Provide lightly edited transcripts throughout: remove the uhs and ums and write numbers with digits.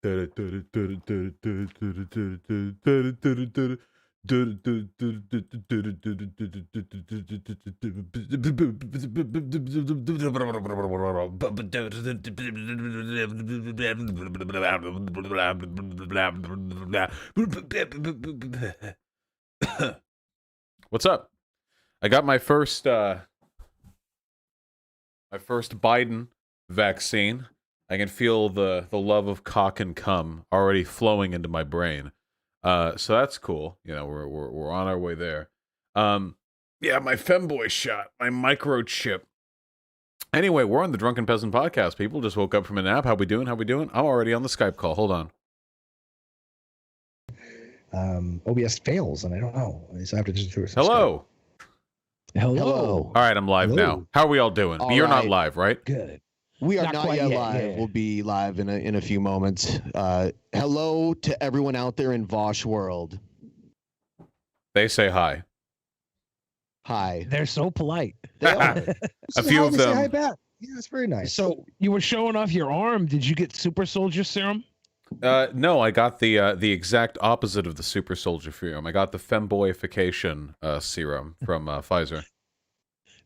What's up? I got my first Biden vaccine. I can feel the love of cock and cum already flowing into my brain. So that's cool. You know, we're on our way there. Yeah, my femboy shot, my microchip. Anyway, we're on the Drunken Peasant podcast. People just woke up from a nap. How we doing? I'm already on the Skype call. Hold on. OBS fails, and I don't know. So I have to just do it. Hello. Hello. All right, I'm live now. How are we all doing? You're not live, right? Good. We are not yet live. Yeah. We'll be live in a few moments. Hello to everyone out there in Vosh world. They say hi. Hi. They're so polite. They are. A few of them. Say hi back. Yeah, it's very nice. So you were showing off your arm. Did you get super soldier serum? No, I got the exact opposite of the super soldier serum. I got the femboyification serum from Pfizer.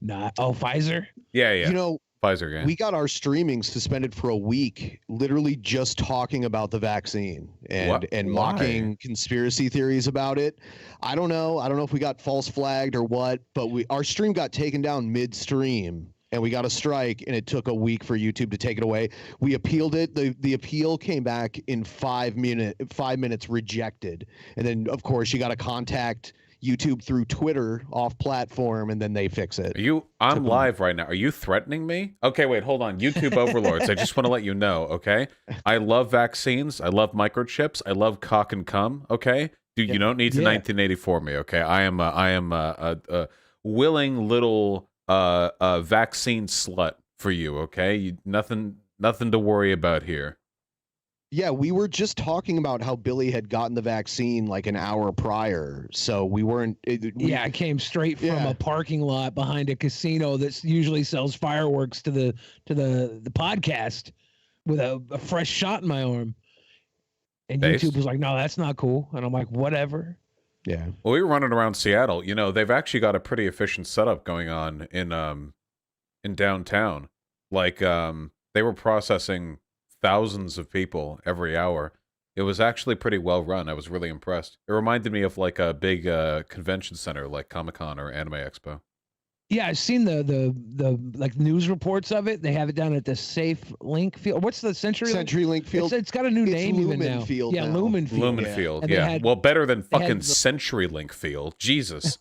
Pfizer? Yeah. You know, Pfizer game. we got our streaming suspended for a week, literally just talking about the vaccine and mocking conspiracy theories about it. I don't know if we got false flagged or what, but our stream got taken down midstream. And we got a strike, and it took a week for YouTube to take it away. We appealed it. The appeal came back in 5 minutes rejected. And then, of course, you got to contact YouTube through Twitter off platform, and then they fix it. I'm live right now. Are you threatening me? Okay, wait, hold on. YouTube overlords, I just want to let you know, okay? I love vaccines. I love microchips. I love cock and cum, okay? Dude, you don't need to 1984 me, okay? I am a willing little vaccine slut for you, okay? Nothing to worry about here. Yeah, we were just talking about how Billy had gotten the vaccine like an hour prior, so we weren't. I came straight from a parking lot behind a casino that usually sells fireworks to the podcast with a fresh shot in my arm, and YouTube was like, "No, that's not cool," and I'm like, "Whatever." Yeah. Well, we were running around Seattle. You know, they've actually got a pretty efficient setup going on in downtown. Like, they were processing thousands of people every hour. It was actually pretty well run. I was really impressed. It reminded me of like a big convention center like Comic-Con or Anime Expo. Yeah, I've seen the like news reports of it. They have it down at the Safe Link Field. What's the CenturyLink Field? It's got a new name even now. Field yeah, now. Lumen Field. Lumen Field, yeah. Well, better than fucking CenturyLink Field. Jesus.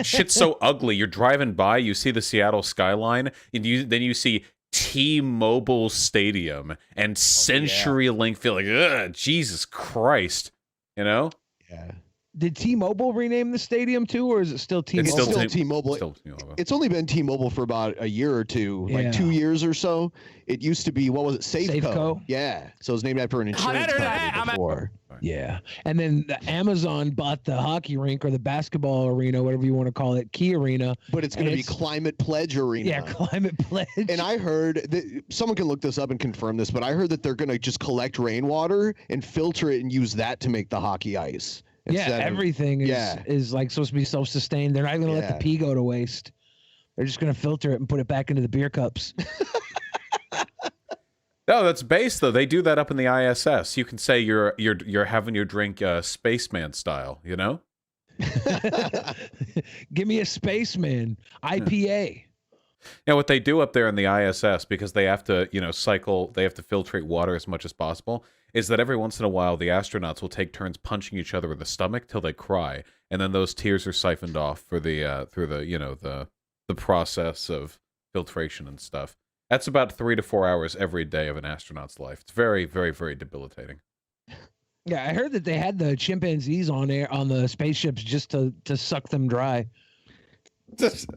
Shit's so ugly. You're driving by, you see the Seattle skyline, and then you see T-Mobile Stadium and CenturyLink Field. Like, ugh, Jesus Christ. You know? Yeah. Did T-Mobile rename the stadium too, or is it still T-Mobile? It's still T-Mobile. It's only been T-Mobile for about a year or two, like 2 years or so. It used to be, what was it, Safeco? Yeah. So it was named after an insurance company before. Yeah. And then Amazon bought the hockey rink or the basketball arena, whatever you want to call it, Key Arena. But it's going to be Climate Pledge Arena. Yeah, Climate Pledge. And I heard, that, someone can look this up and confirm this, but I heard that they're going to just collect rainwater and filter it and use that to make the hockey ice. Everything is like supposed to be self-sustained. They're not going to let the pee go to waste. They're just going to filter it and put it back into the beer cups. No, that's base though. They do that up in the ISS. You can say you're having your drink spaceman style, you know? Give me a spaceman IPA. Now, what they do up there in the ISS, because they have to, they have to filtrate water as much as possible, is that every once in a while the astronauts will take turns punching each other in the stomach till they cry, and then those tears are siphoned off for the through the process of filtration and stuff. That's about 3 to 4 hours every day of an astronaut's life. It's very, very, very debilitating. Yeah, I heard that they had the chimpanzees on the spaceships just to suck them dry. Just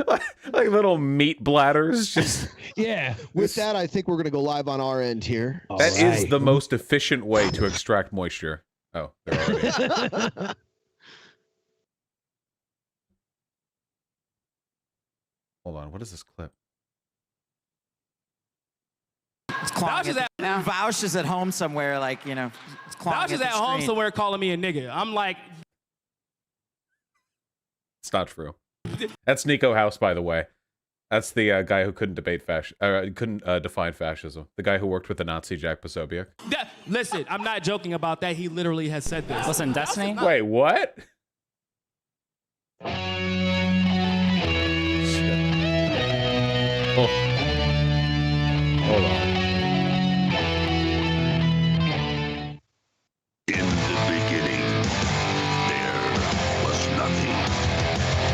like little meat bladders. Just With that, I think we're going to go live on our end here. That is the most efficient way to extract moisture. Oh, there already is. Hold on, what is this clip? Vouch is at home somewhere, like, you know. Vouch is at home somewhere calling me a nigga. I'm like, it's not true. That's Nico House, by the way. That's the guy who couldn't define fascism. The guy who worked with the Nazi Jack Posobiec. Listen, I'm not joking about that. He literally has said this. Listen, Destiny. Wait, what? Oh. Hold on. In the beginning, there was nothing.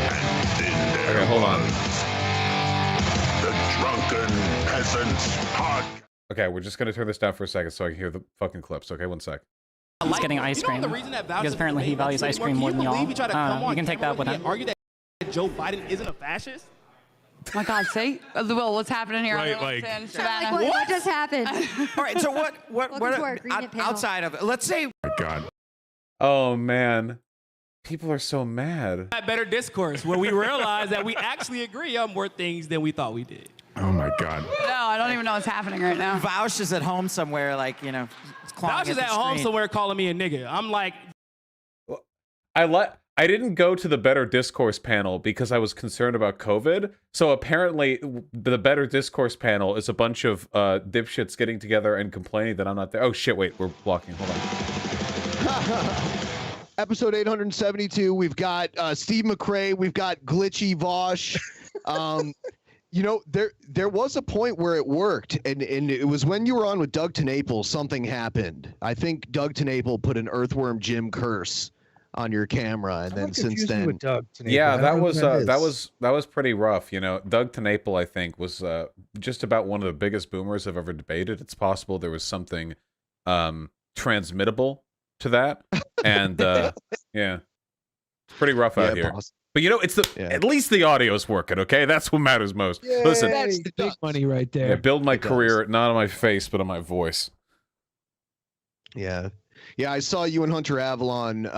And then there Okay, hold on. The Drunken Peasants Podcast. Okay, we're just gonna turn this down for a second so I can hear the fucking clips. Okay, one sec. He's getting ice cream because apparently he values ice cream more than y'all. You can take that with him. Argue that Joe Biden isn't a fascist? Oh my God, see? Well, what's happening here? Right, on like- in Savannah? Like, what just happened? All right, so what Welcome to our agreement panel. outside of it, let's say Oh man, people are so mad. That better discourse where we realize that we actually agree on more things than we thought we did. Oh my God. No, I don't even know what's happening right now. Vouch is at home somewhere, like, you know. Vouch is at home somewhere calling me a nigga. I'm like, I didn't go to the Better Discourse panel because I was concerned about COVID. So apparently, the Better Discourse panel is a bunch of dipshits getting together and complaining that I'm not there. Oh shit! Wait, we're blocking. Hold on. Episode 872. We've got Steve McRae. We've got Glitchy Vosh. You know, there was a point where it worked, and it was when you were on with Doug TenNapel, something happened. I think Doug TenNapel put an Earthworm Jim curse on your camera, and then since then, Yeah, that was pretty rough. You know, Doug TenNapel, I think, was just about one of the biggest boomers I've ever debated. It's possible there was something transmittable to that, and yeah, it's pretty rough out here. But you know, it's at least the audio's working, okay? That's what matters most. Yeah, listen, that's the big money right there. Yeah, build my career not on my face, but on my voice. Yeah. Yeah, I saw you and Hunter Avalon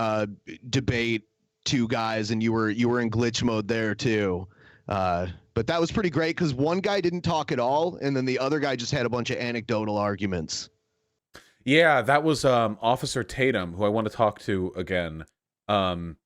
debate two guys, and you were in glitch mode there too. But that was pretty great because one guy didn't talk at all, and then the other guy just had a bunch of anecdotal arguments. Yeah, that was Officer Tatum, who I want to talk to again.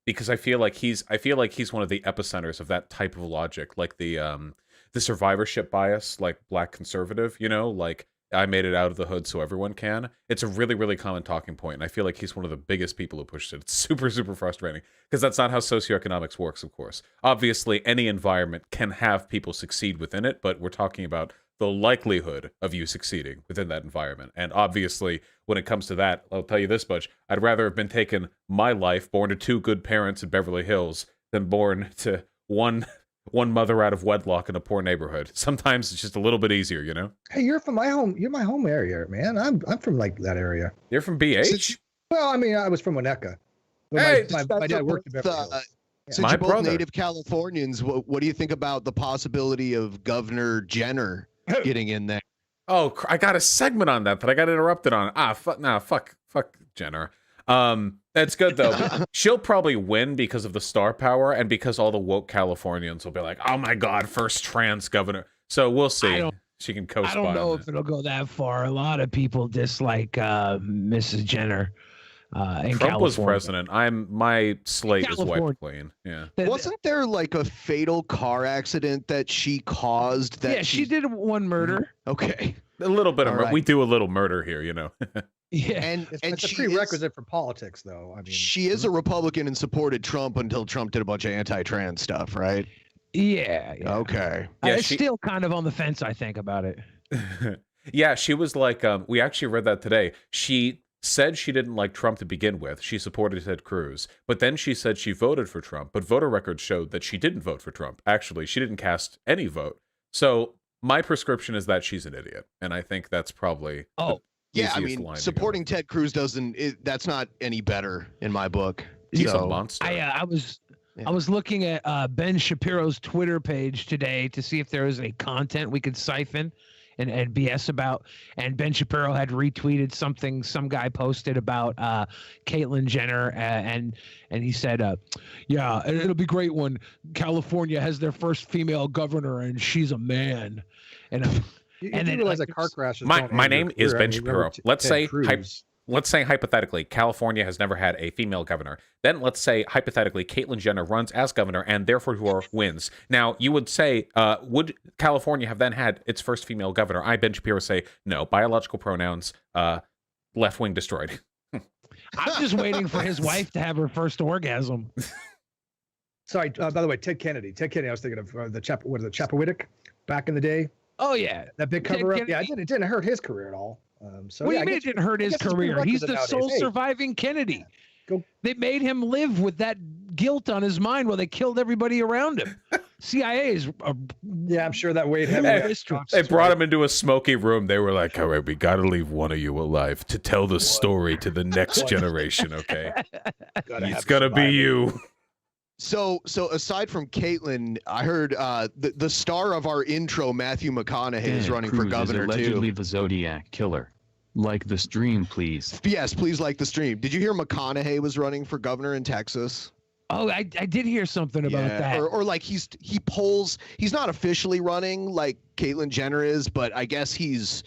Because I feel like he's one of the epicenters of that type of logic, like the survivorship bias, like black conservative, you know, like I made it out of the hood so everyone can. It's a really, really common talking point, and I feel like he's one of the biggest people who pushed it. It's super, super frustrating because that's not how socioeconomics works, of course. Obviously, any environment can have people succeed within it, but we're talking about the likelihood of you succeeding within that environment. And obviously, when it comes to that, I'll tell you this much, I'd rather have been taken my life, born to two good parents in Beverly Hills, than born to one mother out of wedlock in a poor neighborhood. Sometimes it's just a little bit easier, you know? Hey, you're from my home. You're my home area, man. I'm from like that area. You're from BH? Well, I mean, I was from Winnetka. Hey, my dad worked in Beverly Hills. Since you're both native Californians, what do you think about the possibility of Governor Jenner getting in there? Oh, I got a segment on that I got interrupted on. Fuck Jenner. That's good though. She'll probably win because of the star power and because all the woke Californians will be like, "Oh my God, first trans governor." So we'll see. She can co-spy. I don't know if it'll go that far. A lot of people dislike Mrs. Jenner. In Trump was California. president. My slate is wiped clean. Yeah. Wasn't there like a fatal car accident that she caused? That yeah, she did one murder. Okay. A little bit of All right. we do a little murder here, you know. Yeah, and It's a she prerequisite for politics, though. I mean, she is a Republican and supported Trump until Trump did a bunch of anti-trans stuff, right? yeah. Okay. Yeah, It's still kind of on the fence, I think, about it. Yeah, she was like, we actually read that today. She said she didn't like Trump to begin with. She supported Ted Cruz. But then she said she voted for Trump. But voter records showed that she didn't vote for Trump. Actually, she didn't cast any vote. So my prescription is that she's an idiot. And I think that's probably yeah, I easiest mean, line to supporting Ted Cruz that's not any better in my book. He's So- a monster. I was looking at Ben Shapiro's Twitter page today to see if there was any content we could siphon and BS about. And Ben Shapiro had retweeted something some guy posted about Caitlyn Jenner, and he said, "Yeah, it'll be great when California has their first female governor and she's a man." And You And do then, realize like, a car crash is My name is Ben Shapiro. Let's say hypothetically, California has never had a female governor. Then let's say hypothetically, Caitlyn Jenner runs as governor and therefore wins. Now you would say, would California have then had its first female governor? I, Ben Shapiro, say no. Biological pronouns, left wing destroyed. I'm just waiting for his wife to have her first orgasm. Sorry, by the way, Ted Kennedy. Ted Kennedy, I was thinking of the Chappaquiddick back in the day. Oh yeah, that big cover up. Yeah, it didn't hurt his career at all. So what do yeah, you mean it didn't hurt his career? He's the sole surviving Kennedy. They made him live with that guilt on his mind while they killed everybody around him. CIA is yeah, I'm sure that weighed heavily. They brought him into a smoky room. They were like, all right, we got to leave one of you alive to tell the story to the next generation, okay? It's going to be you. So aside from Caitlyn, I heard the star of our intro, Matthew McConaughey, is running for governor is allegedly the Zodiac killer. Like the stream, please. Yes, please like the stream. Did you hear McConaughey was running for governor in Texas? Oh, I did hear something about that. Or like he polls. He's not officially running like Caitlyn Jenner is, but I guess he's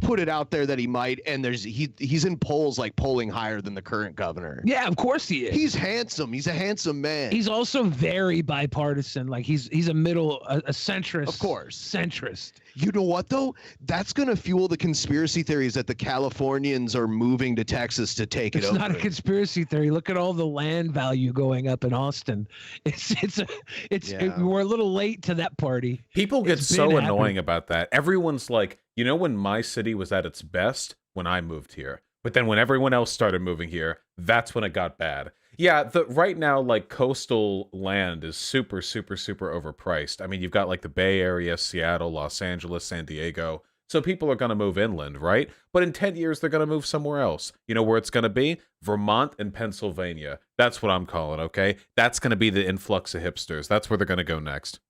put it out there that he might, and he's in polls like polling higher than the current governor. Yeah, of course he is. He's handsome. He's a handsome man. He's also very bipartisan. Like he's a centrist. Of course, centrist. You know what though? That's gonna fuel the conspiracy theories that the Californians are moving to Texas to take it over. It's not a conspiracy theory. Look at all the land value going up in Austin. We're a little late to that party. People get so annoying about that. Everyone's like, you know, when my city was at its best when I moved here, but then when everyone else started moving here, that's when it got bad. Yeah, right now, like, coastal land is super, super, super overpriced. I mean, you've got like the Bay Area, Seattle, Los Angeles, San Diego. So people are going to move inland, right? But in 10 years, they're going to move somewhere else. You know where it's going to be? Vermont and Pennsylvania. That's what I'm calling, okay? That's going to be the influx of hipsters. That's where they're going to go next.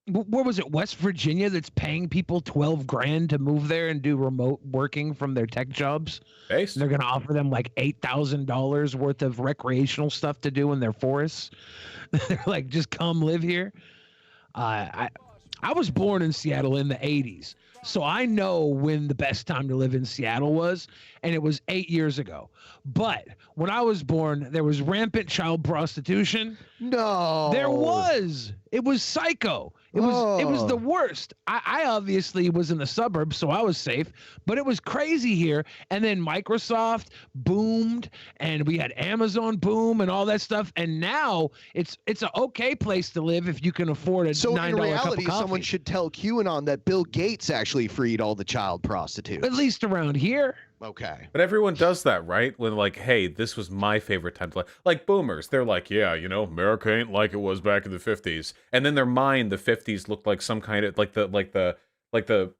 Where was it? West Virginia that's paying people $12,000 to move there and do remote working from their tech jobs. Based. They're going to offer them like $8,000 worth of recreational stuff to do in their forests. They're like, just come live here. I was born in Seattle in the 80s, so I know when the best time to live in Seattle was, and it was 8 years ago. But when I was born, there was rampant child prostitution. No. There was. It was psycho. It was the worst. I obviously was in the suburbs, so I was safe, but it was crazy here. And then Microsoft boomed, and we had Amazon boom and all that stuff. And now it's an okay place to live if you can afford a $9 so in reality, cup of coffee. Someone should tell QAnon that Bill Gates actually freed all the child prostitutes. At least around here. Okay. But everyone does that, right? When like, hey, this was my favorite time to live. Like boomers, they're like, yeah, you know, America ain't like it was back in the 50s. And then their mind, the 50s looked like some kind of like the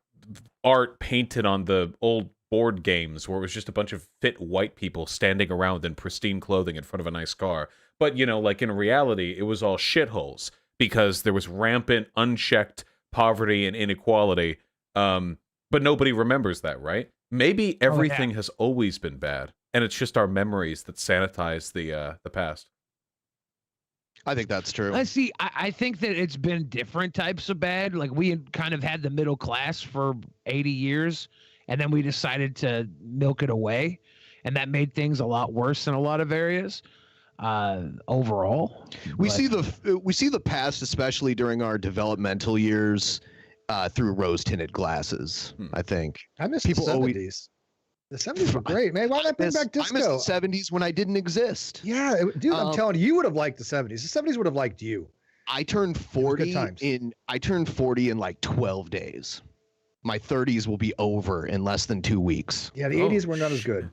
art painted on the old board games where it was just a bunch of fit white people standing around in pristine clothing in front of a nice car. But, you know, like in reality, it was all shitholes because there was rampant, unchecked poverty and inequality. But nobody remembers that, right? Maybe everything has always been bad, and it's just our memories that sanitize the past. I think that's true. Let's see. I think that it's been different types of bad. Like we had kind of had the middle class for 80 years, and then we decided to milk it away, and that made things a lot worse in a lot of areas. Overall, we see the past, especially during our developmental years. Through rose-tinted glasses, I think. I miss people the 70s. The 70s were great, man. Why not bring back disco? I miss the 70s when I didn't exist. Yeah, dude, I'm telling you, you would have liked the 70s. The 70s would have liked you. I turned 40 in like 12 days. My 30s will be over in less than 2 weeks. Yeah, the 80s were not as good.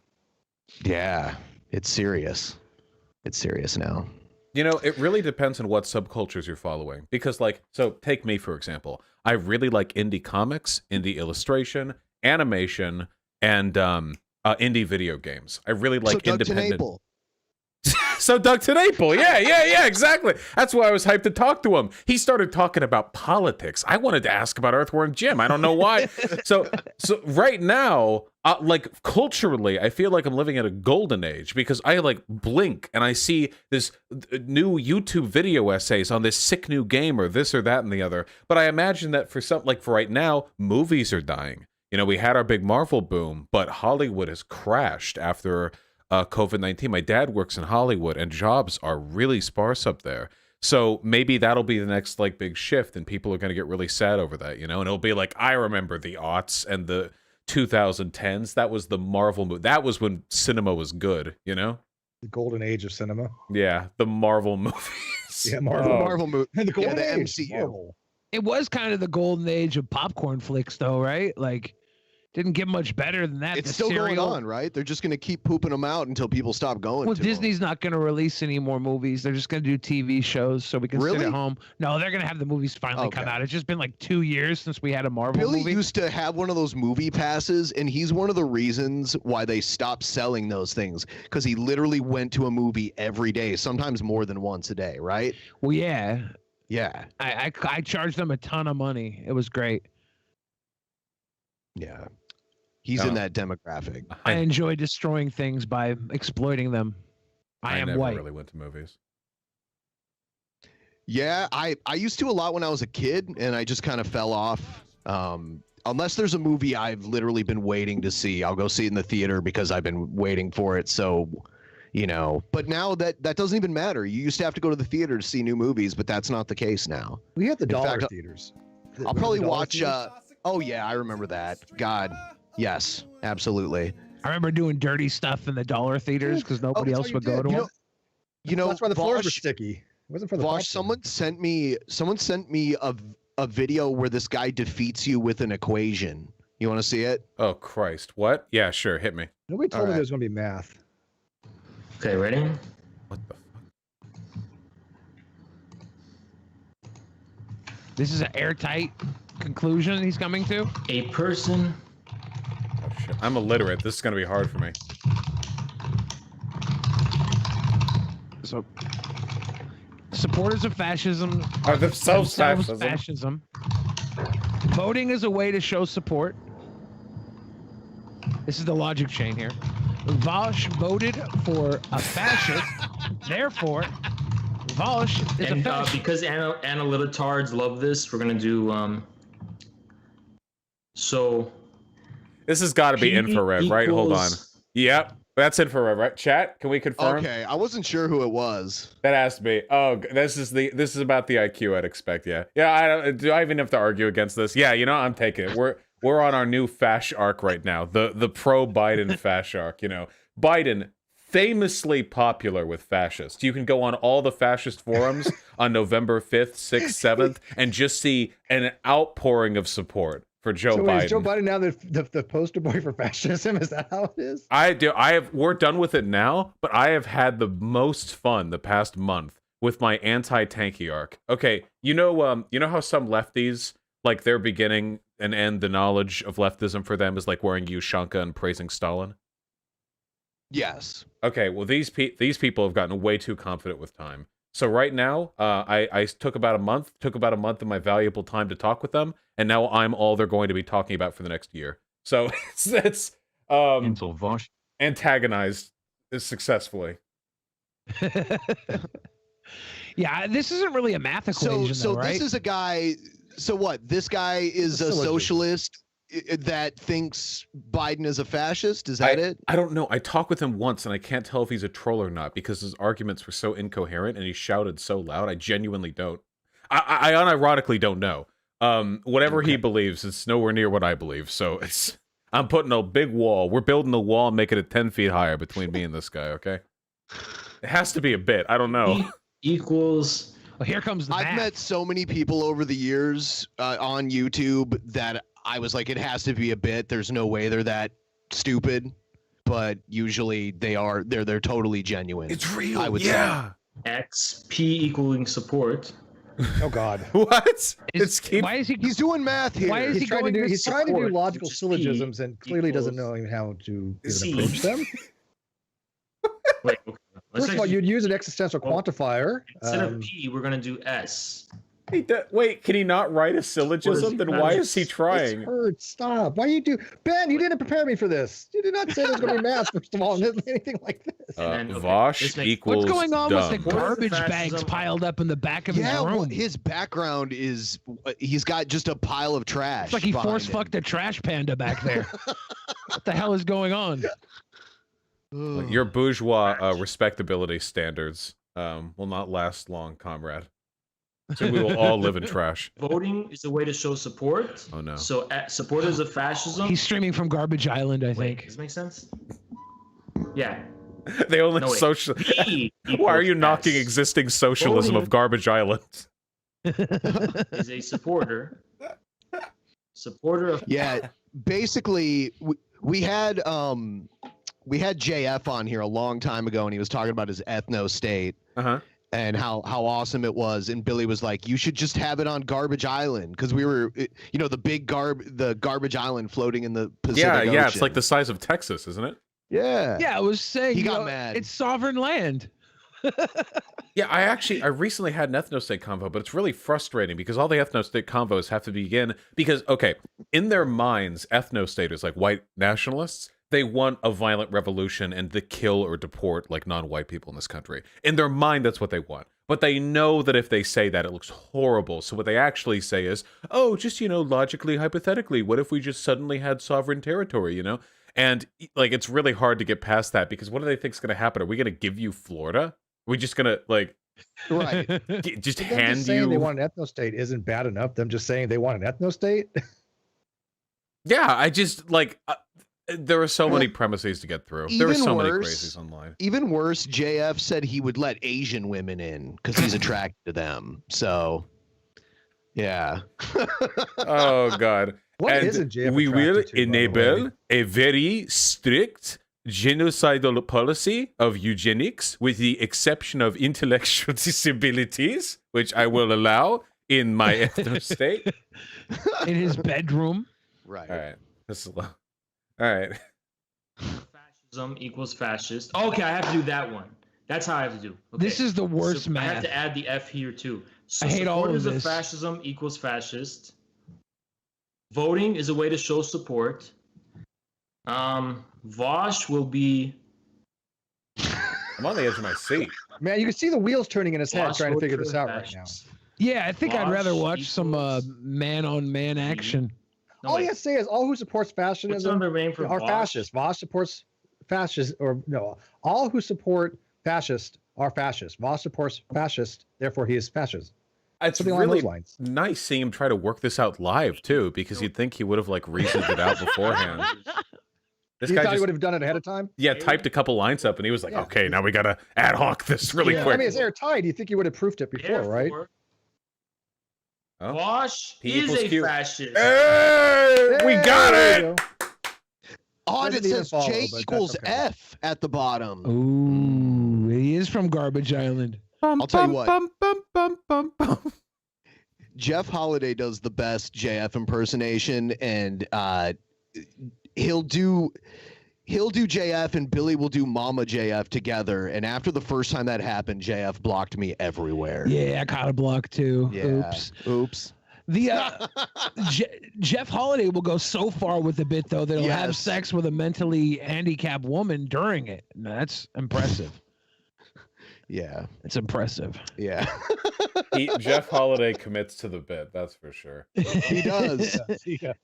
Yeah, it's serious. It's serious now. You know, it really depends on what subcultures you're following. Because, like, so take me, for example. I really like indie comics, indie illustration, animation, and indie video games. I really like independent. So Doug TenNapel, yeah, exactly. That's why I was hyped to talk to him. He started talking about politics. I wanted to ask about Earthworm Jim. I don't know why. So right now, like culturally, I feel like I'm living in a golden age because I like blink and I see this new YouTube video essays on this sick new game or this or that and the other. But I imagine that for right now, movies are dying. You know, we had our big Marvel boom, but Hollywood has crashed after COVID-19. My dad works in Hollywood and jobs are really sparse up there. So maybe that'll be the next like big shift and people are going to get really sad over that, you know, and it'll be like, I remember the aughts and the 2010s. That was the Marvel movie. That was when cinema was good, you know? The golden age of cinema. Yeah, the Marvel movies. Yeah, Marvel movie. The golden the age. MCU. Marvel. It was kind of the golden age of popcorn flicks, though, right? Like, didn't get much better than that. It's still going on, right? They're just going to keep pooping them out until people stop going. Well, to Disney's not going to release any more movies. They're just going to do TV shows so we can sit at home. No, they're going to have the movies finally come out. It's just been like 2 years since we had a Marvel Billy movie. used to have one of those movie passes, and he's one of the reasons why they stopped selling those things, because he literally went to a movie every day, sometimes more than once a day, right? Well, yeah. Yeah. I charged them a ton of money. It was great. Yeah. He's in that demographic. I enjoy destroying things by exploiting them. I am never white. really went to movies. Yeah, I used to a lot when I was a kid, and I just kind of fell off. Unless there's a movie I've literally been waiting to see, I'll go see it in the theater because I've been waiting for it. So, you know, but now that doesn't even matter. You used to have to go to the theater to see new movies, but that's not the case now. We have the dollar fact, theaters. I'll probably watch. Theaters? Oh yeah, I remember that. God, yes, absolutely. I remember doing dirty stuff in the dollar theaters because nobody else would go to them. You know, that's why the floors were sticky. It wasn't for the Vosh, someone sent me a video where this guy defeats you with an equation. You want to see it? Oh Christ! What? Yeah, sure. Hit me. Nobody told me there was going to be math. Okay, ready? What the? This is an airtight conclusion he's coming to. A person. Oh shit! I'm illiterate. This is gonna be hard for me. So, supporters of fascism are themselves fascism. Voting is a way to show support. This is the logic chain here. Vosh voted for a fascist, therefore, Vosh is a fascist. Because analyticards love this, we're gonna do so. This has got to be infrared, right? Hold on. Yep, that's infrared, right? Chat, can we confirm? Okay, I wasn't sure who it was. That has to be. Oh, this is about the IQ I'd expect. Yeah, do I even have to argue against this? Yeah, you know, I'm taking it. We're on our new fash arc right now. The pro Biden fash arc. You know, Biden famously popular with fascists. You can go on all the fascist forums on November 5th, 6th, 7th, and just see an outpouring of support for Joe Biden. Is Joe Biden now the poster boy for fascism? Is that how it is? We're done with it now, but I have had the most fun the past month with my anti-tanky arc. Okay, you know how some lefties, like, their beginning and end the knowledge of leftism for them is like wearing Ushanka and praising Stalin? Yes. Okay, well, these people have gotten way too confident with time. So right now, I took about a month of my valuable time to talk with them, and now I'm all they're going to be talking about for the next year. So it's antagonized successfully. Yeah, this isn't really a math equation, so though, right? This is a guy. So what? This guy is a socialist that thinks Biden is a fascist? Is that it? I don't know. I talked with him once, and I can't tell if he's a troll or not because his arguments were so incoherent and he shouted so loud. I genuinely don't. I unironically don't know. Whatever he believes, it's nowhere near what I believe. So I'm putting a big wall. We're building a wall and making it 10 feet higher between me and this guy, okay? It has to be a bit. I don't know. Equals... Well, here comes the math. I've met so many people over the years on YouTube that I was like, it has to be a bit. There's no way they're that stupid, but usually they are. They're totally genuine. It's real. I would say. XP equaling support. Oh God. What? Why is he? He's doing math here. Why is he trying going to do? with He's trying to do support, logical which is syllogisms and clearly doesn't equals know how to C. even approach them. Wait, First of all, you'd use an existential quantifier. Instead of P, we're gonna do S. Wait, can he not write a syllogism? Then why is he trying? This hurts. Stop. Why you do, Ben? You didn't prepare me for this. You did not say there's going to be math first of all, and anything like this. Vosh equals What's going on dumb. with the garbage bags piled up in the back of his room? Well, his background is he's got just a pile of trash. It's like he force fucked a trash panda back there. What the hell is going on? Your bourgeois respectability standards will not last long, comrade. So we will all live in trash. Voting is a way to show support. Oh no. So supporters of fascism. He's streaming from Garbage Island, I think. Does it make sense? Yeah. They only social. Why are you knocking existing socialism of Garbage Island? Is a supporter. Supporter of. Yeah. Basically, we had JF on here a long time ago, and he was talking about his ethno state. And how awesome it was, and Billy was like, "You should just have it on Garbage Island," because we were, the Garbage Island floating in the Pacific Ocean. Yeah, it's like the size of Texas, isn't it? Yeah. Yeah, I was saying he got mad. It's sovereign land. Yeah, I recently had an ethno-state convo, but it's really frustrating because all the ethno-state convos have to begin because, okay, in their minds, ethno-staters, like white nationalists, they want a violent revolution and to kill or deport like non-white people in this country. In their mind, that's what they want. But they know that if they say that, it looks horrible. So what they actually say is, oh, just, logically, hypothetically, what if we just suddenly had sovereign territory, And, like, it's really hard to get past that because what do they think is going to happen? Are we going to give you Florida? Are we just going to, like... Right. Just hand just saying you... they want an ethno-state isn't bad enough. Them just saying they want an ethno-state? Yeah, I just, like... there are so many premises to get through. There are so many crazies online. Even worse, JF said he would let Asian women in because he's attracted to them. So, yeah. Oh, God. What and isn't JF we will attracted to, enable a very strict genocidal policy of eugenics with the exception of intellectual disabilities, which I will allow in my ethno state. In his bedroom. Right. All right. This is low. All right. Fascism equals fascist. Okay, I have to do that one. That's how I have to do. Okay. This is the worst math. I have to add the F here too. So I hate all of this. Supporters of fascism equals fascist. Voting is a way to show support. Vosh will be. I'm on the edge of my seat. Man, you can see the wheels turning in his head trying to figure this out right now. Yeah, I think I'd rather watch some man-on-man action. No, all you have to say is all who supports fascism are fascists. Vosh supports fascists, or no, all who support fascist are fascists. Vosh supports fascist, therefore he is fascist. It's Something really along those lines. nice seeing him try to work this out live too, because you'd think he would have like reasoned it out beforehand. This You guy thought he just would have done it ahead of time? yeah typed a couple lines up, and he was like, "Okay, now we gotta ad hoc this really quick." I mean, it's airtight. You think you would have proofed it before, right? Oh. Vosh P is equals a Q. fascist. Hey, we got it. Oh, and Doesn't it even says follow, J but equals that's okay. F at the bottom. Ooh, he is from Garbage Island. I'll tell you what. Jeff Holiday does the best JF impersonation, and he'll do JF and Billy will do Mama JF together. And after the first time that happened, JF blocked me everywhere. Yeah, I caught a block too. Yeah. Oops. The Jeff Holiday will go so far with the bit though that he'll have sex with a mentally handicapped woman during it. That's impressive. Yeah, it's impressive. Yeah. Jeff Holiday commits to the bit, that's for sure. He does.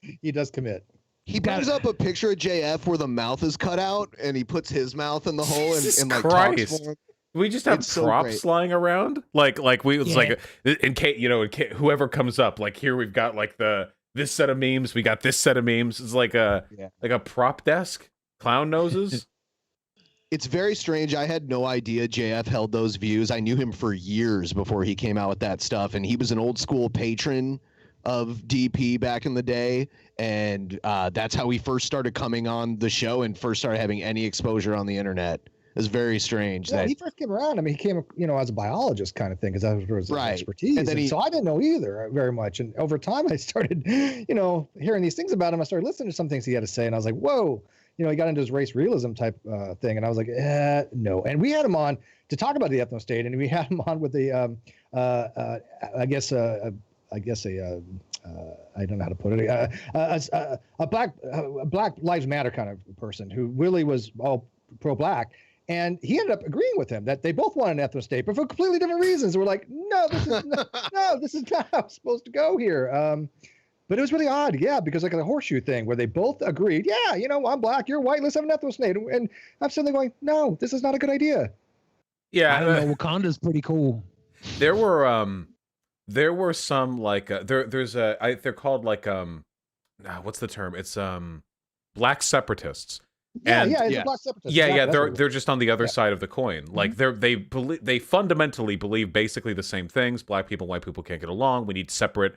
He does commit. He brings up a picture of JF where the mouth is cut out, and he puts his mouth in the hole and like talks for him. We just have props lying around, like it's like in case whoever comes up, like here we've got like this set of memes, we got this set of memes. It's like a prop desk, clown noses. It's very strange. I had no idea JF held those views. I knew him for years before he came out with that stuff, and he was an old school patron of DP back in the day, and that's how he first started coming on the show and first started having any exposure on the internet. It was very strange. Yeah, he first came around. I mean, he came, as a biologist kind of thing, because that was his expertise. And then so I didn't know either very much. And over time, I started, hearing these things about him. I started listening to some things he had to say, and I was like, whoa, he got into his race realism type thing, and I was like, no. And we had him on to talk about the ethno state, and we had him on with the I don't know how to put it, a Black Lives Matter kind of person who really was all pro-black. And he ended up agreeing with him that they both want an ethno state, but for completely different reasons. We're like, no, this is this is not how it's supposed to go here. But it was really odd, yeah, because like the horseshoe thing where they both agreed, yeah, I'm black, you're white, let's have an ethno state. And I'm sitting there going, no, this is not a good idea. Yeah, I don't know. Wakanda's pretty cool. There were some like they're called like what's the term? It's black separatists. Yeah, and, it's a black separatist. Yeah, they're just on the other side of the coin. Like they fundamentally believe basically the same things. Black people, white people can't get along. We need separate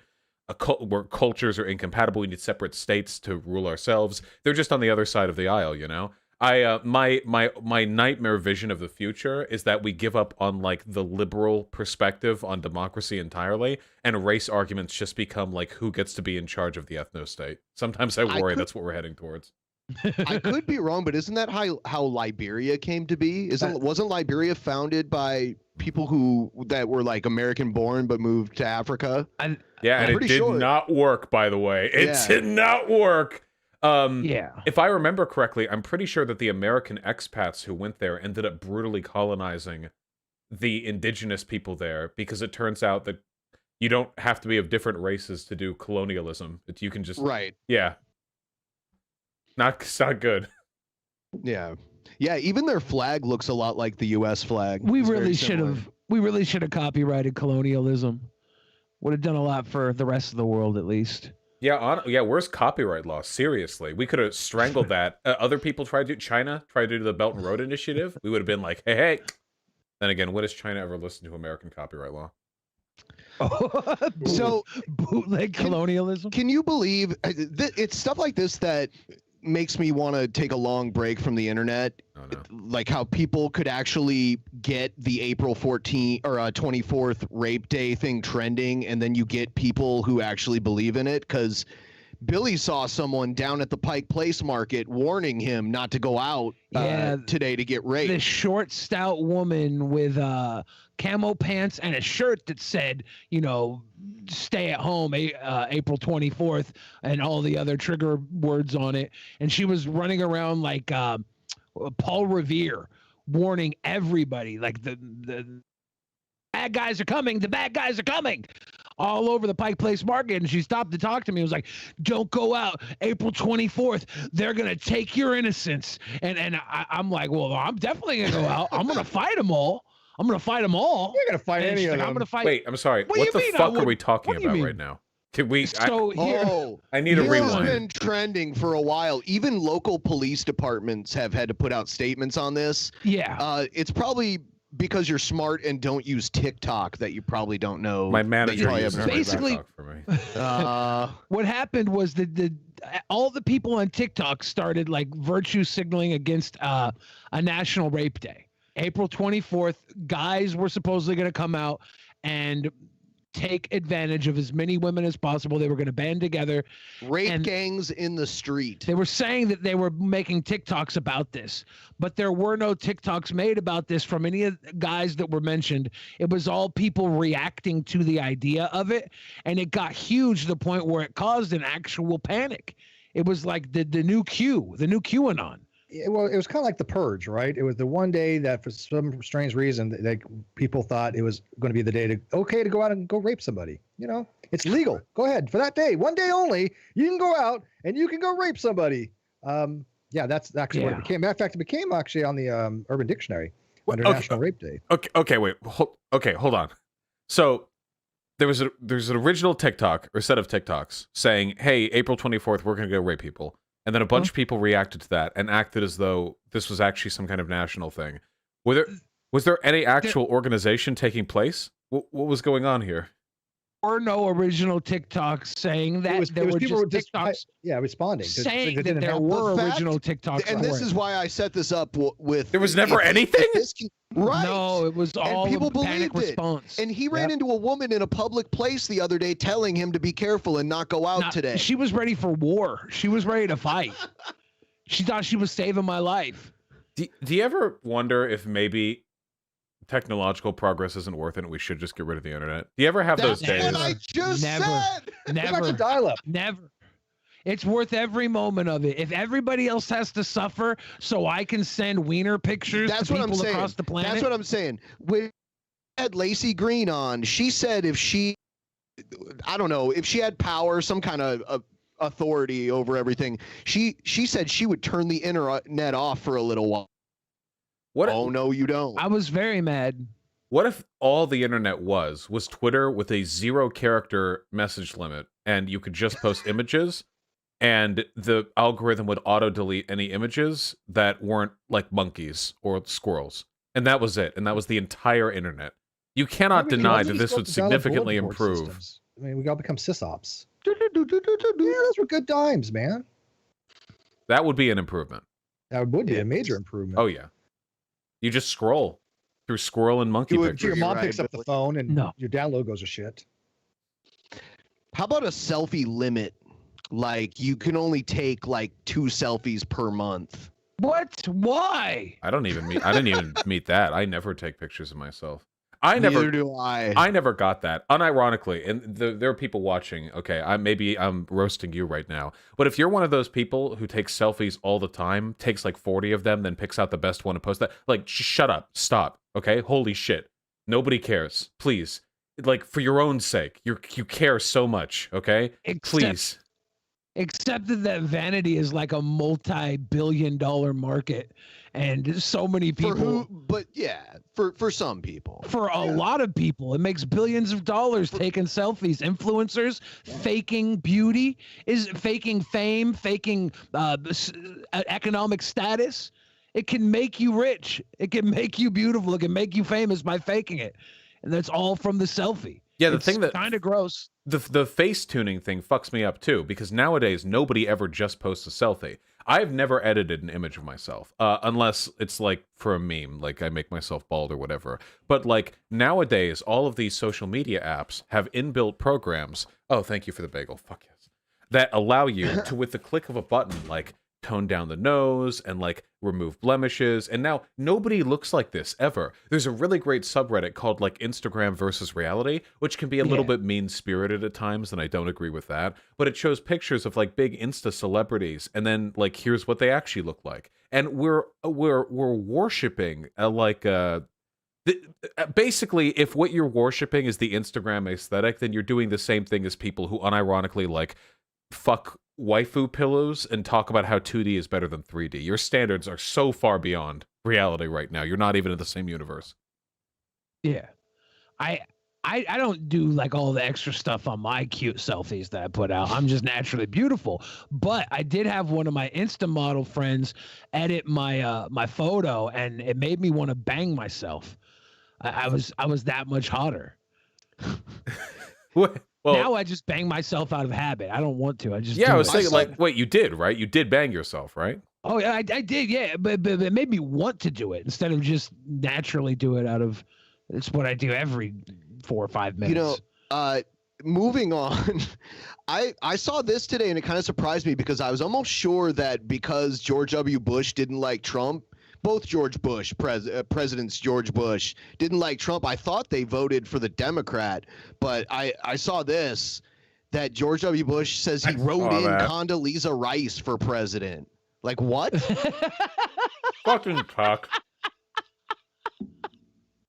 where cultures are incompatible. We need separate states to rule ourselves. They're just on the other side of the aisle, my nightmare vision of the future is that we give up on like the liberal perspective on democracy entirely, and race arguments just become like who gets to be in charge of the ethno state. Sometimes I worry that's what we're heading towards. I could be wrong, but isn't that how Liberia came to be? Wasn't Liberia founded by people that were like American born but moved to Africa? And it did not work, by the way. It did not work. If I remember correctly, I'm pretty sure that the American expats who went there ended up brutally colonizing the indigenous people there, because it turns out that you don't have to be of different races to do colonialism. That you can just Not good. Yeah. Even their flag looks a lot like the U.S. flag. We really should have copyrighted colonialism. Would have done a lot for the rest of the world, at least. Yeah, where's copyright law? Seriously, we could have strangled that. Other people tried to do. China tried to do the Belt and Road Initiative. We would have been like, hey. Then again, when does China ever listen to American copyright law? So bootleg colonialism. Can you believe it's stuff like this that makes me want to take a long break from the internet? Like how people could actually get the April 14th or 24th rape day thing trending, and then you get people who actually believe in it, because Billy saw someone down at the Pike Place market warning him not to go out today to get raped. This short, stout woman with camo pants and a shirt that said, stay at home, April 24th, and all the other trigger words on it. And she was running around like Paul Revere, warning everybody, like the bad guys are coming, the bad guys are coming, all over the Pike Place market. And she stopped to talk to me. It was like, don't go out, April 24th, they're gonna take your innocence. And I'm like, well, I'm definitely gonna go out. I'm gonna fight them all. I'm gonna fight them all. You're gonna fight any of them. I'm gonna fight. Wait, I'm sorry. What the fuck are we talking about right now? Can we? I need a rewind. This has been trending for a while. Even local police departments have had to put out statements on this. Yeah. It's probably because you're smart and don't use TikTok that you probably don't know. My manager uses basically TikTok for me. What happened was all the people on TikTok started like virtue signaling against a national rape day. April 24th, guys were supposedly going to come out and take advantage of as many women as possible. They were going to band together. Rape gangs in the street. They were saying that they were making TikToks about this, but there were no TikToks made about this from any of the guys that were mentioned. It was all people reacting to the idea of it, and it got huge to the point where it caused an actual panic. It was like the new QAnon. Well, it was kind of like the Purge, right? It was the one day that for some strange reason, people thought it was going to be the day to go out and go rape somebody. It's legal. Go ahead for that day, one day only. You can go out and you can go rape somebody. That's actually what it became. Matter of fact, it became actually on the Urban Dictionary under National Rape Day. Okay, wait. Hold on. So there's an original TikTok or set of TikToks saying, "Hey, April 24th, we're going to go rape people." And then a bunch of people reacted to that and acted as though this was actually some kind of national thing. Was there any actual organization taking place? What was going on here? There were no original TikToks saying that. There were just TikToks responding. Saying that there were original TikToks. And this is why I set this up with... There was never anything? Right. No, it was all people a panic believed response. It. And he ran into a woman in a public place the other day telling him to be careful and not go out today. She was ready for war. She was ready to fight. She thought she was saving my life. Do you ever wonder if maybe technological progress isn't worth it and we should just get rid of the internet? Do you ever have those days? That's what I just said. Never. Dial-up. Never. It's worth every moment of it. If everybody else has to suffer so I can send wiener pictures to people across the planet. That's what I'm saying. When I had Lacey Green on, she said if she, I don't know, if she had power, some kind of authority over everything, she said she would turn the internet off for a little while. What? Oh, no, you don't. I was very mad. What if all the internet was Twitter with a 0-character message limit and you could just post images? And the algorithm would auto-delete any images that weren't like monkeys or squirrels. And that was it. And that was the entire internet. You cannot deny that this would significantly improve. Systems. I mean, we all become sysops. Yeah, those were good times, man. That would be an improvement. That would be a major improvement. Oh, yeah. You just scroll through squirrel and monkey pictures. Your mom picks up the phone and your download goes to shit. How about a selfie limit? Like you can only take like 2 selfies per month. What? Why? I didn't even meet that. I never take pictures of myself. Neither do I. I never got that. Unironically, and there are people watching. Okay, I'm roasting you right now. But if you're one of those people who takes selfies all the time, takes like 40 of them, then picks out the best one and posts that, like, shut up, stop. Okay, holy shit, nobody cares. Please, like for your own sake, you care so much. Okay, please. Except that vanity is like a multi-billion-dollar market, and so many people. For some people. For a lot of people, it makes billions of dollars taking selfies. Influencers faking beauty, faking fame, faking economic status. It can make you rich. It can make you beautiful. It can make you famous by faking it, and that's all from the selfie. Yeah, it's thing that kind of gross. The face tuning thing fucks me up too, because nowadays nobody ever just posts a selfie. I've never edited an image of myself, unless it's like for a meme, like I make myself bald or whatever. But like nowadays, all of these social media apps have inbuilt programs. Oh, thank you for the bagel. Fuck yes. That allow you to, with the click of a button, like tone down the nose and like remove blemishes. And now nobody looks like this ever. There's a really great subreddit called like Instagram versus reality, which can be a little bit mean-spirited at times, and I don't agree with that. But it shows pictures of like big Insta celebrities, and then like here's what they actually look like. And we're worshiping basically, if what you're worshiping is the Instagram aesthetic, then you're doing the same thing as people who unironically like fuck waifu pillows and talk about how 2D is better than 3D. Your standards are so far beyond reality right now. You're not even in the same universe. Yeah. I don't do like all the extra stuff on my cute selfies that I put out. I'm just naturally beautiful. But I did have one of my Insta model friends edit my my photo, and it made me want to bang myself. I was that much hotter. What? Well, now I just bang myself out of habit. I don't want to. I just I was saying, like, wait, you did, right? You did bang yourself, right? Oh yeah, I did, yeah. But it made me want to do it instead of just naturally do it out of. It's what I do every 4 or 5 minutes. You know, moving on, I saw this today and it kind of surprised me because I was almost sure that because George W. Bush didn't like Trump, both George Bush, Presidents George Bush, didn't like Trump. I thought they voted for the Democrat, but I saw this, that George W. Bush says he wrote in Condoleezza Rice for president. Like, what? Fucking cock.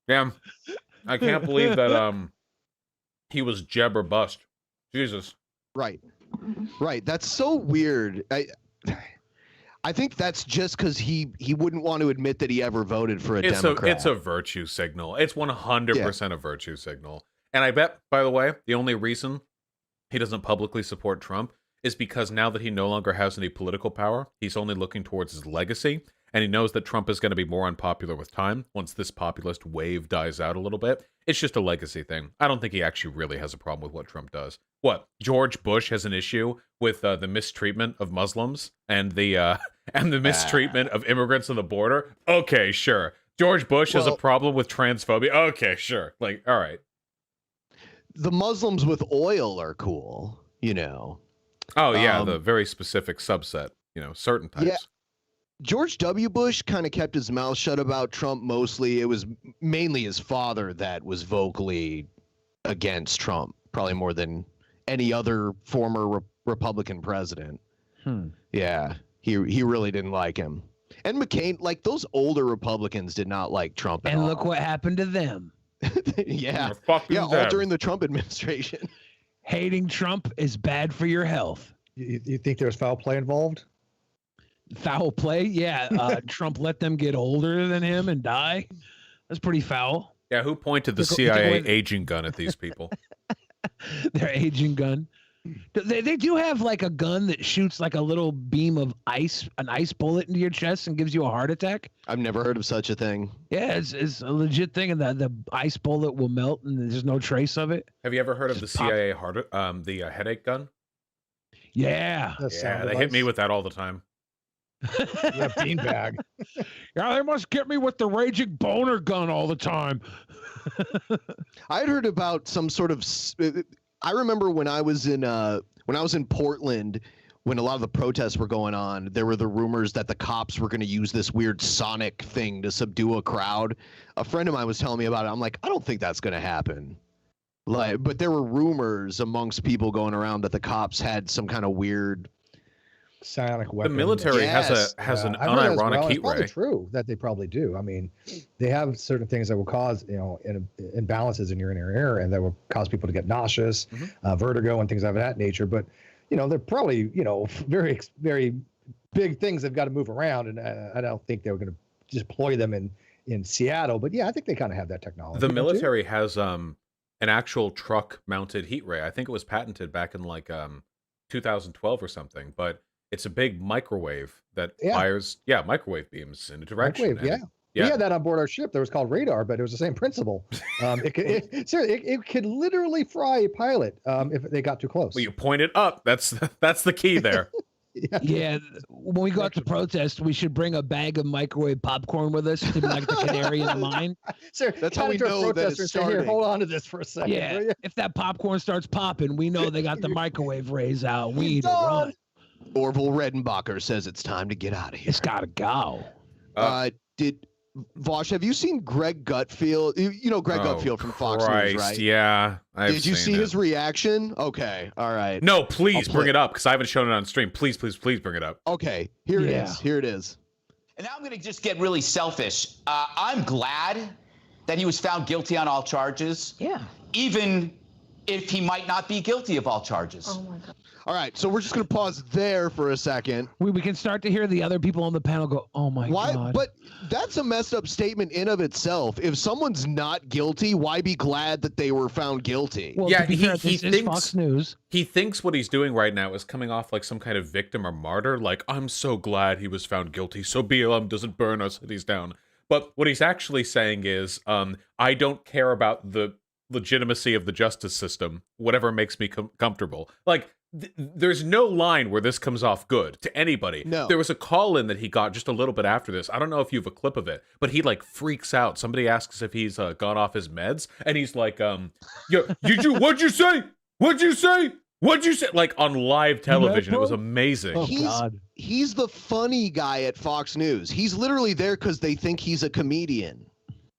Damn. I can't believe that he was Jeb or bust. Jesus. Right. That's so weird. I think that's just because he wouldn't want to admit that he ever voted for a Democrat. It's a virtue signal. It's 100% a virtue signal. And I bet, by the way, the only reason he doesn't publicly support Trump is because now that he no longer has any political power, he's only looking towards his legacy. And he knows that Trump is going to be more unpopular with time once this populist wave dies out a little bit. It's just a legacy thing. I don't think he actually really has a problem with what Trump does. What? George Bush has an issue with the mistreatment of Muslims and the mistreatment of immigrants on the border? Okay, sure. George Bush has a problem with transphobia? Okay, sure. Like, all right. The Muslims with oil are cool, you know. Oh, yeah, the very specific subset, you know, certain types. Yeah. George W. Bush kind of kept his mouth shut about Trump mostly. It was mainly his father that was vocally against Trump, probably more than any other former Republican president. Yeah, he really didn't like him. And McCain, like those older Republicans did not like Trump at all. And look what happened to them. Yeah, all during the Trump administration. Hating Trump is bad for your health. You think there was foul play involved? Foul play? Yeah. Trump let them get older than him and die. That's pretty foul. Yeah, who pointed the CIA aging gun at these people? Their aging gun. They do have like a gun that shoots like a little beam of ice, an ice bullet into your chest and gives you a heart attack. I've never heard of such a thing. Yeah, it's a legit thing, and the ice bullet will melt, and there's no trace of it. Have you ever heard of the CIA headache gun? Yeah. Yeah, they hit me with that all the time. Yeah, beanbag. Yeah, they must get me with the raging boner gun all the time. I had heard about some sort of. I remember when I was in Portland, when a lot of the protests were going on, there were the rumors that the cops were going to use this weird sonic thing to subdue a crowd. A friend of mine was telling me about it. I'm like, I don't think that's going to happen. Like, but there were rumors amongst people going around that the cops had some kind of weird psionic weapon. The military has an unironic heat ray. It's true that they probably do. I mean, they have certain things that will cause imbalances in your inner ear, and that will cause people to get nauseous, vertigo, and things of that nature. But they're probably very very big things that've got to move around, and I don't think they were going to deploy them in Seattle. But yeah, I think they kind of have that technology. The military has an actual truck mounted heat ray. I think it was patented back in like 2012 or something, but it's a big microwave that fires microwave beams in a direction. Microwave, we had that on board our ship. That was called radar, but it was the same principle. It could literally fry a pilot if they got too close. Well, you point it up. That's the key there. Yeah, when we go out to protest, we should bring a bag of microwave popcorn with us to be like the canary in the mine. Sir, that's how we know that it's starting. Here, hold on to this for a second. Yeah, if that popcorn starts popping, we know they got the microwave rays out. We need to run. Orville Redenbacher says it's time to get out of here. It's gotta go. Did Vosh, have you seen Greg Gutfield? You know Greg Gutfield from Fox News, right? Yeah. Did you see his reaction? Okay, all right. No, please bring it up because I haven't shown it on stream. Please bring it up. Okay, here it is. Here it is. And now I'm going to just get really selfish. I'm glad that he was found guilty on all charges. Yeah. Even if he might not be guilty of all charges. Oh my God. All right, so we're just going to pause there for a second. We can start to hear the other people on the panel go, oh my God. But that's a messed up statement in of itself. If someone's not guilty, why be glad that they were found guilty? Well, yeah, he thinks Fox News. He thinks what he's doing right now is coming off like some kind of victim or martyr. Like, I'm so glad he was found guilty so BLM doesn't burn our cities down. But what he's actually saying is, I don't care about the legitimacy of the justice system, whatever makes me comfortable. Like, there's no line where this comes off good to anybody. No. There was a call in that he got just a little bit after this. I don't know if you have a clip of it, but he like freaks out. Somebody asks if he's gone off his meds, and he's like, what'd you say? What'd you say? What'd you say? Like on live television. It was amazing. He's the funny guy at Fox News. He's literally there because they think he's a comedian.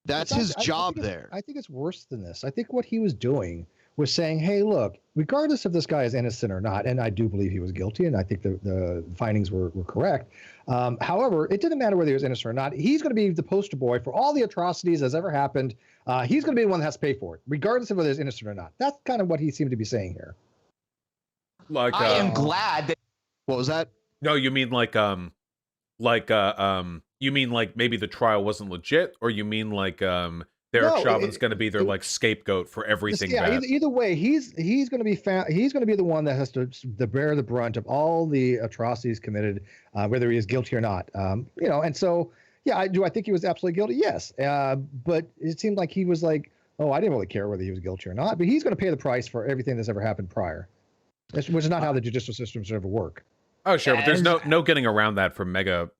That's his job there. I think it's worse than this. I think what he was doing was saying, hey, look, regardless if this guy is innocent or not, and I do believe he was guilty, and I think the findings were correct. However, it didn't matter whether he was innocent or not. He's going to be the poster boy for all the atrocities that's ever happened. He's going to be the one that has to pay for it, regardless of whether he's innocent or not. That's kind of what he seemed to be saying here. Like, I am glad that. What was that? No, you mean you mean like maybe the trial wasn't legit, or you mean like Derek Chauvin's going to be their like scapegoat for everything. Yeah, either way, he's going to be found. He's going to be the one that has to bear the brunt of all the atrocities committed, whether he is guilty or not. And so yeah, I think he was absolutely guilty? Yes, but it seemed like he was like, oh, I didn't really care whether he was guilty or not, but he's going to pay the price for everything that's ever happened prior, which is not how the judicial system should ever work. Oh, sure, but there's no getting around that for mega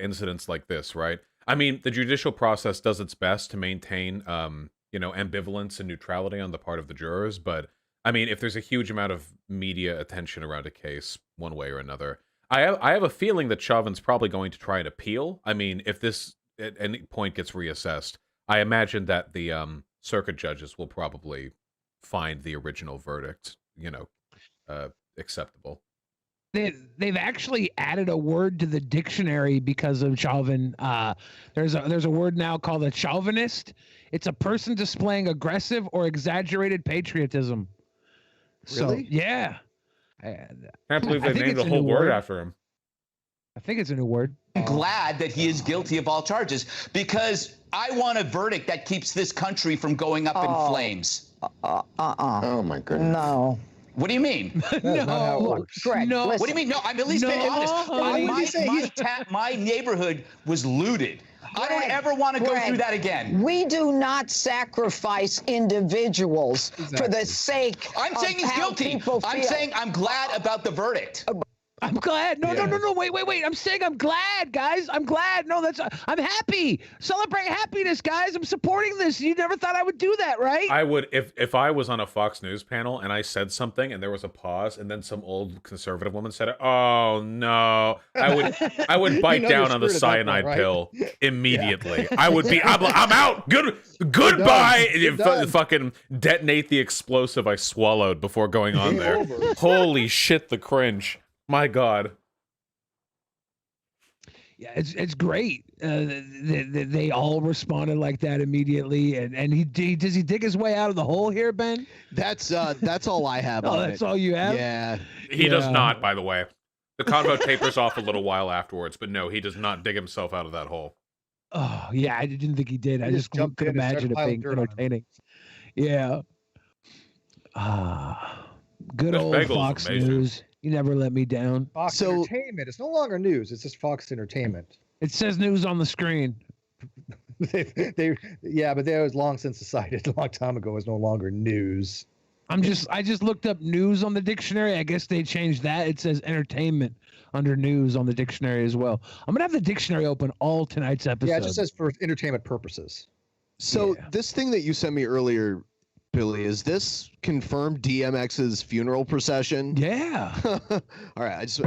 incidents like this, right? I mean, the judicial process does its best to maintain, ambivalence and neutrality on the part of the jurors. But I mean, if there's a huge amount of media attention around a case, one way or another, I have a feeling that Chauvin's probably going to try and appeal. I mean, if this at any point gets reassessed, I imagine that the circuit judges will probably find the original verdict, acceptable. They've actually added a word to the dictionary because of Chauvin. There's a word now called a chauvinist. It's a person displaying aggressive or exaggerated patriotism. Really? So, yeah. I can't believe they named the whole word after him. I think it's a new word. I'm glad that he is guilty of all charges because I want a verdict that keeps this country from going up in flames. Oh my goodness. No. What do you mean? No. Greg, No. What do you mean? No, I'm at least being honest. My neighborhood was looted. I don't ever want to go through that again. We do not sacrifice individuals for the sake I'm saying he's guilty. I'm saying I'm glad about the verdict. I'm glad. No. Wait. I'm saying I'm glad, guys. I'm glad. No, I'm happy. Celebrate happiness, guys. I'm supporting this. You never thought I would do that, right? I would if I was on a Fox News panel and I said something and there was a pause and then some old conservative woman said it. Oh no. I would bite down on the cyanide pill immediately. I would be I'm out. Goodbye. Fucking detonate the explosive I swallowed before going on there. Holy shit, the cringe. My God. Yeah, it's great. They all responded like that immediately, and he does he dig his way out of the hole here, Ben? That's all I have. Oh, on that's it. all you have. Yeah, he does not. By the way, the convo tapers off a little while afterwards, but no, he does not dig himself out of that hole. Oh yeah, I didn't think he did. I just could imagine it being entertaining. Yeah. Good This old bagel's Fox amazing. News. You never let me down. Fox Entertainment. It's no longer news. It's just Fox Entertainment. It says news on the screen. Yeah, but that was long since decided a long time ago. It's no longer news. I just looked up news on the dictionary. I guess they changed that. It says entertainment under news on the dictionary as well. I'm gonna have the dictionary open all tonight's episode. Yeah, it just says for entertainment purposes. So this thing that you sent me earlier, Billy, is this confirmed DMX's funeral procession? Yeah. All right, I just.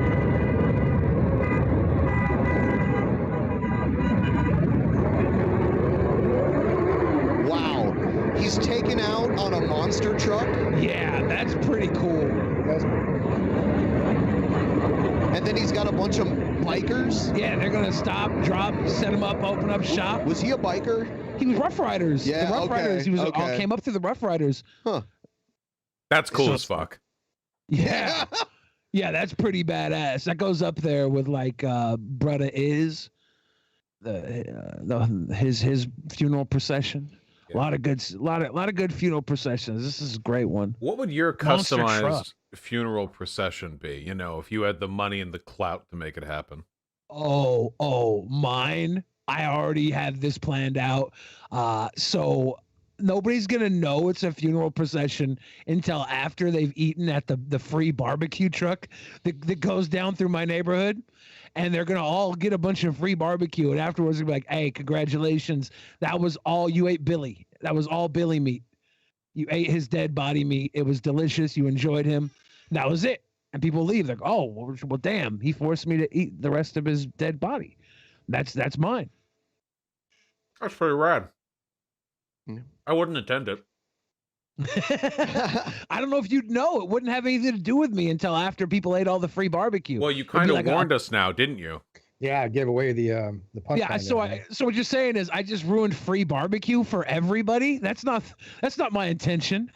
Wow, he's taken out on a monster truck. Yeah, that's pretty cool. And then he's got a bunch of bikers. Yeah, they're gonna stop, drop, set him up, open up shop. Was he a biker? He was Rough Riders. Yeah, the Rough Riders. He was came up through the Rough Riders. Huh. That's cool as fuck. Yeah. Yeah, that's pretty badass. That goes up there with like Brudda Is his funeral procession. Yeah. A lot of good funeral processions. This is a great one. What would your customized funeral procession be? You know, if you had the money and the clout to make it happen. Oh, mine. I already have this planned out. So nobody's gonna know it's a funeral procession until after they've eaten at the free barbecue truck that goes down through my neighborhood, and they're gonna all get a bunch of free barbecue, and afterwards they'll be like, "Hey, congratulations! That was all you ate, Billy. That was all Billy meat. You ate his dead body meat. It was delicious. You enjoyed him. That was it." And people leave. They're like, "Oh, well, damn! He forced me to eat the rest of his dead body. That's mine." That's pretty rad. I wouldn't attend it. I don't know if you'd know. It wouldn't have anything to do with me until after people ate all the free barbecue. Well, you kind of warned us now, didn't you? Yeah, I gave away the punch. Yeah, so what you're saying is I just ruined free barbecue for everybody? That's not my intention.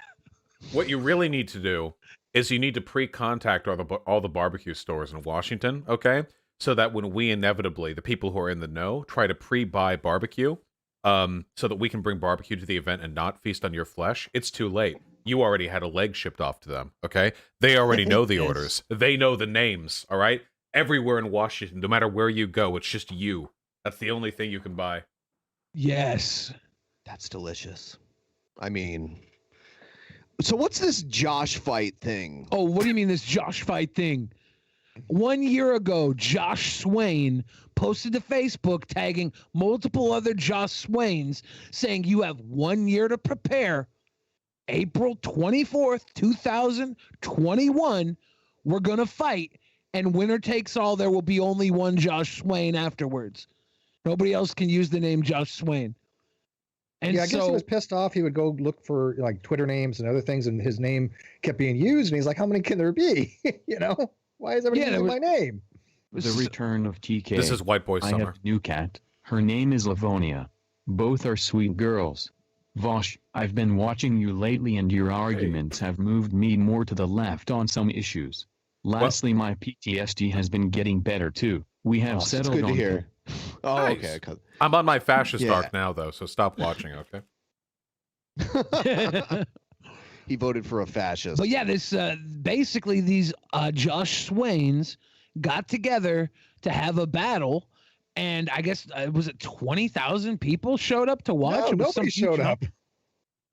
What you really need to do is you need to pre-contact all the barbecue stores in Washington, okay? So that when we inevitably, the people who are in the know, try to pre-buy barbecue, so that we can bring barbecue to the event and not feast on your flesh, it's too late. You already had a leg shipped off to them, okay? They already know the orders. They know the names, all right? Everywhere in Washington, no matter where you go, it's just you. That's the only thing you can buy. Yes. That's delicious. I mean, so what's this Josh fight thing? Oh, what do you mean this Josh fight thing? 1 year ago, Josh Swain posted to Facebook tagging multiple other Josh Swains saying you have 1 year to prepare. April 24th, 2021, we're going to fight. and winner takes all. There will be only one Josh Swain afterwards. Nobody else can use the name Josh Swain. And yeah, I guess he was pissed off. He would go look for like Twitter names and other things, and his name kept being used. And he's like, "How many can there be? You know, why is everybody using my name?" The return of TK. This is White Boy Summer. I have a new cat. Her name is Livonia. Both are sweet girls. Vosh, I've been watching you lately and your arguments have moved me more to the left on some issues. Lastly, my PTSD has been getting better too. We have settled good on to hear. Oh, Nice. okay. I'm on my fascist Yeah. arc now, though, so stop watching, okay? He voted for a fascist. But yeah, this basically these Josh Swains got together to have a battle, and I guess was it 20,000 people showed up to watch? No, nobody showed up.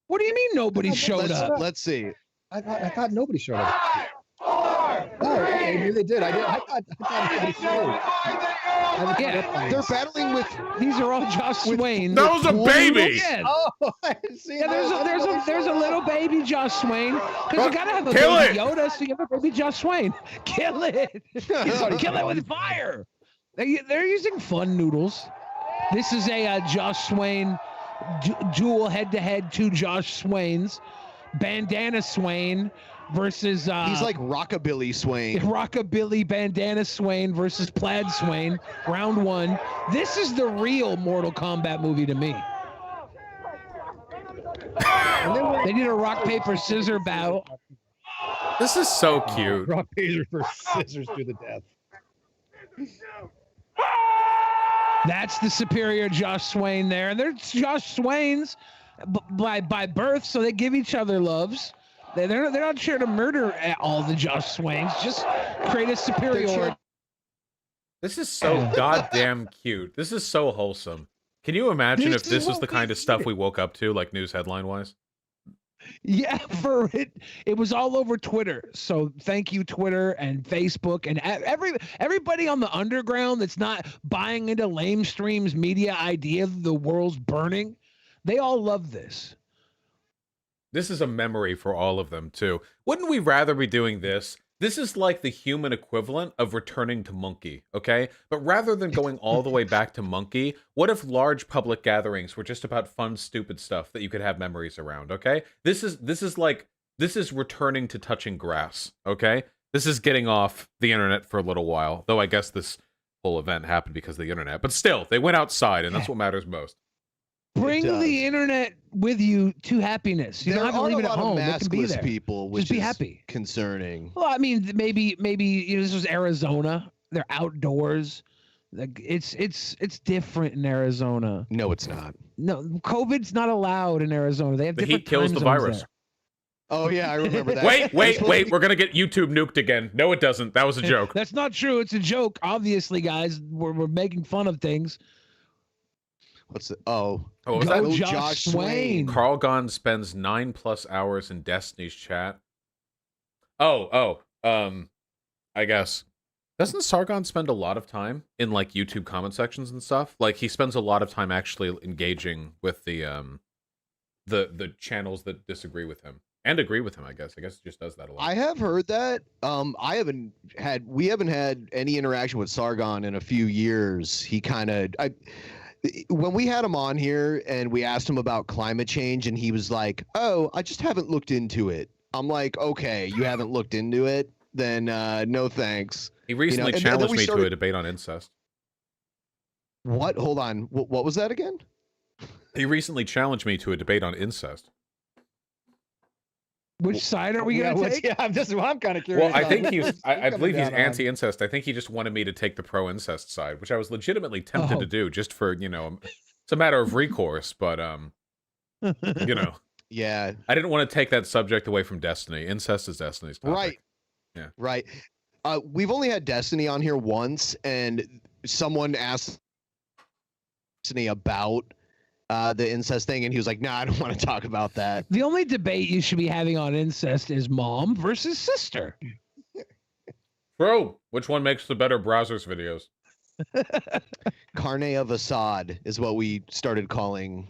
What do you mean nobody showed up? Let's see. I thought nobody showed up. Oh, okay, maybe they did. I thought nobody showed up. Yeah, they're battling with. These are all Josh Swain. That was a baby. Yeah. Oh, I didn't see Yeah, there's a little baby Josh Swain. Because you gotta have a Kill baby it. Yoda, so you have a baby Josh Swain. Kill it. Kill it with fire. They're using fun noodles. This is a Josh Swain duel head-to-head, two Josh Swains. Bandana Swain versus He's like Rockabilly Swain. Rockabilly Bandana Swain versus Plaid Swain. Round one. This is the real Mortal Kombat movie to me. They did a rock, paper, scissors battle. This is so cute. Rock, paper, scissors to the death. That's the superior Josh Swain there. And they're Josh Swains by birth, so they give each other loves. They're not sure to murder all the Josh Swains. Just create a superior. This is so goddamn cute. This is so wholesome. Can you imagine if this was the kind of stuff we woke up to, like news headline wise? Yeah, for it was all over Twitter. So thank you, Twitter and Facebook and everybody on the underground that's not buying into lamestream's media idea of the world's burning. They all love this. This is a memory for all of them too. Wouldn't we rather be doing this? This is like the human equivalent of returning to Monkey, okay? But rather than going all the way back to Monkey, what if large public gatherings were just about fun, stupid stuff that you could have memories around, okay? This is returning to touching grass, okay? This is getting off the internet for a little while, though I guess this whole event happened because of the internet. But still, they went outside, and that's what matters most. Bring the internet with you to happiness. You don't have to leave it at home. It can be there. People, which just be is happy. Concerning. Well, I mean, maybe this was Arizona. They're outdoors. Like it's different in Arizona. No, it's not. No, COVID's not allowed in Arizona. They have The different heat kills time the zones virus. there. Oh yeah, I remember that. Wait, we're gonna get YouTube nuked again. No, it doesn't. That was a joke. That's not true. It's a joke. Obviously, guys, we're making fun of things. What's it? Oh, what was Go that? Josh Swain. Carl Gon spends 9+ hours in Destiny's chat. I guess. Doesn't Sargon spend a lot of time in like YouTube comment sections and stuff? Like he spends a lot of time actually engaging with the channels that disagree with him and agree with him, I guess. I guess he just does that a lot. I have heard that. We haven't had any interaction with Sargon in a few years. He kind of when we had him on here and we asked him about climate change and he was like, "Oh, I just haven't looked into it." I'm like, "Okay, you haven't looked into it? Then no thanks." He recently challenged me to a debate on incest. What? Hold on. What was that again? He recently challenged me to a debate on incest. Which side are we going to take? Yeah, I'm kind of curious. Well, I think I believe he's anti-incest. I think he just wanted me to take the pro-incest side, which I was legitimately tempted to do, just for it's a matter of recourse. But yeah, I didn't want to take that subject away from Destiny. Incest is Destiny's topic. Right. Yeah. Right. We've only had Destiny on here once, and someone asked Destiny about the incest thing, and he was like, "Nah, I don't want to talk about that." The only debate you should be having on incest is mom versus sister. Bro, which one makes the better browsers videos? Carne of Assad is what we started calling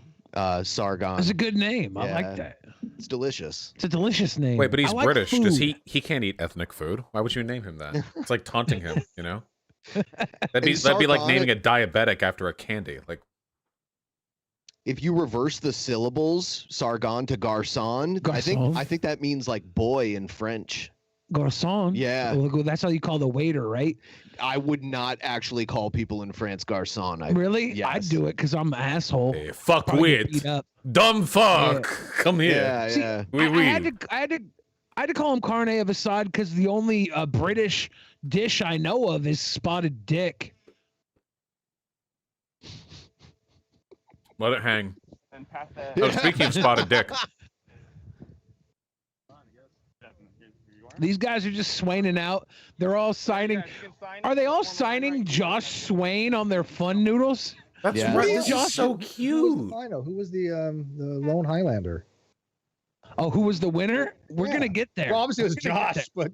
Sargon. That's a good name. I like that. It's delicious. It's a delicious name. Wait, but he's I like British. Does food. he can't eat ethnic food? Why would you name him that? It's like taunting him, you know? That'd be like naming a diabetic after a candy. Like, if you reverse the syllables, Sargon to garçon, I think that means like boy in French. Garçon. Yeah. Well, that's how you call the waiter, right? I would not actually call people in France garçon. Really? Yes. I'd do it because I'm an asshole. hey, fuck Probably get beat with. up. Dumb fuck. Come here. Yeah, See, yeah. I had to call him carne of Assad because the only British dish I know of is spotted dick. Let it hang. Oh, speaking of spotted dick. These guys are just swaining out. They're all signing. Are they all signing Josh Swain on their fun noodles? That's Yeah. right. This This is is so cute. I know who was the lone Highlander. Oh, who was the winner? We're gonna get there. Well, obviously it was We're gonna get Josh, but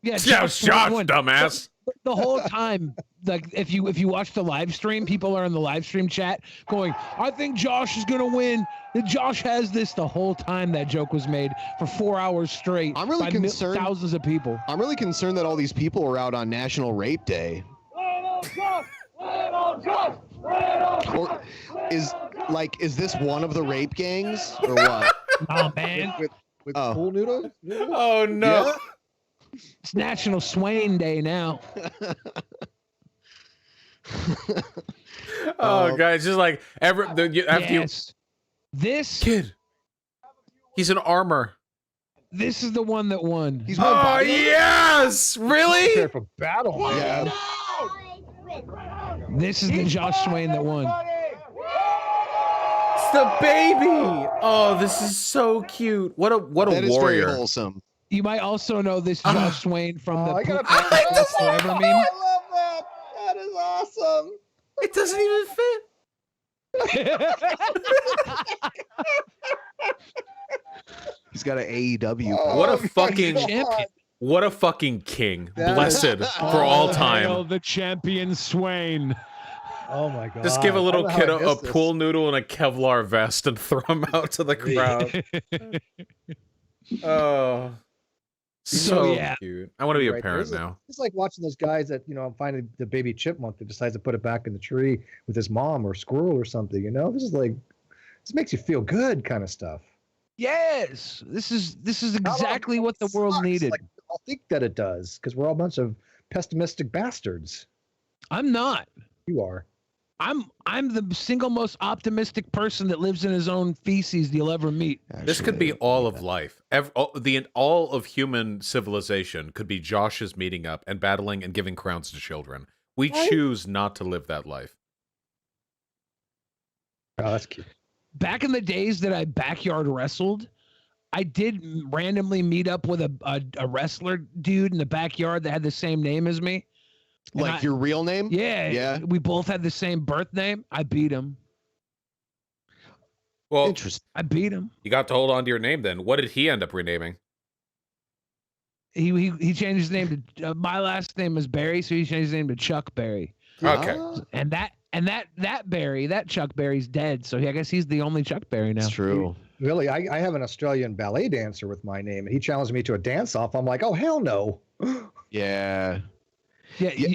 yeah, Yeah, Josh, won. dumbass. The whole time, like if you watch the live stream, people are in the live stream chat going, "I think Josh is gonna win. Josh has this." The whole time that joke was made for 4 hours straight. I'm really by concerned. thousands of people. I'm really concerned that all these people are out on National Rape Day. Or is this one of the rape gangs or what? Oh man, with pool noodles. Oh no. Yeah? it's National Swain Day now. Oh, guys, just like after Yes. This kid. He's in armor. This is the one that won. He's Oh yes, really? Prepare for battle. Yeah. This is the Josh Swain that won. It's the baby. Oh, this is so cute. What a That is warrior. very wholesome. You might also know this Josh Swain from the I gotta Poop Podcast Forever meme. I love that. That is awesome. It doesn't even fit. He's got an AEW. What a fucking Champion. what a fucking king. That Blessed for all time. Hail the champion Swain. Oh my god. Just give a little I don't know kid how I a missed this. pool noodle and a Kevlar vest and throw him out to the crowd. Oh, so yeah. cute. I want to be a Right there. parent now. It's like watching those guys that, find the baby chipmunk that decides to put it back in the tree with his mom or squirrel or something, This makes you feel good kind of stuff. Yes, this is exactly what the world Sucks. needed. Like, I'll think that it does because we're all a bunch of pessimistic bastards. I'm not. You are. I'm the single most optimistic person that lives in his own feces you'll ever meet. This could be all of life. All of human civilization could be Josh's meeting up and battling and giving crowns to children. We choose not to live that life. Oh, that's cute. Back in the days that I backyard wrestled, I did randomly meet up with a wrestler dude in the backyard that had the same name as me. Like your real name? Yeah. Yeah. We both had the same birth name. I beat him. Well, Interesting. I beat him. you got to hold on to your name then. What did he end up renaming? He changed his name to my last name is Barry, so he changed his name to Chuck Berry. Okay. And that Barry, that Chuck Berry's dead, so I guess he's the only Chuck Berry now. That's true. Really, I have an Australian ballet dancer with my name, and he challenged me to a dance-off. I'm like, oh, hell no. Yeah. Yeah.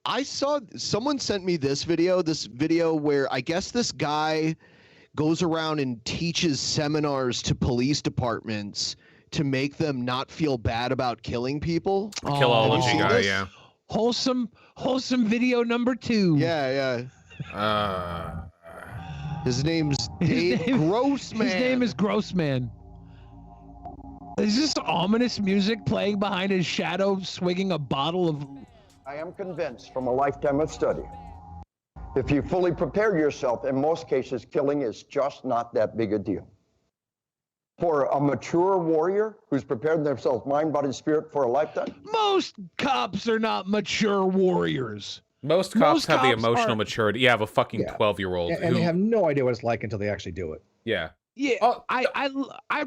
I saw someone sent me this video where I guess this guy goes around and teaches seminars to police departments to make them not feel bad about killing people. Killology guy, this? yeah. Wholesome video number 2. Yeah. His name's Dave Grossman. His name is Grossman. Is this ominous music playing behind his shadow, swigging a bottle of... I am convinced from a lifetime of study, if you fully prepare yourself, in most cases, killing is just not that big a deal. For a mature warrior who's prepared themselves mind, body, and spirit for a lifetime. Most cops are not mature warriors. Most cops have the emotional maturity. You have a fucking 12-year-old And they have no idea what it's like until they actually do it. Yeah. Yeah, I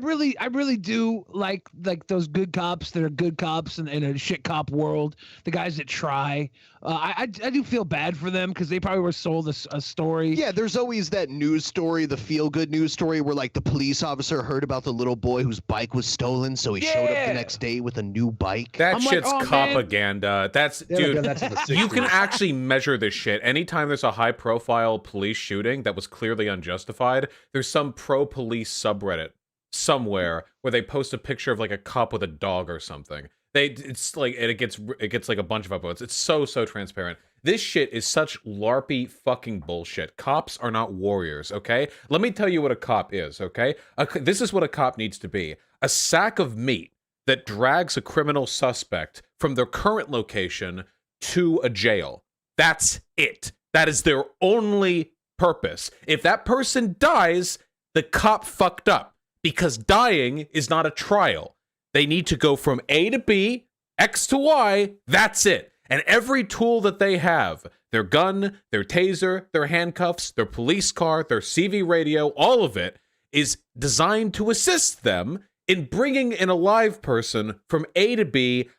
really do like those good cops that are good cops in a shit cop world. The guys that try, I do feel bad for them because they probably were sold a story. Yeah, there's always that news story, the feel-good news story, where like the police officer heard about the little boy whose bike was stolen, so he showed up the next day with a new bike. That shit's propaganda. That's dude. You can actually measure this shit. Anytime there's a high-profile police shooting that was clearly unjustified, there's some pro-police subreddit somewhere where they post a picture of like a cop with a dog or something. It's like it gets like a bunch of upvotes. It's so transparent. This shit is such larpy fucking bullshit. Cops are not warriors, okay? Let me tell you what a cop is, okay? This is what a cop needs to be. A sack of meat that drags a criminal suspect from their current location to a jail. That's it. That is their only purpose. If that person dies, the cop fucked up, because dying is not a trial. They need to go from A to B, X to Y, that's it. And every tool that they have, their gun, their taser, their handcuffs, their police car, their CV radio, all of it is designed to assist them in bringing in a live person from A to B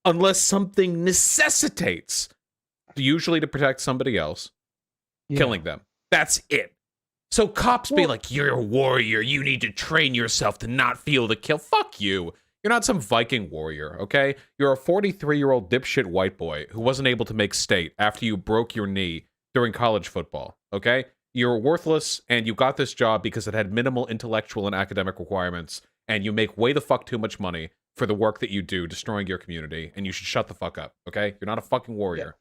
unless something necessitates, usually to protect somebody else, killing them. That's it. So cops be like, you're a warrior, you need to train yourself to not feel the kill. Fuck you. You're not some Viking warrior, okay? You're a 43-year-old dipshit white boy who wasn't able to make state after you broke your knee during college football, okay? You're worthless, and you got this job because it had minimal intellectual and academic requirements, and you make way the fuck too much money for the work that you do destroying your community, and you should shut the fuck up, okay? You're not a fucking warrior.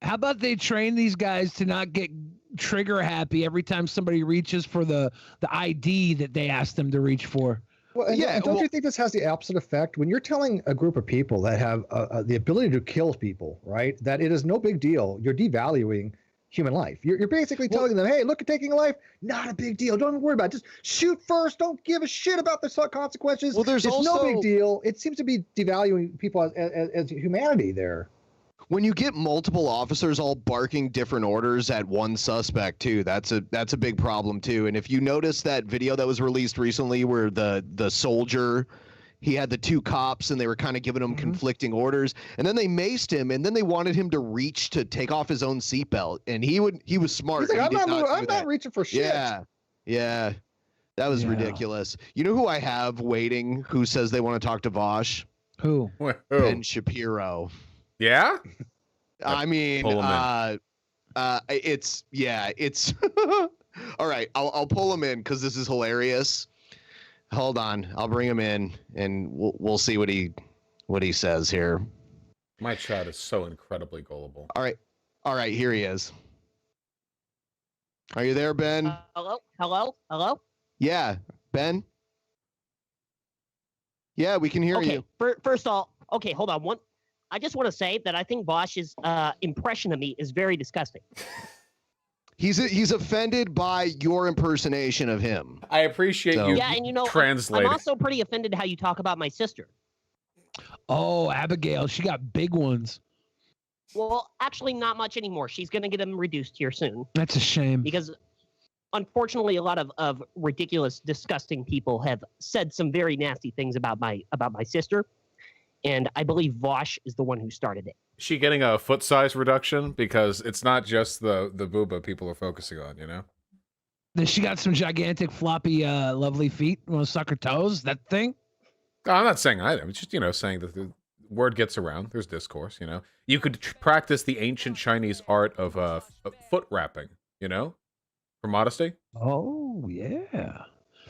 How about they train these guys to not get trigger happy every time somebody reaches for the ID that they asked them to reach for? Well, and don't you think this has the opposite effect? When you're telling a group of people that have the ability to kill people, right, that it is no big deal, you're devaluing human life. You're basically telling them, hey, look at taking a life, not a big deal. Don't worry about it. Just shoot first. Don't give a shit about the consequences. Well, it's no big deal. It seems to be devaluing people as humanity there. When you get multiple officers all barking different orders at one suspect too, that's a big problem too. And if you notice that video that was released recently where the soldier, he had the two cops and they were kind of giving him conflicting orders, and then they maced him, and then they wanted him to reach to take off his own seatbelt, and he was smart. He's like, I'm not reaching for shit. Yeah. That was ridiculous. You know who I have waiting who says they want to talk to Vosh? Who? Ben Shapiro. Yeah? I mean, it's all right. I'll pull him in because this is hilarious. Hold on, I'll bring him in and we'll see what he says here. My chat is so incredibly gullible. All right, here he is. Are you there, Ben? Hello? Yeah, Ben. Yeah, we can hear you. First of all, okay, hold on. I just want to say that I think Bosch's impression of me is very disgusting. He's offended by your impersonation of him. I appreciate you. Yeah, and translating. I'm also pretty offended how you talk about my sister. Oh, Abigail, she got big ones. Well, actually, not much anymore. She's going to get them reduced here soon. That's a shame. Because, unfortunately, a lot of ridiculous, disgusting people have said some very nasty things about my sister. And I believe Vosh is the one who started it. Is she getting a foot size reduction? Because it's not just the booba people are focusing on, you know? She got some gigantic, floppy, lovely feet. Want to suck her toes? That thing? No, I'm not saying either. I'm just, saying that the word gets around. There's discourse, You could practice the ancient Chinese art of foot wrapping, for modesty. Oh, yeah.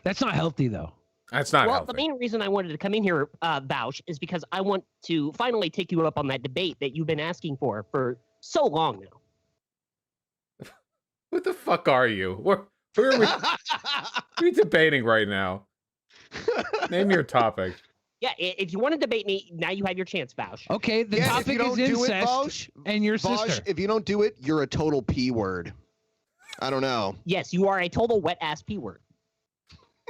That's not healthy, though. That's not healthy. The main reason I wanted to come in here, Bausch, is because I want to finally take you up on that debate that you've been asking for so long now. What the fuck are you? Who are we debating right now? Name your topic. Yeah, if you want to debate me, now you have your chance, Bausch. Okay, the topic is incest and your sister. If you don't do it, you're a total P word. I don't know. Yes, you are a total wet-ass P word.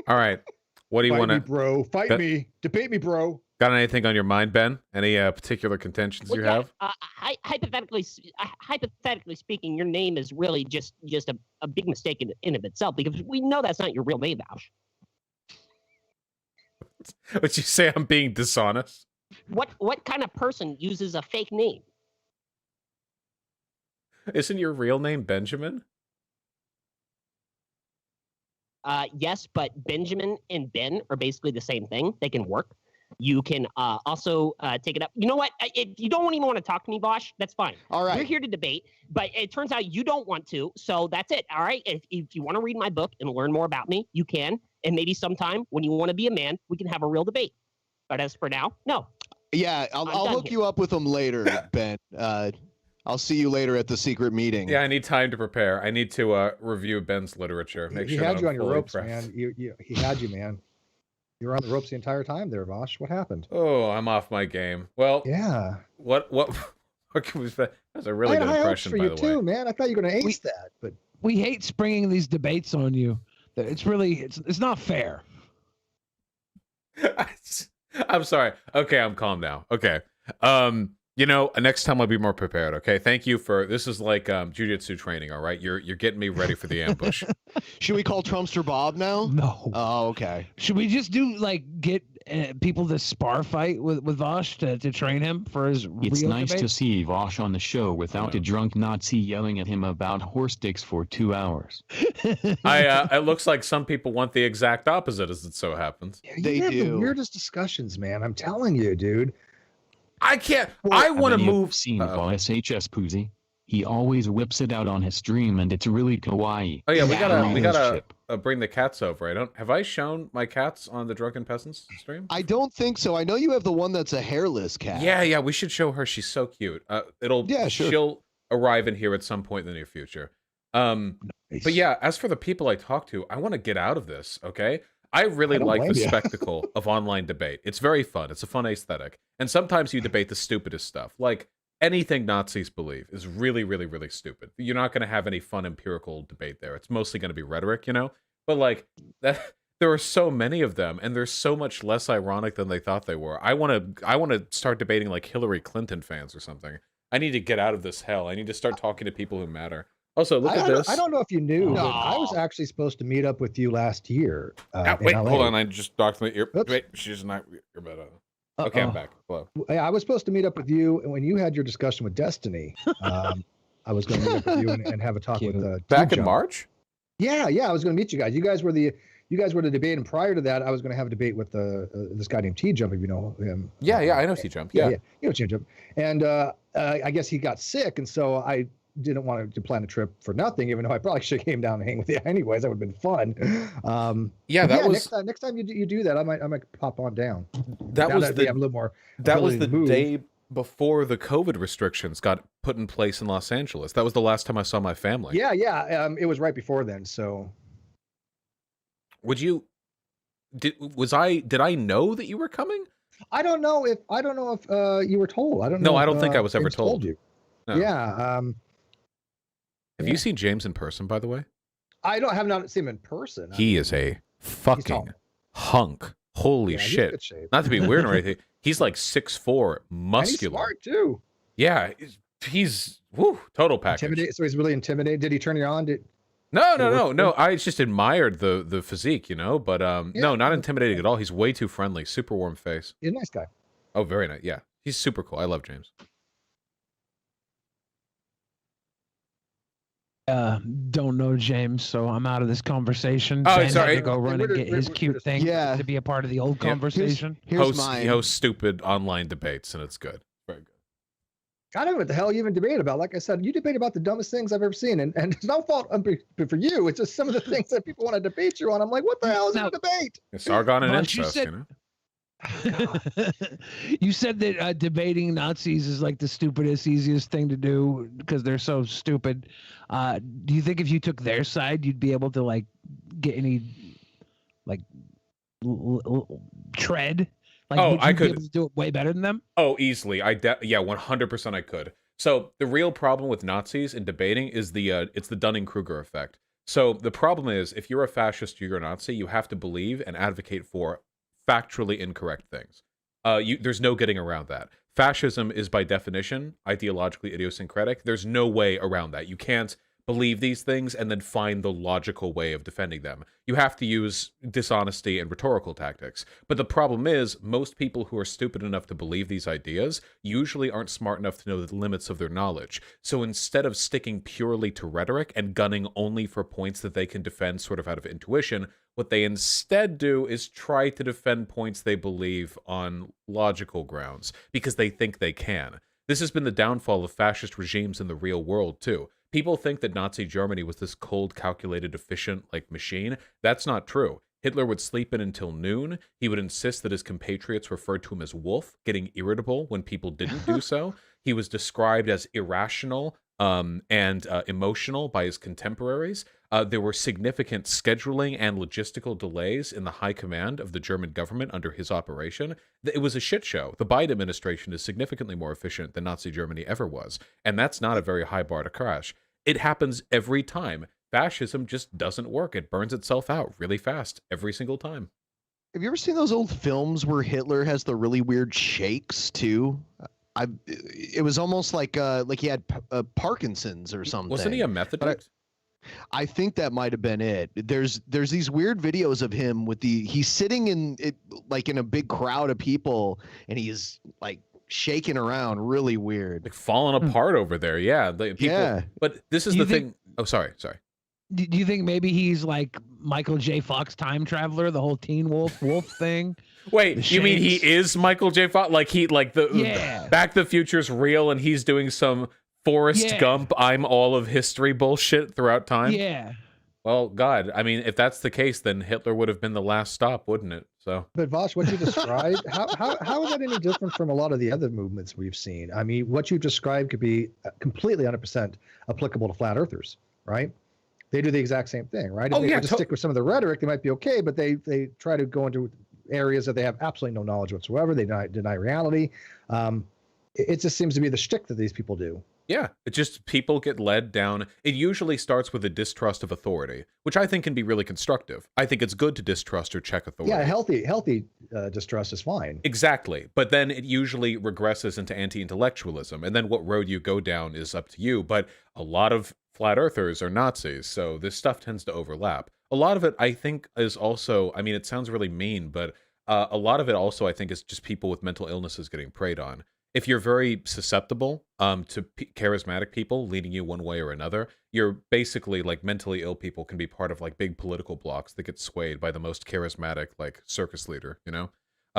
All right. What do you want to... Fight me, bro. Fight me. Debate me, bro. Got anything on your mind, Ben? Any particular contentions you have? Hypothetically speaking, your name is really just a big mistake in of itself, because we know that's not your real name, Vaush. Would you say I'm being dishonest? What kind of person uses a fake name? Isn't your real name Benjamin? Yes, but Benjamin and Ben are basically the same thing. They can work. You can also take it up. You know what? If you don't even want to talk to me, Vaush, that's fine. All right. We're here to debate, but it turns out you don't want to, so that's it. All right? If you want to read my book and learn more about me, you can. And maybe sometime when you want to be a man, we can have a real debate. But as for now, no. Yeah, I'll hook you up with him later, Ben. I'll see you later at the secret meeting. Yeah, I need time to prepare. I need to review Ben's literature. Make he sure had that you I'm on your fully ropes, prepped. man. He had you, man. You were on the ropes the entire time there, Vaush. What happened? Oh, I'm off my game. Well, yeah. What can we say? That's a really good impression, for by you the way. too, man. I thought you were going to ace that, but we hate springing these debates on you. It's really it's not fair. I'm sorry. Okay, I'm calm now. Okay. You know, next time I'll be more prepared, okay? Thank you for this is like jiu-jitsu training, all right? You're getting me ready for the ambush. Should we call Trumpster Bob now? No. Oh, okay. Should we just do get people to spar fight with Vaush to train him for his It's real nice to debates? see Vaush on the show without a drunk Nazi yelling at him about horse dicks for 2 hours. It looks like some people want the exact opposite, as it so happens. they have the weirdest discussions, man. I'm telling you, dude. I can't. I want to Haven't you move. Seen Voss HS Poozy? He always whips it out on his stream, and it's really kawaii. Oh yeah, we During his gotta chip. bring the cats over. Have I shown my cats on the Drunken Peasants stream? I don't think so. I know you have the one that's a hairless cat. Yeah, we should show her. She's so cute. Yeah, sure. She'll arrive in here at some point in the near future. But yeah, as for the people I talk to, I want to get out of this. Okay, I really like the spectacle of online debate. It's very fun. It's a fun aesthetic, and sometimes you debate the stupidest stuff, like anything Nazis believe is really, really, really stupid. You're not going to have any fun empirical debate there. It's mostly going to be rhetoric, you know. But like that. There are so many of them, and they're so much less ironic than they thought they were. I want to start debating like Hillary Clinton fans or something. I need to get out of this hell. I need to start talking to people who matter. Also, look at this. I don't know if you knew, but I was actually supposed to meet up with you last year. Wait, in LA. hold on. I just docked my ear. Wait, she's not earbud on. Okay, I'm back. Hello. I was supposed to meet up with you when you had your discussion with Destiny. I was going to meet up with you and have a talk with back in March. Yeah. I was going to meet you guys. You guys were the debate, and prior to that, I was going to have a debate with this guy named T Jump, if you know him. Yeah, I know T Jump. Yeah, you know T Jump. And I guess he got sick, and so I didn't want to plan a trip for nothing, even though I probably should have came down and hang with you anyways. That would have been fun. Next time you do that, I might pop on down. That was the, a little more. That was the day before the COVID restrictions got put in place in Los Angeles. That was the last time I saw my family. Yeah. It was right before then. So, did I know that you were coming? I don't know if you were told. I don't know. No, I don't think I was ever told. You. No. Yeah. Have you seen James in person, by the way? I have not seen him in person. He is a fucking hunk. Holy shit. Not to be weird or anything. He's like 6'4", muscular. And he's smart too. Yeah, he's total package. So he's really intimidated. Did he turn you on? No. I just admired the physique, you know, but no, not intimidating at all. He's way too friendly, super warm face. He's a nice guy. Oh, very nice. Yeah, he's super cool. I love James. Don't know James, so I'm out of this conversation. Oh, Ben sorry. had to go run and get his cute thing to be a part of the old conversation. He hosts stupid online debates, and it's good. Very good. I don't know what the hell you even debate about. Like I said, you debate about the dumbest things I've ever seen, and it's no fault for you. It's just some of the things that people want to debate you on. I'm like, what the hell is a debate? Sargon and incest, you know. You said that debating Nazis is like the stupidest, easiest thing to do because they're so stupid. Do you think if you took their side, you'd be able to like get any like tread? Like, I could be able to do it way better than them. Oh, easily. 100% I could. So the real problem with Nazis in debating is it's the Dunning-Kruger effect. So the problem is if you're a fascist, you're a Nazi, you have to believe and advocate for factually incorrect things. There's no getting around that. Fascism is by definition ideologically idiosyncratic. There's no way around that. You can't believe these things and then find the logical way of defending them. You have to use dishonesty and rhetorical tactics. But the problem is, most people who are stupid enough to believe these ideas usually aren't smart enough to know the limits of their knowledge. So instead of sticking purely to rhetoric and gunning only for points that they can defend sort of out of intuition, what they instead do is try to defend points they believe on logical grounds, because they think they can. This has been the downfall of fascist regimes in the real world, too. People think that Nazi Germany was this cold, calculated, efficient, machine. That's not true. Hitler would sleep in until noon. He would insist that his compatriots referred to him as wolf, getting irritable when people didn't do so. He was described as irrational and emotional by his contemporaries. There were significant scheduling and logistical delays in the high command of the German government under his operation. It was a shit show. The Biden administration is significantly more efficient than Nazi Germany ever was, and that's not a very high bar to crash. It happens every time. Fascism just doesn't work. It burns itself out really fast every single time. Have you ever seen those old films where Hitler has the really weird shakes too? It was almost like he had Parkinson's or something. Wasn't he a method addict? I think that might have been it. There's these weird videos of him with he's sitting in a big crowd of people, and he's shaking around really weird, falling apart over there. Yeah, But this is the thing. Oh, sorry. Do you think maybe he's like Michael J. Fox time traveler, the whole Teen Wolf thing? Wait, you mean he is Michael J. Fox? Back to the Future's real, and he's doing some Forrest Gump, I'm all of history bullshit throughout time? Yeah. Well, God, I mean, if that's the case, then Hitler would have been the last stop, wouldn't it? So. But Vosh, what you described, how is that any different from a lot of the other movements we've seen? I mean, what you described could be completely 100% applicable to flat earthers, right? They do the exact same thing, right? If they just stick with some of the rhetoric, they might be okay, but they try to go into areas that they have absolutely no knowledge whatsoever. They deny reality. It just seems to be the shtick that these people do. Yeah, it just people get led down. It usually starts with a distrust of authority, which I think can be really constructive. I think it's good to distrust or check authority. Yeah, healthy distrust is fine. Exactly, but then it usually regresses into anti-intellectualism, and then what road you go down is up to you. But a lot of flat earthers are Nazis, so this stuff tends to overlap. A lot of it, I think, is also, I mean, it sounds really mean, but a lot of it also, I think, is just people with mental illnesses getting preyed on. If you're very susceptible to charismatic people leading you one way or another, you're basically mentally ill people can be part of big political blocks that get swayed by the most charismatic circus leader, you know?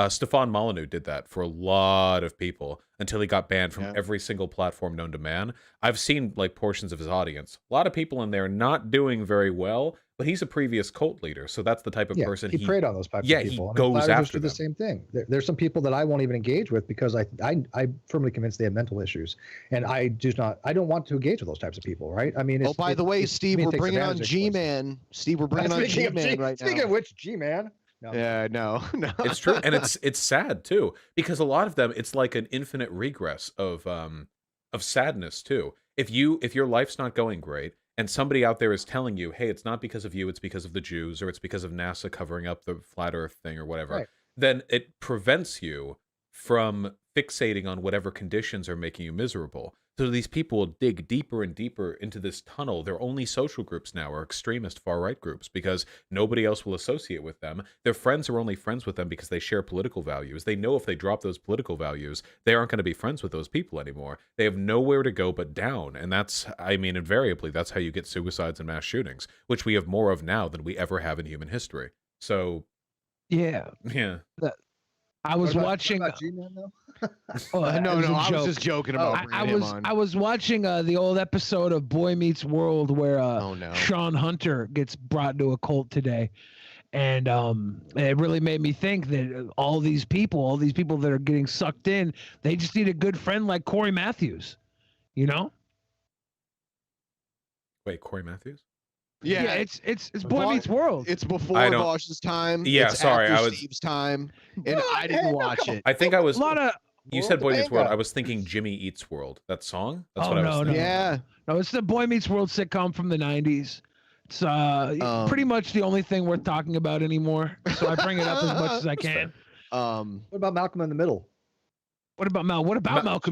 Stefan Molyneux did that for a lot of people until he got banned from every single platform known to man. I've seen portions of his audience. A lot of people in there not doing very well, but he's a previous cult leader, so that's the type of person he preyed on those types of people. He goes after the same thing. There's some people that I won't even engage with because I'm firmly convinced they have mental issues, and I don't want to engage with those types of people, right? I mean, by the way, Steve, we're bringing on G-Man. Steve, we're bringing on G-Man right now. Speaking of which, G-Man. No. Yeah, no. It's true, and it's sad too, because a lot of them, it's like an infinite regress of sadness too. If your life's not going great, and somebody out there is telling you, hey, it's not because of you, it's because of the Jews, or it's because of NASA covering up the flat Earth thing or whatever, right, then it prevents you from fixating on whatever conditions are making you miserable. So these people will dig deeper and deeper into this tunnel. Their only social groups now are extremist far-right groups because nobody else will associate with them. Their friends are only friends with them because they share political values. They know if they drop those political values, they aren't going to be friends with those people anymore. They have nowhere to go but down. And that's, I mean, invariably, that's how you get suicides and mass shootings, which we have more of now than we ever have in human history. So, yeah. I was watching. No, I was just joking about bringing him on. I was watching the old episode of Boy Meets World where Sean Hunter gets brought to a cult today, and it really made me think that all these people that are getting sucked in, they just need a good friend like Corey Matthews, you know? Wait, Corey Matthews? Yeah, it's Boy Meets World. It's before Bosch's time. Yeah, it's sorry, after Steve's time, and I didn't watch it. I think I was. A lot of. You said Boy Meets World. I was thinking Jimmy Eats World. That song? That's what I was thinking. Yeah. No, it's the Boy Meets World sitcom from the 90s. It's pretty much the only thing worth talking about anymore. So I bring it up as much as I can. What about Malcolm in the Middle? What about Malcolm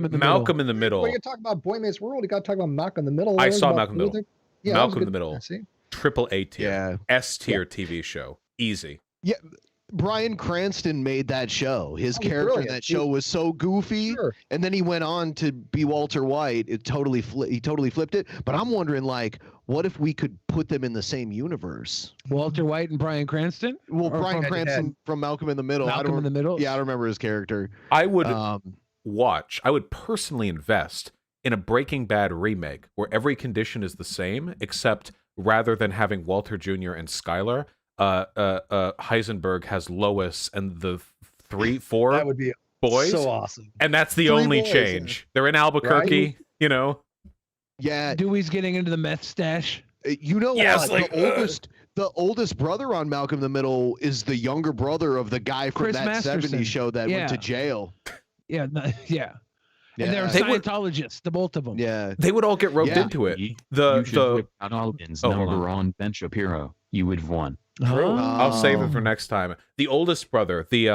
in the Middle? Malcolm in the Middle. When you talk about Boy Meets World, you got to talk about Malcolm in the Middle. I saw Malcolm in the Middle. Yeah, Malcolm in the Middle. See? Triple A tier. S tier TV show. Easy. Yeah. Bryan Cranston made that show. His character in that show was so goofy, and then he went on to be Walter White. He totally flipped it. But I'm wondering, like, what if we could put them in the same universe? Walter White and Bryan Cranston? Well, Bryan Cranston from Malcolm in the Middle. Malcolm in the Middle? Yeah, I don't remember his character. I would I would personally invest in a Breaking Bad remake where every condition is the same, except rather than having Walter Jr. and Skyler, Heisenberg has Lois and the 4 that would be boys. So awesome. And that's the 3 only boys, change. They're in Albuquerque, right? you know. Yeah. Dewey's getting into the meth stash. You know Yes, what? like, The oldest brother on Malcolm in the Middle is the younger brother of the guy from Chris that Masterson. 70s show that went to jail. Yeah, yeah. Yeah. And they're Scientologists, the both of them. Yeah. They would all get roped into it. You should whip out Alvin's number on Ben Shapiro. You would have won. I'll save it for next time. The oldest brother, the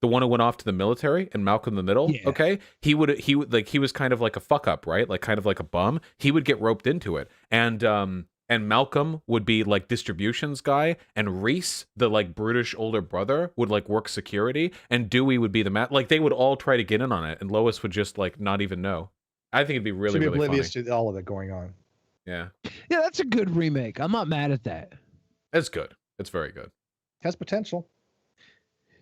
one who went off to the military in Malcolm in the Middle, okay? He was kind of like a fuck up, right? Like kind of like a bum. He would get roped into it. And Malcolm would be like distributions guy, and Reese, the like brutish older brother, would like work security, and Dewey would be the like they would all try to get in on it, and Lois would just like not even know. I think it'd be really, really oblivious funny. to all of it going on. Yeah. Yeah, that's a good remake. I'm not mad at that. It's good. It's very good. Has potential.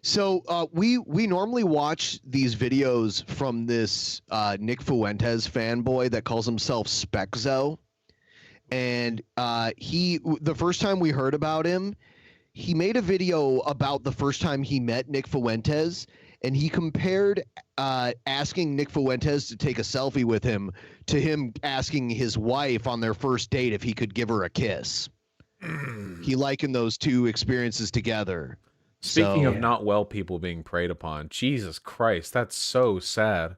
So we normally watch these videos from this Nick Fuentes fanboy that calls himself Speczo. And the first time we heard about him, he made a video about the first time he met Nick Fuentes, and he compared asking Nick Fuentes to take a selfie with him to him asking his wife on their first date if he could give her a kiss. He likened those two experiences together. Speaking of not well people being preyed upon, Jesus Christ, that's so sad.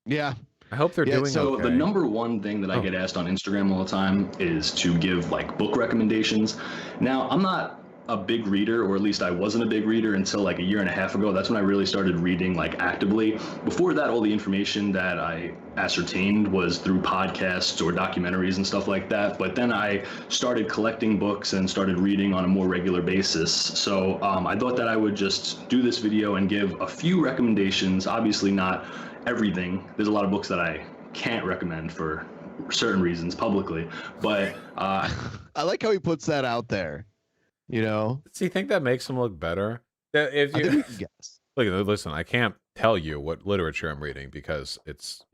Yeah. I hope they're doing so okay. The number one thing that I get asked on Instagram all the time is to give like book recommendations. Now, I'm not a big reader, or at least I wasn't a big reader until like a year and a half ago. That's when I really started reading like actively. Before that, all the information that I ascertained was through podcasts or documentaries and stuff like that. But then I started collecting books and started reading on a more regular basis. So I thought that I would just do this video and give a few recommendations, obviously not everything. There's a lot of books that I can't recommend for certain reasons publicly, but I like how he puts that out there. You know, do you think that makes him look better? If you guess, look, listen, I can't tell you what literature I'm reading because it's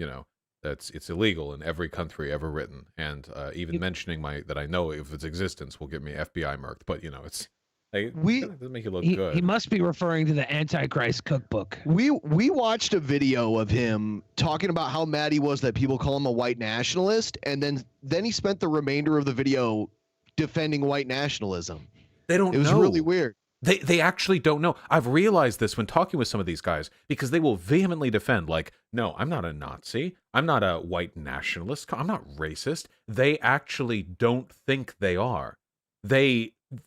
it's illegal in every country ever written, and even mentioning that I know of its existence will get me FBI marked. But it's like, it doesn't make you look good. He must be referring to the Antichrist cookbook. We watched a video of him talking about how mad he was that people call him a white nationalist, and then he spent the remainder of the video defending white nationalism. They don't know. It was really weird. They actually don't know. I've realized this when talking with some of these guys, because they will vehemently defend, like, no, I'm not a Nazi. I'm not a white nationalist. I'm not racist. They actually don't think they are.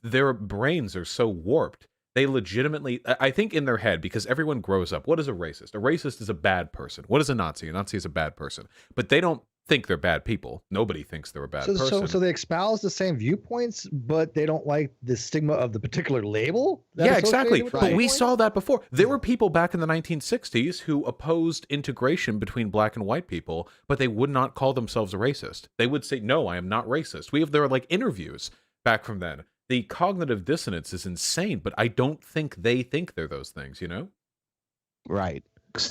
Their brains are so warped. They legitimately, I think in their head, because everyone grows up, what is a racist? A racist is a bad person. What is a Nazi? A Nazi is a bad person. But they don't think they're bad people. Nobody thinks they're a bad person. So they espouse the same viewpoints, but they don't like the stigma of the particular label? Yeah, exactly. But we saw that before. There were people back in the 1960s who opposed integration between black and white people, but they would not call themselves a racist. They would say, no, I am not racist. There are like interviews back from then. The cognitive dissonance is insane, but I don't think they think they're those things, Right.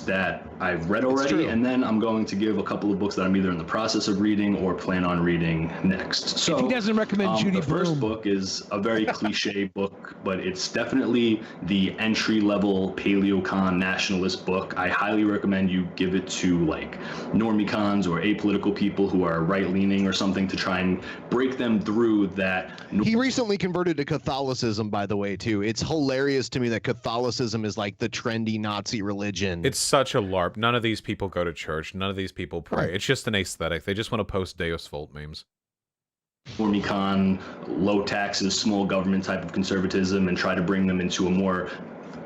That I've read already, and then I'm going to give a couple of books that I'm either in the process of reading or plan on reading next. So if he doesn't recommend Judy the first book is a very cliche book, but it's definitely the entry-level paleocon nationalist book. I highly recommend you give it to like normicons or apolitical people who are right-leaning or something to try and break them through that. He recently converted to Catholicism, by the way, too. It's hilarious to me that Catholicism is like the trendy Nazi religion. It's such a LARP. None of these people go to church. None of these people pray. Right. It's just an aesthetic. They just want to post Deus Vult memes. Normicon, low taxes, small government type of conservatism, and try to bring them into a more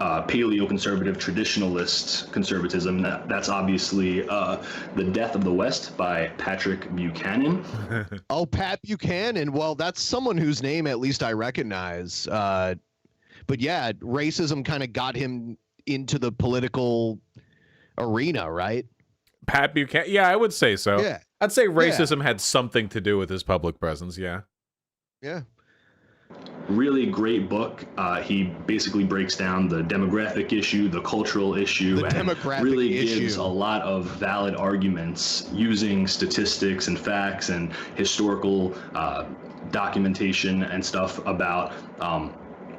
paleoconservative traditionalist conservatism. That's obviously The Death of the West by Patrick Buchanan. Oh, Pat Buchanan. Well, that's someone whose name at least I recognize. But yeah, racism kind of got him into the political arena, right? Pat Buchanan. Yeah, I would say so. Yeah. I'd say racism had something to do with his public presence. Yeah. Yeah. Really great book. He basically breaks down the demographic issue, the cultural issue, and really gives a lot of valid arguments using statistics and facts and historical documentation and stuff about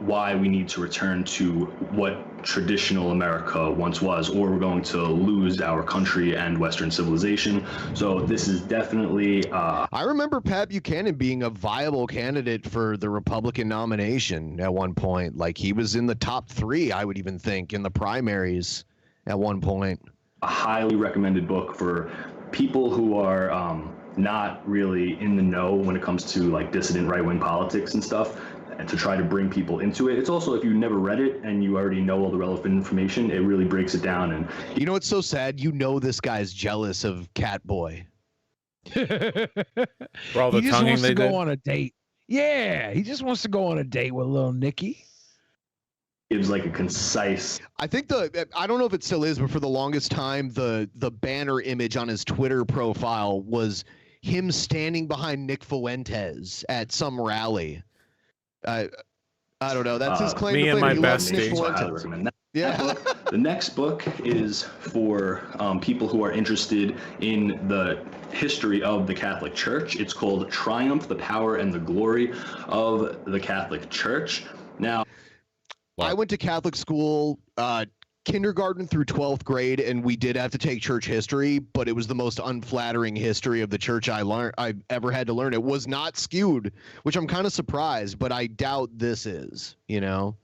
why we need to return to what traditional America once was, or we're going to lose our country and Western civilization. So this is definitely... I remember Pat Buchanan being a viable candidate for the Republican nomination at one point. Like, he was in the top 3, I would even think, in the primaries at one point. A highly recommended book for people who are not really in the know when it comes to like dissident right-wing politics and stuff, and to try to bring people into it. It's also, if you never read it and you already know all the relevant information, it really breaks it down. And you know what's so sad? You know this guy's jealous of Catboy. For all the he just tonguing wants they to did. go on a date. Yeah, he just wants to go on a date with little Nikki. gives like a concise... I think I don't know if it still is, but for the longest time, the banner image on his Twitter profile was him standing behind Nick Fuentes at some rally. I don't know. That's his claim to fame. He loves Nick Fuentes. Yeah. The next book is for people who are interested in the history of the Catholic Church. It's called Triumph, the Power and the Glory of the Catholic Church. Now, I went to Catholic school, kindergarten through 12th grade, and we did have to take church history, but it was the most unflattering history of the church I've ever had to learn. It was not skewed, which I'm kind of surprised, but I doubt this is, you know?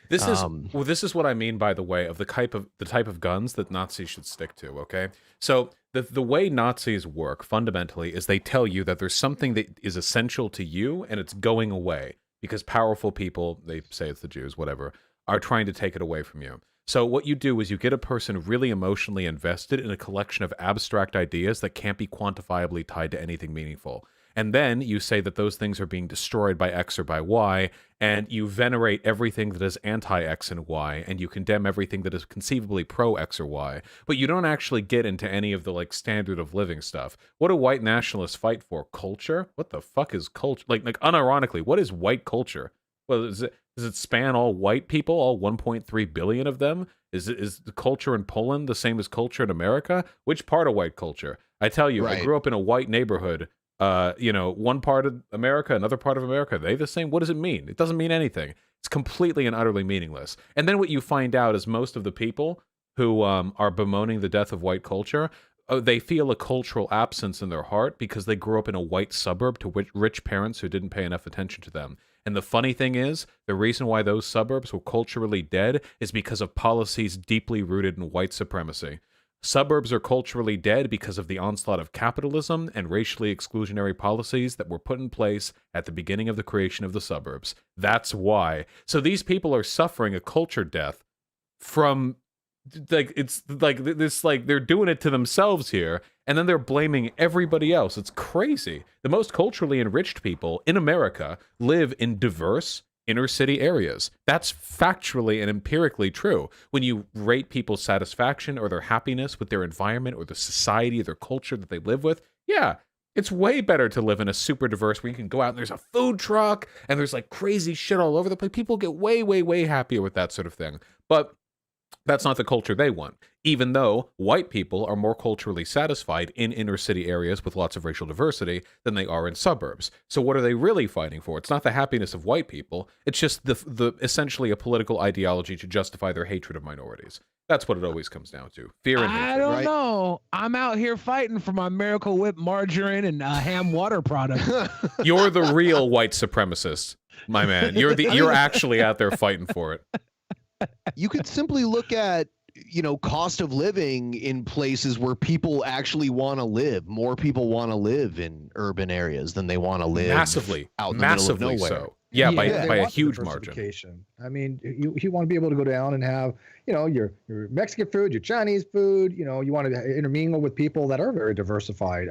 This is well, this is what I mean, by the way, of the type of guns that Nazis should stick to. Okay, so the way Nazis work fundamentally is they tell you that there's something that is essential to you and it's going away because powerful people, they say it's the Jews, whatever, are trying to take it away from you. So what you do is you get a person really emotionally invested in a collection of abstract ideas that can't be quantifiably tied to anything meaningful. And then you say that those things are being destroyed by X or by Y, and you venerate everything that is anti-X and Y, and you condemn everything that is conceivably pro-X or Y. But you don't actually get into any of the, like, standard of living stuff. What do white nationalists fight for? Culture? What the fuck is culture? Like unironically, what is white culture? Well, does it span all white people, all 1.3 billion of them? Is the culture in Poland the same as culture in America? Which part of white culture? I tell you, I grew up in a white neighborhood. You know, one part of America, another part of America, are they the same? What does it mean? It doesn't mean anything. It's completely and utterly meaningless. And then what you find out is most of the people who are bemoaning the death of white culture, they feel a cultural absence in their heart because they grew up in a white suburb to rich parents who didn't pay enough attention to them. And the funny thing is, the reason why those suburbs were culturally dead is because of policies deeply rooted in white supremacy. Suburbs are culturally dead because of the onslaught of capitalism and racially exclusionary policies that were put in place at the beginning of the creation of the suburbs. That's why. So these people are suffering a culture death from, like, it's like this, like they're doing it to themselves here, and then they're blaming everybody else. It's crazy. The most culturally enriched people in America live in diverse inner city areas. That's factually and empirically true. When you rate people's satisfaction or their happiness with their environment or the society or their culture that they live with, yeah, it's way better to live in a super diverse where you can go out and there's a food truck and there's like crazy shit all over the place. People get way, way, way happier with that sort of thing. But that's not the culture they want, even though white people are more culturally satisfied in inner city areas with lots of racial diversity than they are in suburbs. So what are they really fighting for? It's not the happiness of white people. It's just the essentially a political ideology to justify their hatred of minorities. That's what it always comes down to. Fear and hatred. I don't know. I'm out here fighting for my Miracle Whip margarine and ham water product. You're the real white supremacist, my man. You're actually out there fighting for it. You could simply look at cost of living in places where people actually want to live. More people want to live in urban areas than they want to live massively out in the middle of nowhere. So. Yeah, by a huge margin. Diversification. I mean, you want to be able to go down and have, your Mexican food, your Chinese food. You want to intermingle with people that are very diversified.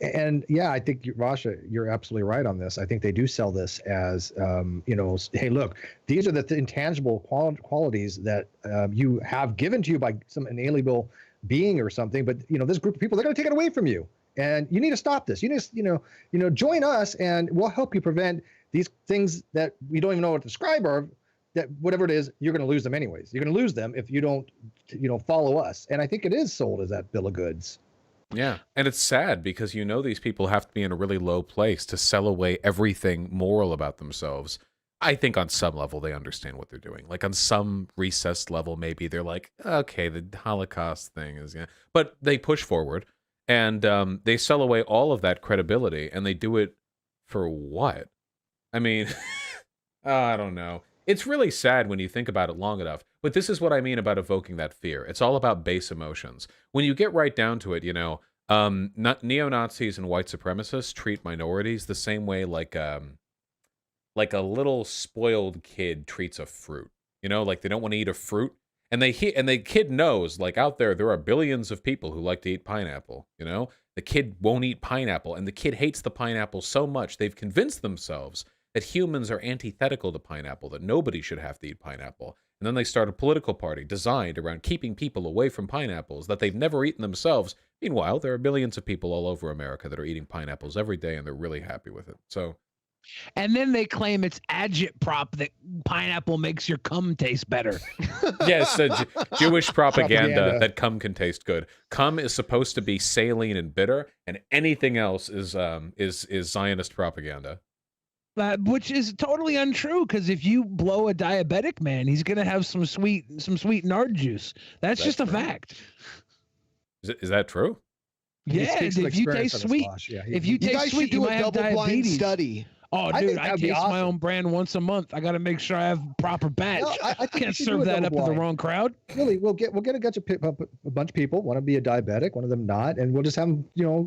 And yeah, I think Rasha, you're absolutely right on this. I think they do sell this as, hey, look, these are the intangible qualities that you have given to you by some inalienable being or something. But this group of people, they're going to take it away from you, and you need to stop this. You need to, join us, and we'll help you prevent these things that we don't even know what to describe are. That whatever it is, you're going to lose them anyways. You're going to lose them if you don't, follow us. And I think it is sold as that bill of goods. Yeah, and it's sad because these people have to be in a really low place to sell away everything moral about themselves. I think on some level they understand what they're doing. Like on some recessed level, maybe they're like, okay, the Holocaust thing is, but they push forward and they sell away all of that credibility, and they do it for what? I mean, I don't know. It's really sad when you think about it long enough, but this is what I mean about evoking that fear. It's all about base emotions. When you get right down to it, neo-Nazis and white supremacists treat minorities the same way like a little spoiled kid treats a fruit. Like they don't want to eat a fruit, and the kid knows, like out there are billions of people who like to eat pineapple. The kid won't eat pineapple, and the kid hates the pineapple so much they've convinced themselves that humans are antithetical to pineapple, that nobody should have to eat pineapple. And then they start a political party designed around keeping people away from pineapples that they've never eaten themselves. Meanwhile, there are billions of people all over America that are eating pineapples every day, and they're really happy with it. So, and then they claim it's agitprop that pineapple makes your cum taste better. Yes, Jewish propaganda that cum can taste good. Cum is supposed to be saline and bitter, and anything else is Zionist propaganda. Which is totally untrue, because if you blow a diabetic man, he's gonna have some sweet nard juice. That's just a fact. Is that true? Yeah, if you taste sweet, if you taste sweet, you might have diabetes. Study. Oh, dude, I taste my own brand once a month. I got to make sure I have proper batch. No, I can't serve that up to the wrong crowd. Really, we'll get a bunch of people. One of them be a diabetic, one of them not, and we'll just have them,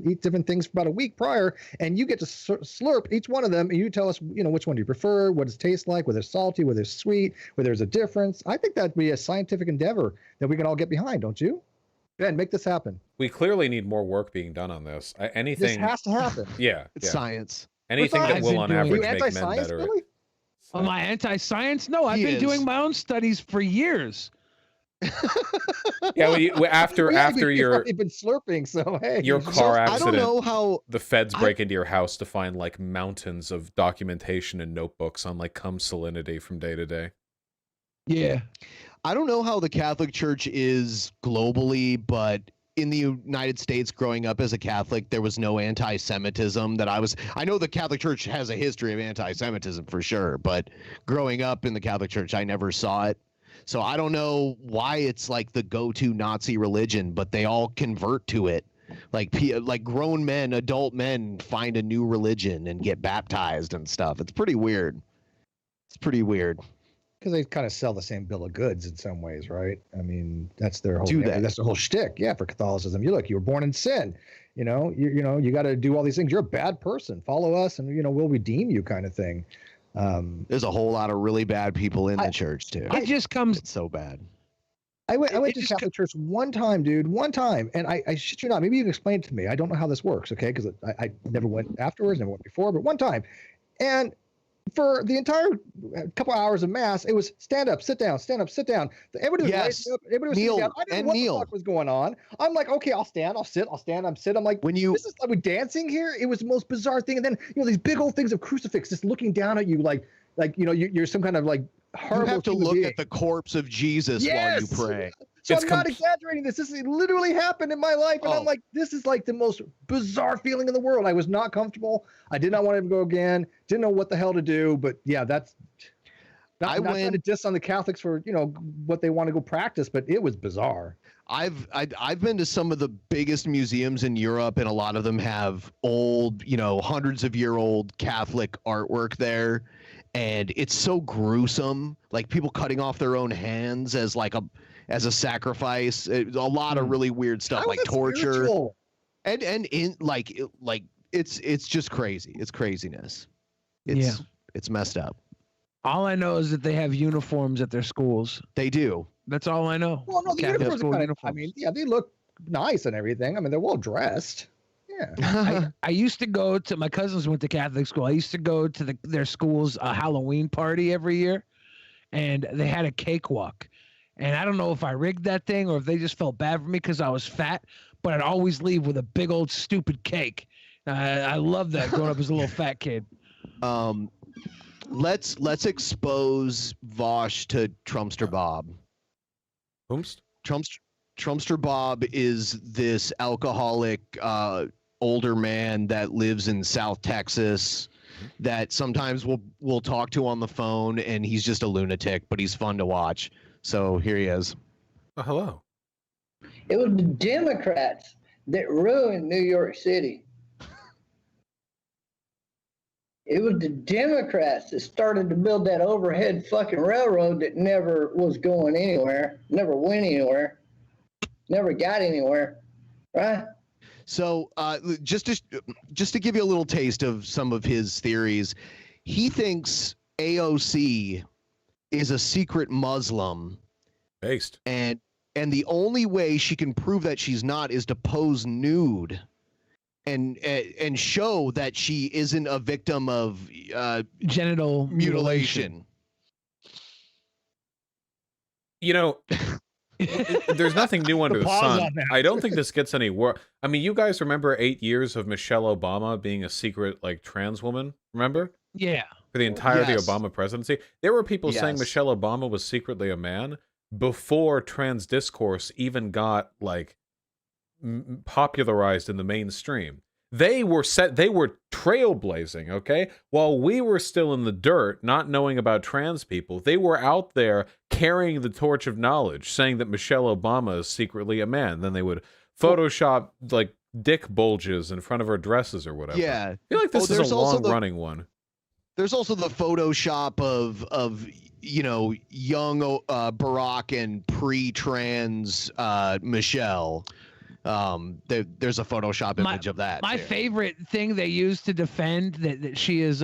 eat different things for about a week prior, and you get to slurp each one of them, and you tell us, which one do you prefer, what does it taste like, whether it's salty, whether it's sweet, whether there's a difference. I think that'd be a scientific endeavor that we can all get behind, don't you? Ben, make this happen. We clearly need more work being done on this. This has to happen. Yeah, it's science. Anything that will, on average, make men better. Really? Am I anti-science? No, I've been doing my own studies for years. Yeah, after your you've been slurping, so hey, your car accident, I don't know how the feds break into your house to find like mountains of documentation and notebooks on like cum salinity from day to day. Yeah, I don't know how the Catholic Church is globally, but in the United States, growing up as a Catholic, there was no anti-Semitism I know the Catholic Church has a history of anti-Semitism for sure, but growing up in the Catholic Church, I never saw it. So I don't know why it's like the go-to Nazi religion, but they all convert to it. Like grown men, adult men find a new religion and get baptized and stuff. It's pretty weird. Because they kind of sell the same bill of goods in some ways, right? I mean, that's their whole that's the whole shtick. Yeah, for Catholicism, you were born in sin. You got to do all these things. You're a bad person. Follow us, and we'll redeem you, kind of thing. There's a whole lot of really bad people in the church too. It's so bad. I went to Catholic church one time, dude. One time, and I shit you not. Maybe you can explain it to me. I don't know how this works, okay? Because I never went afterwards, never went before, but one time, and for the entire couple hours of mass, it was stand up, sit down, stand up, sit down. Everybody was everybody was sitting down. I didn't know what the fuck was going on. I'm like, okay, I'll stand, I'll sit, I'll stand, I'm sit. I'm like, this is like we dancing here. It was the most bizarre thing. And then these big old things of crucifix just looking down at you, like you're some kind of like horrible. You have to look at the corpse of Jesus while you pray. So I'm not exaggerating this. This literally happened in my life. And I'm like, this is like the most bizarre feeling in the world. I was not comfortable. I did not want to go again. Didn't know what the hell to do. But yeah, that's not trying to diss on the Catholics for, what they want to go practice, but it was bizarre. I've been to some of the biggest museums in Europe, and a lot of them have old, hundreds of year old Catholic artwork there. And it's so gruesome, like people cutting off their own hands as like as a sacrifice. A lot of really weird stuff like torture. Spiritual? And in like it's just crazy. It's craziness. It's messed up. All I know is that they have uniforms at their schools. They do. That's all I know. Well, no, the Catholic uniforms. school Are uniforms. I mean, yeah, they look nice and everything. I mean, they're well dressed. Yeah. I used to go to, my cousins went to Catholic school. I used to go to their school's Halloween party every year, and they had a cakewalk. And I don't know if I rigged that thing or if they just felt bad for me because I was fat, but I'd always leave with a big old stupid cake. I loved that growing up as a little fat kid. Let's expose Vosh to Trumpster Bob. Trumpster Bob is this alcoholic older man that lives in South Texas that sometimes we'll talk to on the phone, and he's just a lunatic, but he's fun to watch. So here he is. Oh, hello. It was the Democrats that ruined New York City. It was the Democrats that started to build that overhead fucking railroad that never was going anywhere, never went anywhere, never got anywhere, right? So just to give you a little taste of some of his theories, he thinks AOC is a secret Muslim. Based. And the only way she can prove that she's not is to pose nude and show that she isn't a victim of genital mutilation. You know, there's nothing new under the sun. I don't think this gets any worse. I mean, you guys remember 8 years of Michelle Obama being a secret, like, trans woman? Remember? Yeah. For the entirety Yes. of Obama presidency? There were people saying Yes. Michelle Obama was secretly a man before trans discourse even got, like, popularized in the mainstream. They were trailblazing, okay? While we were still in the dirt, not knowing about trans people, they were out there carrying the torch of knowledge, saying that Michelle Obama is secretly a man. Then they would Photoshop, like, dick bulges in front of her dresses or whatever. Yeah. I feel like this is a also long-running one. There's also the Photoshop of you know, young Barack and pre-trans Michelle. There's a Photoshop image of that. My favorite thing they use to defend that she is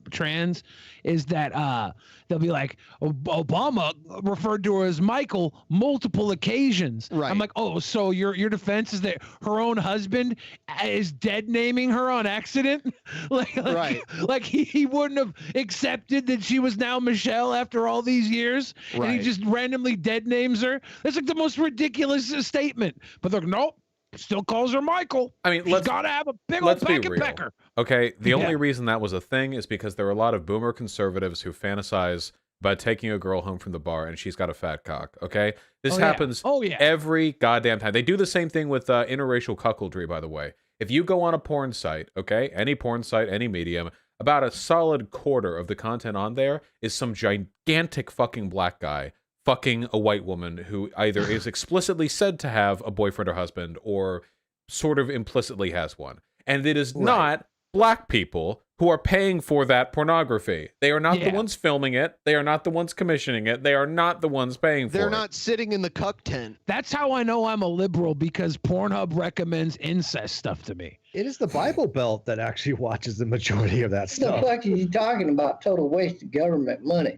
trans is that they'll be like, Obama referred to her as Michael multiple occasions. Right. I'm like, oh, so your defense is that her own husband is dead naming her on accident? Right. Like he wouldn't have accepted that she was now Michelle after all these years, and he Right. just randomly dead names her. That's like the most ridiculous statement. But they're like, nope. Still calls her Michael. I mean, She's gotta have a big old pack and pecker. Okay, the Yeah. only reason that was a thing is because there are a lot of boomer conservatives who fantasize about taking a girl home from the bar and she's got a fat cock, okay? This happens every goddamn time. They do the same thing with interracial cuckoldry, by the way. If you go on a porn site, okay, any porn site, any medium, about a solid quarter of the content on there is some gigantic fucking black guy fucking a white woman who either is explicitly said to have a boyfriend or husband or sort of implicitly has one. And it is not black people who are paying for that pornography. They are not the ones filming it. They are not the ones commissioning it. They are not the ones paying for it. They're not sitting in the cuck tent. That's how I know I'm a liberal, because Pornhub recommends incest stuff to me. It is the Bible Belt that actually watches the majority of that What the stuff. fuck are you talking about? Total waste of government money.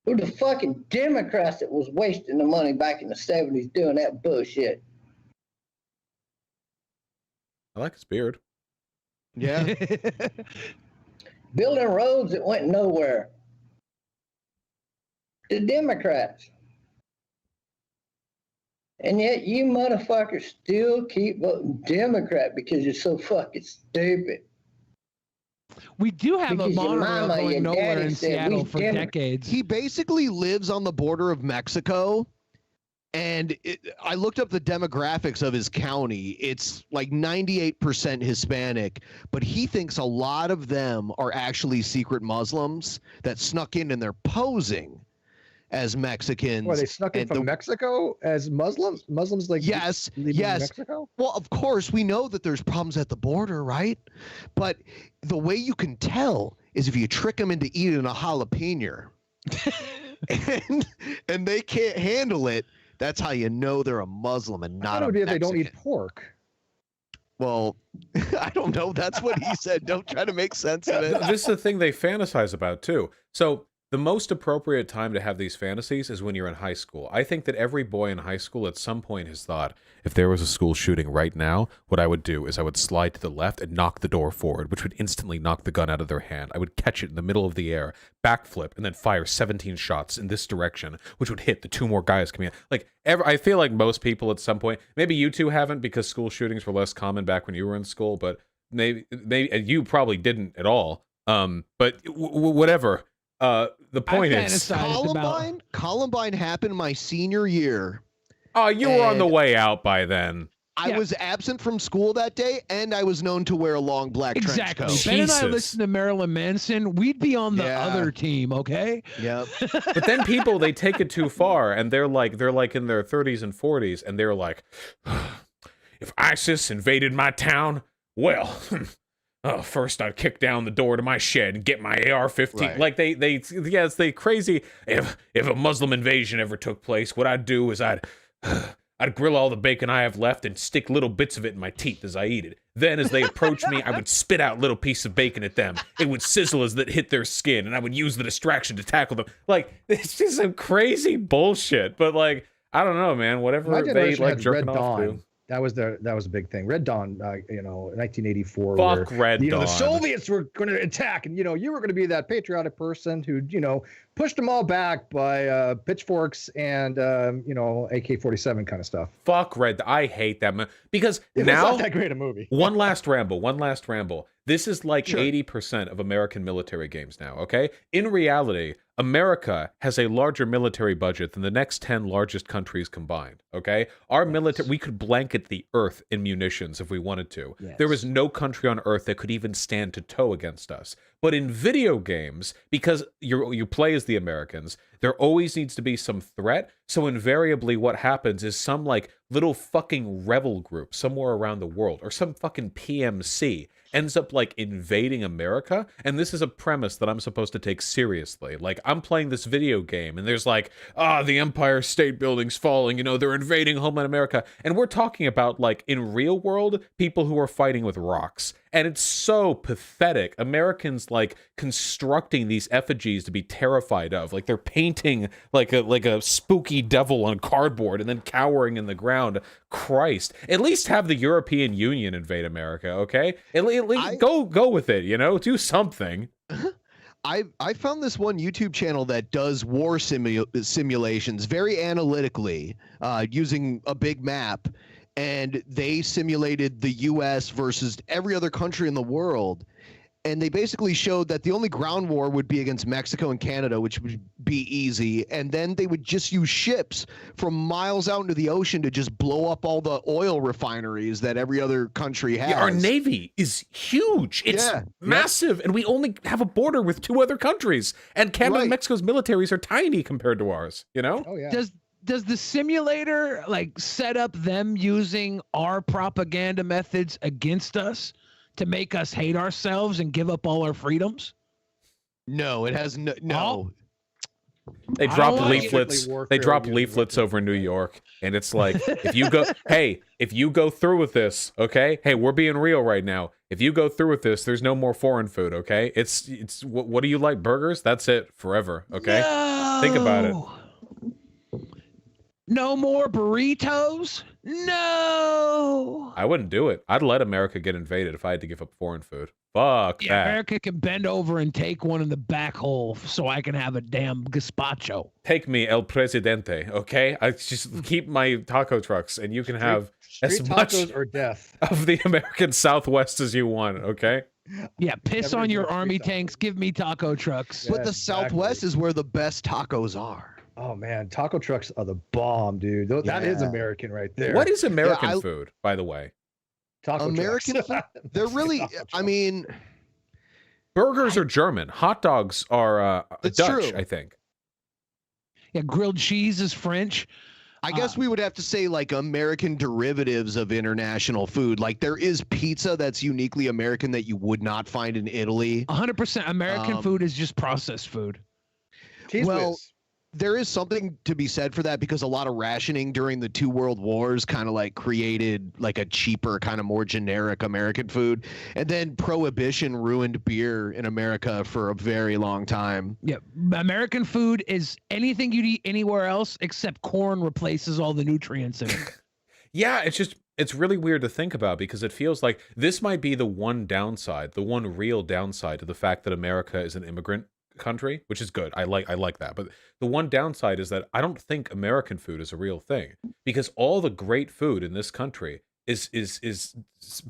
Who the fucking Democrats that was wasting the money back in the 70s doing that bullshit? I like his beard. Yeah. Building roads that went nowhere. The Democrats. And yet you motherfuckers still keep voting Democrat because you're so fucking stupid. We do have Because a your monorail mama, going your nowhere daddy in said Seattle we for Democrats. decades. He basically lives on the border of Mexico, and I looked up the demographics of his county. It's like 98% Hispanic, but he thinks a lot of them are actually secret Muslims that snuck in and they're posing as Mexicans. Well, they snuck in from Mexico as Muslims? Muslims like Yes, leaving yes. Mexico? Well, of course, we know that there's problems at the border, right? But the way you can tell is if you trick them into eating a jalapeno, and they can't handle it That's how you know they're a Muslim and not it would a be if they Mexican. don't eat pork. Well, I don't know. That's what he said. Don't try to make sense of it. This is the thing they fantasize about too. So the most appropriate time to have these fantasies is when you're in high school. I think that every boy in high school at some point has thought, if there was a school shooting right now, what I would do is I would slide to the left and knock the door forward, which would instantly knock the gun out of their hand. I would catch it in the middle of the air, backflip, and then fire 17 shots in this direction, which would hit the 2 more guys coming in. Like, I feel like most people at some point, maybe you two haven't because school shootings were less common back when you were in school, but maybe and you probably didn't at all. But whatever. The point is, Columbine happened my senior year. Oh, you were on the way out by then. I was absent from school that day, and I was known to wear a long black trench coat. Ben and I listened to Marilyn Manson. We'd be on the other team, okay? Yep. But then people, they take it too far, and they're like in their 30s and 40s, and they're like, if ISIS invaded my town, well, first I'd kick down the door to my shed and get my AR-15. Right. Like it's they crazy. If a Muslim invasion ever took place, what I'd do is I'd grill all the bacon I have left and stick little bits of it in my teeth as I eat it. Then as they approach me, I would spit out little pieces of bacon at them. It would sizzle as it hit their skin, and I would use the distraction to tackle them. Like, it's just some crazy bullshit. But like, I don't know, man. Whatever they like jerking off to. That was a big thing. Red Dawn, 1984. Fuck where, Red Dawn. The Soviets were going to attack, and you were going to be that patriotic person who pushed them all back by pitchforks and AK-47 kind of stuff. Fuck Red. I hate that movie because It's now not that great a movie. One last ramble. This is like 80% of American military games now. Okay, in reality, America has a larger military budget than the next 10 largest countries combined. Okay, our military, we could blanket the earth in munitions if we wanted to. Yes. There is no country on earth that could even stand to toe against us. But in video games, because you play as the Americans, there always needs to be some threat. So invariably what happens is some like little fucking rebel group somewhere around the world or some fucking PMC ends up like invading America. And this is a premise that I'm supposed to take seriously. Like, I'm playing this video game and there's like, the Empire State Building's falling, they're invading Homeland America. And we're talking about like in real world, people who are fighting with rocks. And it's so pathetic. Americans like constructing these effigies to be terrified of. Like they're painting like a spooky devil on cardboard and then cowering in the ground. Christ. At least have the European Union invade America, okay? At least go with it, do something. I found this one YouTube channel that does war simulations very analytically, using a big map. And they simulated the U.S. versus every other country in the world. And they basically showed that the only ground war would be against Mexico and Canada, which would be easy. And then they would just use ships from miles out into the ocean to just blow up all the oil refineries that every other country has. Yeah, our Navy is huge. It's massive. And we only have a border with 2 other countries. And Canada and Mexico's militaries are tiny compared to ours, Oh, yeah. Does the simulator like set up them using our propaganda methods against us to make us hate ourselves and give up all our freedoms? No, it has no. They drop leaflets. They drop leaflets over New York, and it's like, if you go through with this, okay? Hey, we're being real right now. If you go through with this, there's no more foreign food, okay? It's what do you like? Burgers? That's it forever, okay? No. Think about it. No more burritos? No. I wouldn't do it. I'd let America get invaded if I had to give up foreign food. Fuck that. America can bend over and take one in the back hole so I can have a damn gazpacho. Take me, El Presidente, okay? I just keep my taco trucks, and you can have as much or death of the American Southwest as you want, okay? Yeah, piss on your army tanks. Give me taco trucks. But the Southwest is where the best tacos are. Oh man, taco trucks are the bomb, dude. That is American right there. What is American food, by the way? Taco American food? They're really, I mean, burgers are German. Hot dogs are Dutch, true. I think. Yeah, grilled cheese is French. I guess we would have to say like American derivatives of international food. Like there is pizza that's uniquely American that you would not find in Italy. 100% American food is just processed food. Cheese whiz. there is something to be said for that, because a lot of rationing during the 2 world wars kind of like created like a cheaper, kind of more generic American food. And then prohibition ruined beer in America for a very long time. Yeah. American food is anything you'd eat anywhere else except corn replaces all the nutrients in it. Yeah, it's really weird to think about, because it feels like this might be the one downside, the one real downside to the fact that America is an immigrant country, which is good. I like that. But the one downside is that I don't think American food is a real thing, because all the great food in this country is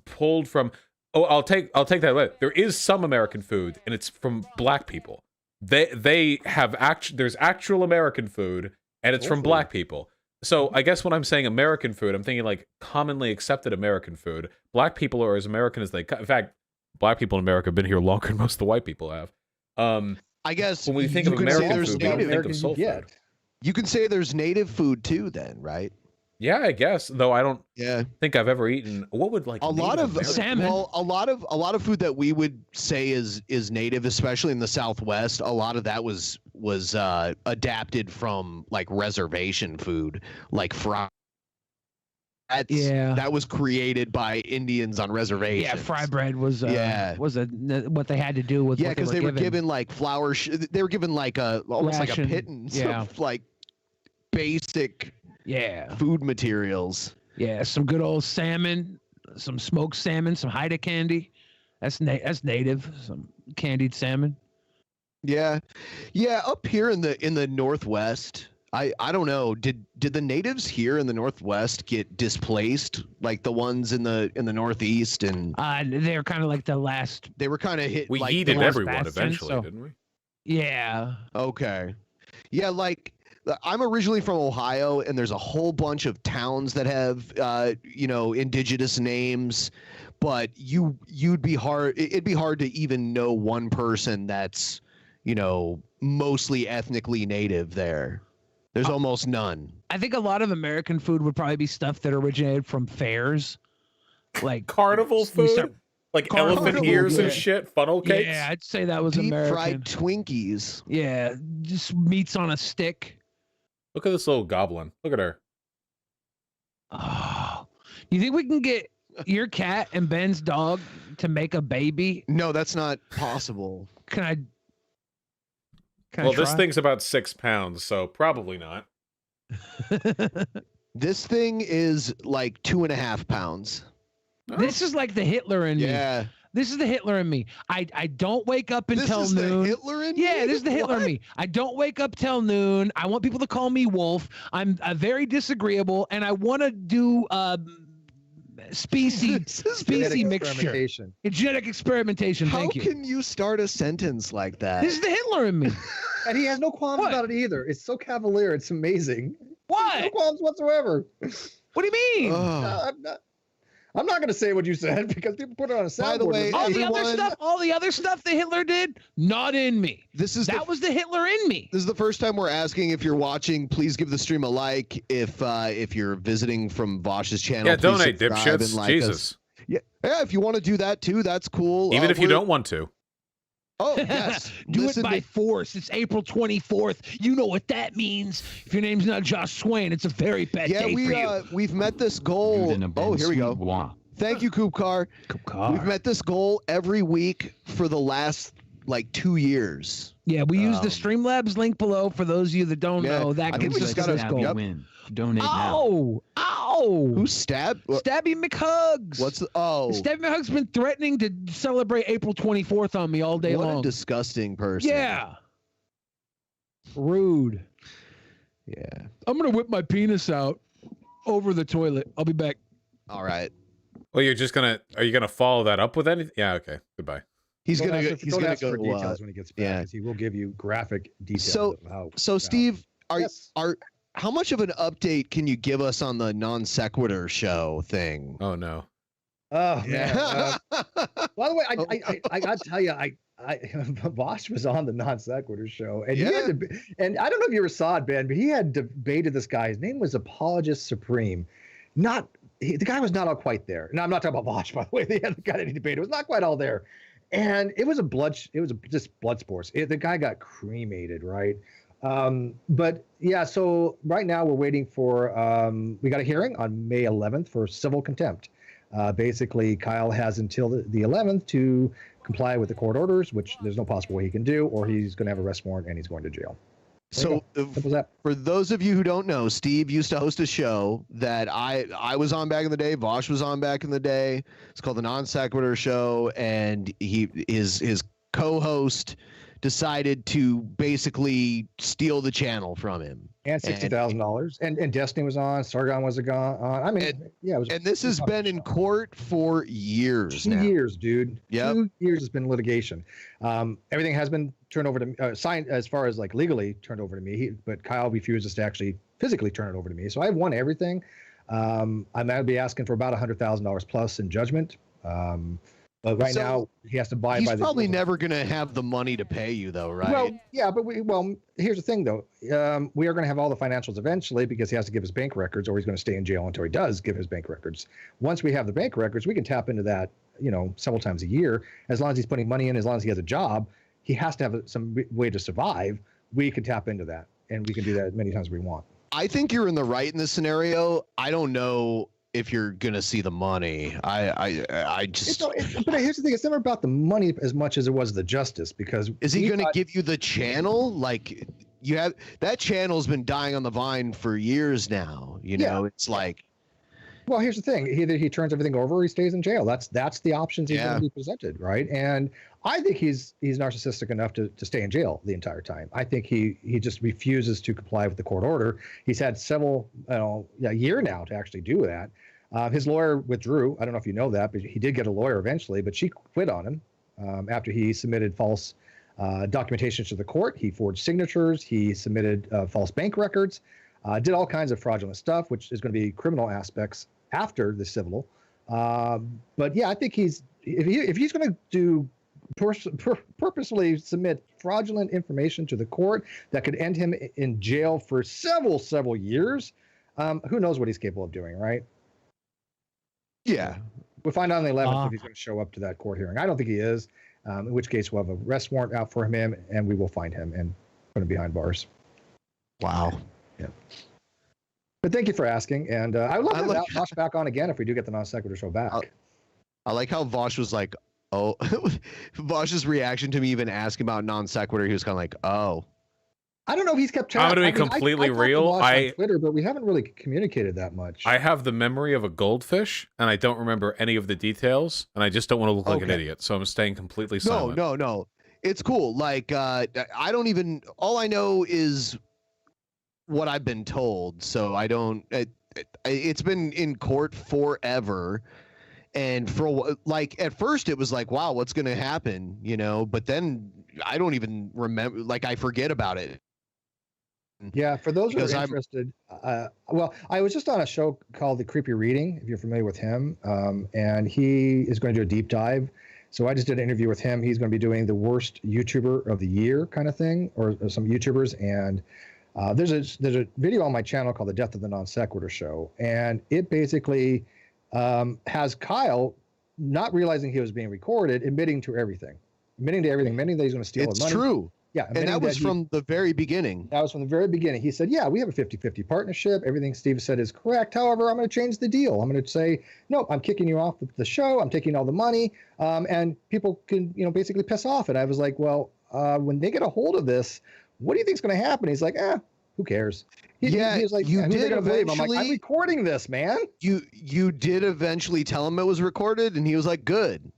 pulled from. Oh, I'll take that away. There is some American food, and it's from black people. They have there's actual American food, and it's from black people. So I guess when I'm saying American food, I'm thinking like commonly accepted American food. Black people are as American as they. In fact, black people in America have been here longer than most of the white people have. I guess when we think of American food, we think of soul food. You can say there's native food too, then, right? Yeah, I guess. Though I don't think I've ever eaten. What would like a lot of salmon? Well, a lot of food that we would say is native, especially in the Southwest. A lot of that was adapted from like reservation food, like fry. That was created by Indians on reservations. Yeah, fry bread was what they had to do with. Yeah, because they were given like flour. They were given like almost like a pittance of like basic food materials. Yeah, some good old salmon, some smoked salmon, some Haida candy. That's native. Some candied salmon. Yeah, up here in the Northwest. I don't know. Did the natives here in the Northwest get displaced like the ones in the Northeast? And they're kind of like the last. They were kind of hit. We like, yeeted everyone bastion, eventually, didn't we? Yeah. Okay. Yeah, like I'm originally from Ohio, and there's a whole bunch of towns that have indigenous names, but it'd be hard to even know one person that's mostly ethnically native there. There's almost none. I think a lot of American food would probably be stuff that originated from fairs, like carnival food, like elephant ears and shit, funnel cakes. Yeah, I'd say that was deep American. fried Twinkies. Yeah, just meats on a stick. Look at this little goblin. Look at her. Oh, you think we can get your cat and Ben's dog to make a baby? No, that's not possible. Can I Well, this thing's about 6 pounds, so probably not. This thing is like 2.5 pounds. This is like the Hitler in me. Yeah. This is the Hitler in me. I don't wake up until this is noon. The Hitler in yeah, me? This is the Hitler in me. I don't wake up till noon. I want people to call me Wolf. I'm very disagreeable, and I want to do species mixture. Genetic experimentation. Thank you. How can you start a sentence like that? This is the Hitler in me. And he has no qualms about it either. It's so cavalier. It's amazing. What? No qualms whatsoever. What do you mean? I'm not going to say what you said because people put it on a soundboard. By the way, all the other stuff that Hitler did, not in me. That was the Hitler in me. This is the first time we're asking. If you're watching, please give the stream a like. If you're visiting from Vosh's channel, please donate, subscribe dipshits. and like Jesus. us. Yeah, if you want to do that too, that's cool. Even if you don't want to. Oh, yes. Do it by force. It's April 24th. You know what that means. If your name's not Josh Swain, it's a very bad day for you. We've met this goal. Oh, here we go. Thank you, Koopkar. We've met this goal every week for the last like 2 years. Yeah, we use the Streamlabs link below for those of you that don't know. That gives us this goal. Donate now. Ow! Who's Stabby McHugs? What's Stabby McHugs been threatening to celebrate April 24th on me all day long. What a disgusting person. Yeah. Rude. Yeah. I'm gonna whip my penis out over the toilet. I'll be back. All right. Well, are you gonna follow that up with anything? Yeah. Okay. Goodbye. He's gonna go for details when he gets back. Yeah. He will give you graphic details of how. So Steve, how much of an update can you give us on the non sequitur show thing? Oh no. Oh yeah. By the way, I gotta tell you, Vosh was on the non sequitur show, and he had and I don't know if you ever saw it, Ben, but he had debated this guy. His name was Apologist Supreme. The guy was not all quite there. No, I'm not talking about Vosh, by the way. The guy that he debated was not quite all there, and it was just blood sports. The guy got cremated, right? But yeah, so right now we're waiting for, we got a hearing on May 11th for civil contempt. Basically, Kyle has until the 11th to comply with the court orders, which there's no possible way he can do, or he's going to have a arrest warrant and he's going to jail. So for those of you who don't know, Steve used to host a show that I was on back in the day. Vosh was on back in the day. It's called the Non Sequitur Show, and his co-host decided to basically steal the channel from him. And $60,000. And Destiny was on. Sargon was on. I mean, yeah. It was, and this has been in court for years. 2 years, dude. Yep. 2 years has been litigation. Everything has been turned over to signed as far as like legally turned over to me. But Kyle refuses to actually physically turn it over to me. So I've won everything. I'm going to be asking for about $100,000 plus in judgment. But right now he has to buy. He's probably never going to have the money to pay you, though, right? Well, yeah, but here's the thing, though. We are going to have all the financials eventually because he has to give his bank records, or he's going to stay in jail until he does give his bank records. Once we have the bank records, we can tap into that, several times a year. As long as he's putting money in, as long as he has a job, he has to have some way to survive. We can tap into that, and we can do that as many times as we want. I think you're in the right in this scenario. I don't know if you're gonna see the money. I just. But here's the thing: it's never about the money as much as it was the justice. Because is he gonna give you the channel? Like you have that channel's been dying on the vine for years now. It's like. Well, here's the thing: either he turns everything over, or he stays in jail. That's the options he's going to be presented, right? And I think he's narcissistic enough to stay in jail the entire time. I think he just refuses to comply with the court order. He's had several, a year now to actually do that. His lawyer withdrew. I don't know if you know that, but he did get a lawyer eventually, but she quit on him after he submitted false documentation to the court. He forged signatures. He submitted false bank records, did all kinds of fraudulent stuff, which is going to be criminal aspects after the civil. But yeah, I think if he's going to do purposely submit fraudulent information to the court that could end him in jail for several years, who knows what he's capable of doing, right? Yeah. We'll find out on the 11th if he's going to show up to that court hearing. I don't think he is, in which case we'll have a arrest warrant out for him, and we will find him and put him behind bars. Wow. Yeah. But thank you for asking, and I would love to have Vosh back on again if we do get the Non Sequitur Show back. I like how Vosh was like, oh, Vosh's reaction to me even asking about Non Sequitur, he was kind of like, oh. I don't know if he's kept track. I'm going to be completely real. On Twitter, but we haven't really communicated that much. I have the memory of a goldfish, and I don't remember any of the details, and I just don't want to look like an idiot, so I'm staying completely silent. No. It's cool. Like, I don't even, all I know is what I've been told, so I don't, it's been in court forever. And for like, at first it was like, wow, what's going to happen, but then I don't even remember, like I forget about it. Yeah, for those who are interested, well, I was just on a show called The Creepy Reading, if you're familiar with him, and he is going to do a deep dive. So I just did an interview with him. He's going to be doing the worst YouTuber of the year kind of thing, or some YouTubers. And there's a video on my channel called The Death of the Non Sequitur Show, and it basically has Kyle not realizing he was being recorded, admitting to everything, admitting that he's going to steal the money. It's true. Yeah. And that was from the very beginning. That was from the very beginning. He said, yeah, we have a 50-50 partnership. Everything Steve said is correct. However, I'm going to change the deal. I'm going to say, no, I'm kicking you off the show. I'm taking all the money. And people can, basically piss off. And I was like, well, when they get a hold of this, what do you think is going to happen? He's like, who cares? He was like, you did eventually. I'm like, I'm recording this, man. You did eventually tell him it was recorded, and he was like, good.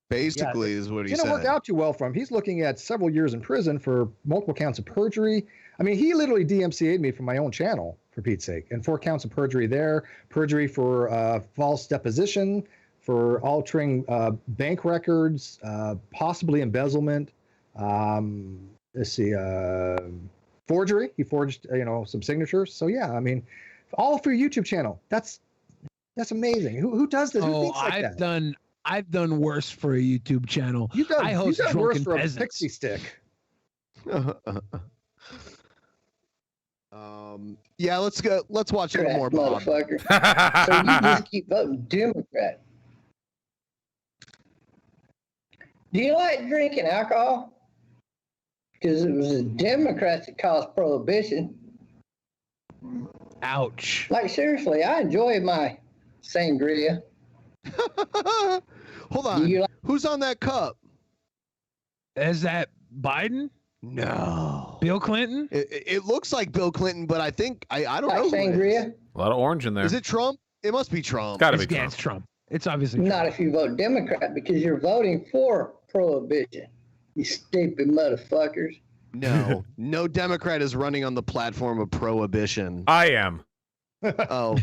Basically, is what he said. It didn't work out too well for him. He's looking at several years in prison for multiple counts of perjury. I mean, he literally DMCA'd me from my own channel, for Pete's sake, and 4 counts of perjury there, perjury for false deposition, for altering bank records, possibly embezzlement. Let's see, forgery. He forged, some signatures. So yeah, I mean, all for your YouTube channel. That's amazing. Who does this? Who thinks like that? I've done worse for a YouTube channel. You've done worse for Peasants. A pixie stick. Yeah, let's go. Let's watch a little more, Bob. Motherfucker. So you just keep voting Democrat. Do you like drinking alcohol? because it was the Democrats that caused prohibition. Ouch. Like, seriously, I enjoy my sangria. Hold on. Who's on that cup? Is that Biden? No. Bill Clinton? It looks like Bill Clinton, but I think I don't know. Sangria. A lot of orange in there. Is it Trump? It must be Trump. Gotta be Trump. It's Trump. It's obviously Trump. Not if you vote Democrat, because you're voting for prohibition. You stupid motherfuckers. No, no Democrat is running on the platform of prohibition. I am. Oh.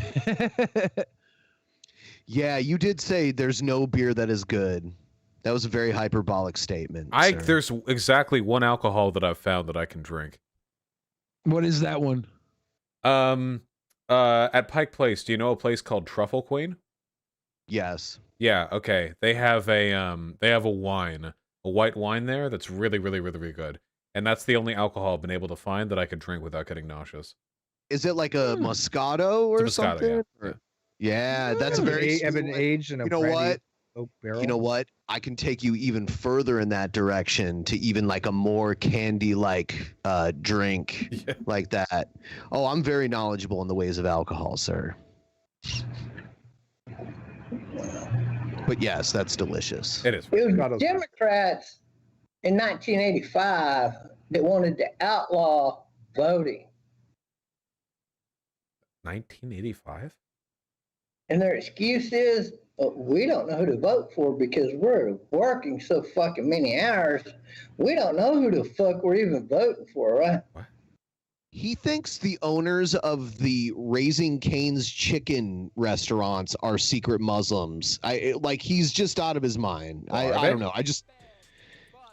Yeah, you did say there's no beer that is good. That was a very hyperbolic statement. Sir. There's exactly one alcohol that I've found that I can drink. What is that one? At Pike Place, do you know a place called Truffle Queen? Yes. Yeah, okay. They have a wine, a white wine there that's really, really, really, really good. And that's the only alcohol I've been able to find that I could drink without getting nauseous. Is it like a Moscato or It's a Moscato, something? yeah. Yeah, that's a very. Have been aged in a You know brandy what? oak barrel. You know what? I can take you even further in that direction to even like a more candy-like drink like that. Oh, I'm very knowledgeable in the ways of alcohol, sir. But yes, that's delicious. It is. It was Democrats in 1985 that wanted to outlaw voting. 1985? And their excuse is, we don't know who to vote for because we're working so fucking many hours. We don't know who the fuck we're even voting for, right? What? He thinks the owners of the Raising Cane's chicken restaurants are secret Muslims. He's just out of his mind. I don't know.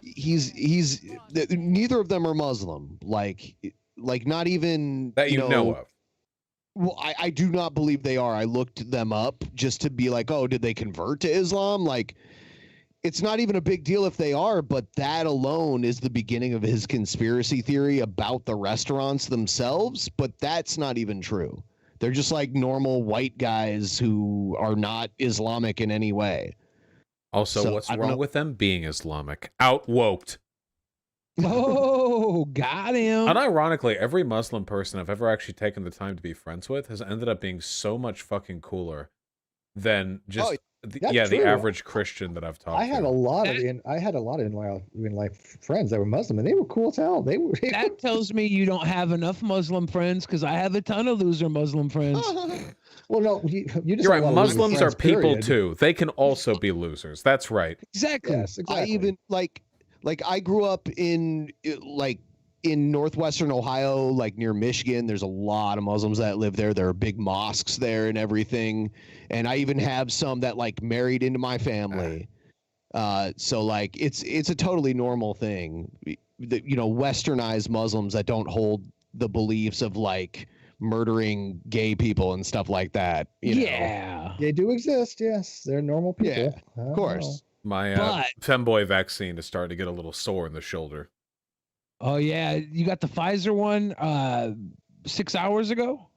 He's neither of them are Muslim. Like not even that you know of. Well, I do not believe they are. I looked them up just to be like, oh, did they convert to Islam? Like, it's not even a big deal if they are, but that alone is the beginning of his conspiracy theory about the restaurants themselves. But that's not even true. They're just like normal white guys who are not Islamic in any way. Also, what's wrong with them being Islamic? Out-woked. Oh, got him. Unironically, every Muslim person I've ever actually taken the time to be friends with has ended up being so much fucking cooler than just the average Christian that I've talked to. I had a lot of in life friends that were Muslim, and they were cool as hell. That tells me you don't have enough Muslim friends, because I have a ton of loser Muslim friends. Well, no, you just You're right. Muslims are people period. too. They can also be losers. That's right. Exactly. Yes, exactly. I even like I grew up in northwestern Ohio, like near Michigan. There's a lot of Muslims that live there. There are big mosques there and everything. And I even have some that like married into my family. So like it's a totally normal thing. Westernized Muslims that don't hold the beliefs of like murdering gay people and stuff like that. You know? They do exist. Yes, they're normal people. Yeah, of course. My femboy vaccine is starting to get a little sore in the shoulder. Oh yeah, you got the Pfizer one 6 hours ago?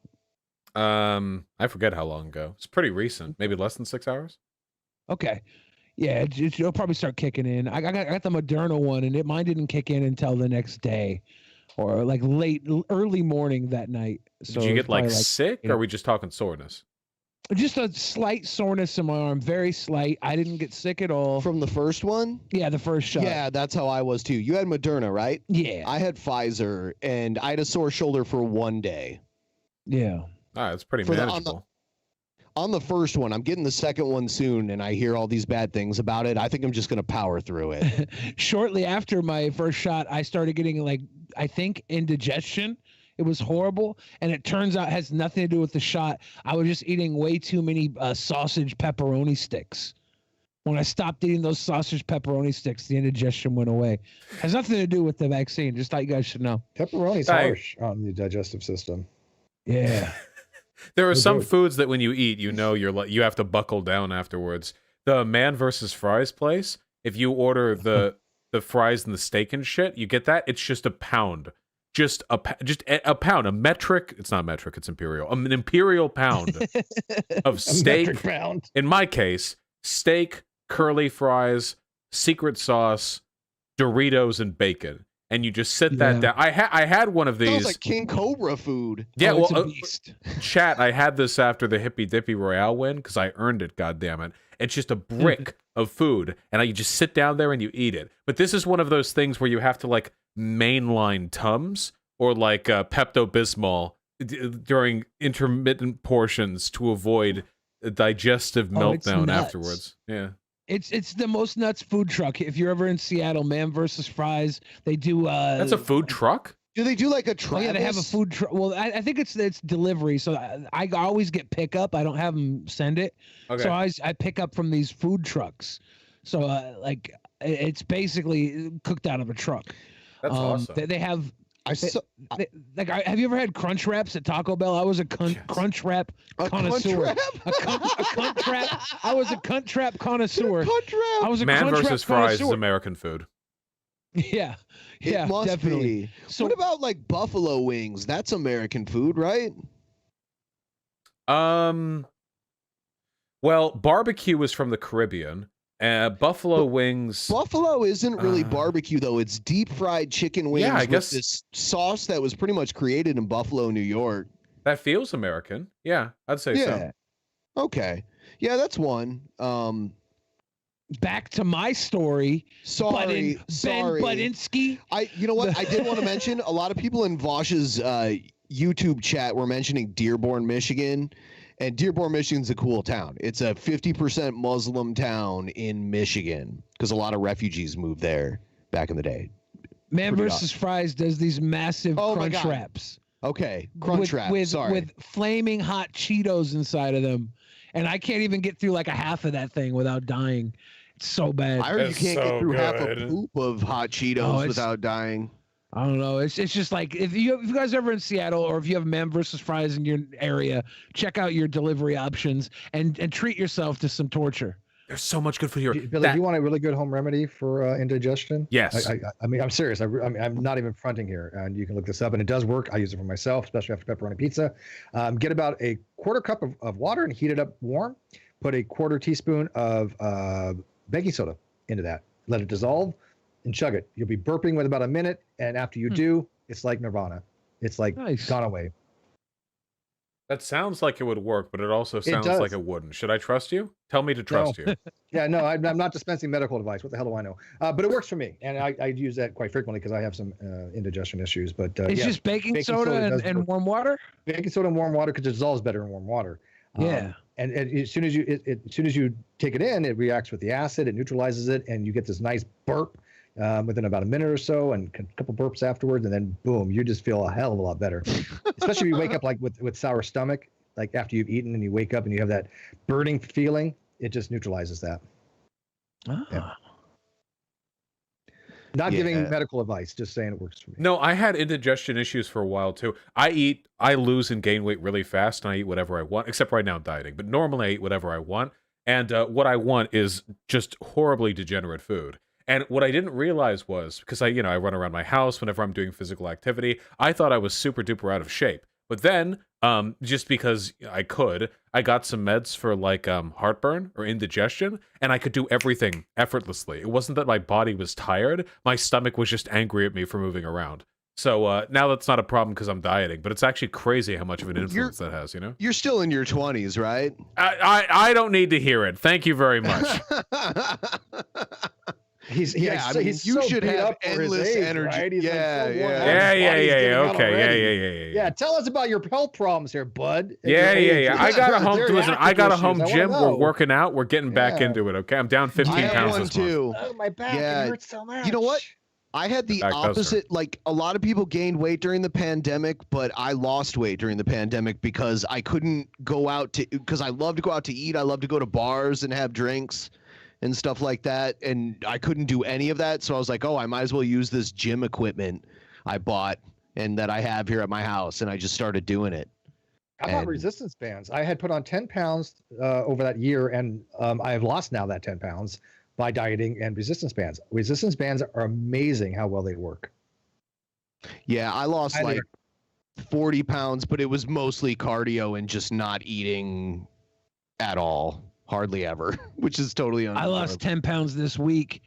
I forget how long ago. It's pretty recent. Maybe less than 6 hours. Okay. Yeah, it'll probably start kicking in. I got the Moderna one, and mine didn't kick in until the next day, or like early morning that night. So did you get like sick, or are we just talking soreness? Just a slight soreness in my arm, very slight. I didn't get sick at all. From the first one? Yeah, the first shot. Yeah, that's how I was too. You had Moderna, right? Yeah. I had Pfizer, and I had a sore shoulder for 1 day. Yeah. All right, it's pretty manageable. On the first one, I'm getting the second one soon, and I hear all these bad things about it. I think I'm just going to power through it. Shortly after my first shot, I started getting indigestion. It was horrible, and it turns out it has nothing to do with the shot. I was just eating way too many sausage pepperoni sticks. When I stopped eating those sausage pepperoni sticks, the indigestion went away. It has nothing to do with the vaccine. Just thought you guys should know. Pepperoni's harsh on the digestive system. Yeah. There are some foods that when you eat, you have to buckle down afterwards. The Man versus Fries place, if you order the fries and the steak and shit, you get that. It's just a pound. Just a pound, a metric. It's not metric. It's imperial. An imperial pound of steak. Metric pound. In my case, steak, curly fries, secret sauce, Doritos, and bacon. and you just sit that down. I had one of these. Sounds like King Cobra food. Yeah, it's a beast. Chat, I had this after the Hippy Dippy Royale win because I earned it, goddammit. It's just a brick of food, and you just sit down there and you eat it. But this is one of those things where you have to like mainline Tums or like Pepto-Bismol during intermittent portions to avoid a digestive meltdown afterwards. Yeah. It's the most nuts food truck. If you're ever in Seattle, Man versus Fries, they do. That's a food truck? Do they do like a Travis? Oh, yeah, they have a food truck. Well, I think it's delivery. So I always get pickup. I don't have them send it. Okay. So I pick up from these food trucks. So like it's basically cooked out of a truck. That's awesome. They have. Have you ever had Crunch Wraps at Taco Bell? I was a Crunch Wrap connoisseur. A cunt trap. I was a cunt trap connoisseur. I was a Man Crunch versus Wrap Fries is connoisseur. American food. Yeah. It must definitely. be. So what about like buffalo wings? That's American food, right? Well, barbecue is from the Caribbean. Buffalo wings. Buffalo isn't really barbecue though. It's deep fried chicken wings I with guess this sauce that was pretty much created in Buffalo, New York. That feels American. Yeah, I'd say so. Okay. Yeah, that's one. Back to my story. Sorry. Ben Budinsky. You know what? I did want to mention a lot of people in Vosh's YouTube chat were mentioning Dearborn, Michigan. And Dearborn, Michigan's a cool town. It's a 50% Muslim town in Michigan because a lot of refugees moved there back in the day. Man versus Fries does these massive Crunch Wraps. Okay, Crunch Wraps. Sorry. With flaming hot Cheetos inside of them. And I can't even get through like a half of that thing without dying. It's so bad. I heard you can't get through half a poop of hot Cheetos without dying. I don't know. It's just like if you guys are ever in Seattle or if you have Man versus Fries in your area, check out your delivery options and treat yourself to some torture. There's so much good food here. Billy, do you want a really good home remedy for indigestion? Yes. I mean, I'm serious. I'm not even fronting here. And you can look this up, and it does work. I use it for myself, especially after pepperoni pizza. Get about a quarter cup of water and heat it up warm. Put a quarter teaspoon of baking soda into that. Let it dissolve and chug it. You'll be burping with about a minute, and after you do, it's like nirvana. It's like gone away. That sounds like it would work, but it also sounds like it wouldn't. Should I trust you? Tell me to trust you. Yeah, no, I'm not dispensing medical advice. What the hell do I know? But it works for me, and I use that quite frequently because I have some indigestion issues. But it's just baking soda and warm water. Baking soda and warm water because it dissolves better in warm water. Yeah. And as soon as you take it in, it reacts with the acid. It neutralizes it, and you get this nice burp within about a minute or so, and a couple burps afterwards, and then boom, you just feel a hell of a lot better. Especially if you wake up like with sour stomach, like after you've eaten and you wake up and you have that burning feeling. It just neutralizes that. Yeah. Not giving medical advice, just saying it works for me. No, I had indigestion issues for a while too. I lose and gain weight really fast, and I eat whatever I want, except right now I'm dieting. But normally I eat whatever I want, and what I want is just horribly degenerate food. And what I didn't realize was, because I run around my house whenever I'm doing physical activity, I thought I was super duper out of shape. But then, just because I got some meds for like heartburn or indigestion, and I could do everything effortlessly. It wasn't that my body was tired; my stomach was just angry at me for moving around. So now that's not a problem because I'm dieting, but it's actually crazy how much of an influence that has. You're still in your 20s, right? I don't need to hear it. Thank you very much. You should have endless energy. Right? Yeah. Okay. Yeah, tell us about your health problems here, bud. Yeah. I got a home gym. We're working out. We're getting back into it. Okay, I'm down 15 pounds this month. Oh, my back it hurts so much. You know what? I had the opposite. Like a lot of people gained weight during the pandemic, but I lost weight during the pandemic because I couldn't go out because I love to go out to eat. I love to go to bars and have drinks and stuff like that, and I couldn't do any of that, so I was like, I might as well use this gym equipment I bought and that I have here at my house, and I just started doing it. How about resistance bands? I had put on 10 pounds over that year, and I have lost now that 10 pounds by dieting and resistance bands. Resistance bands are amazing how well they work. Yeah, I lost 40 pounds, but it was mostly cardio and just not eating at all. Hardly ever, which is totally unfair. I lost 10 pounds this week.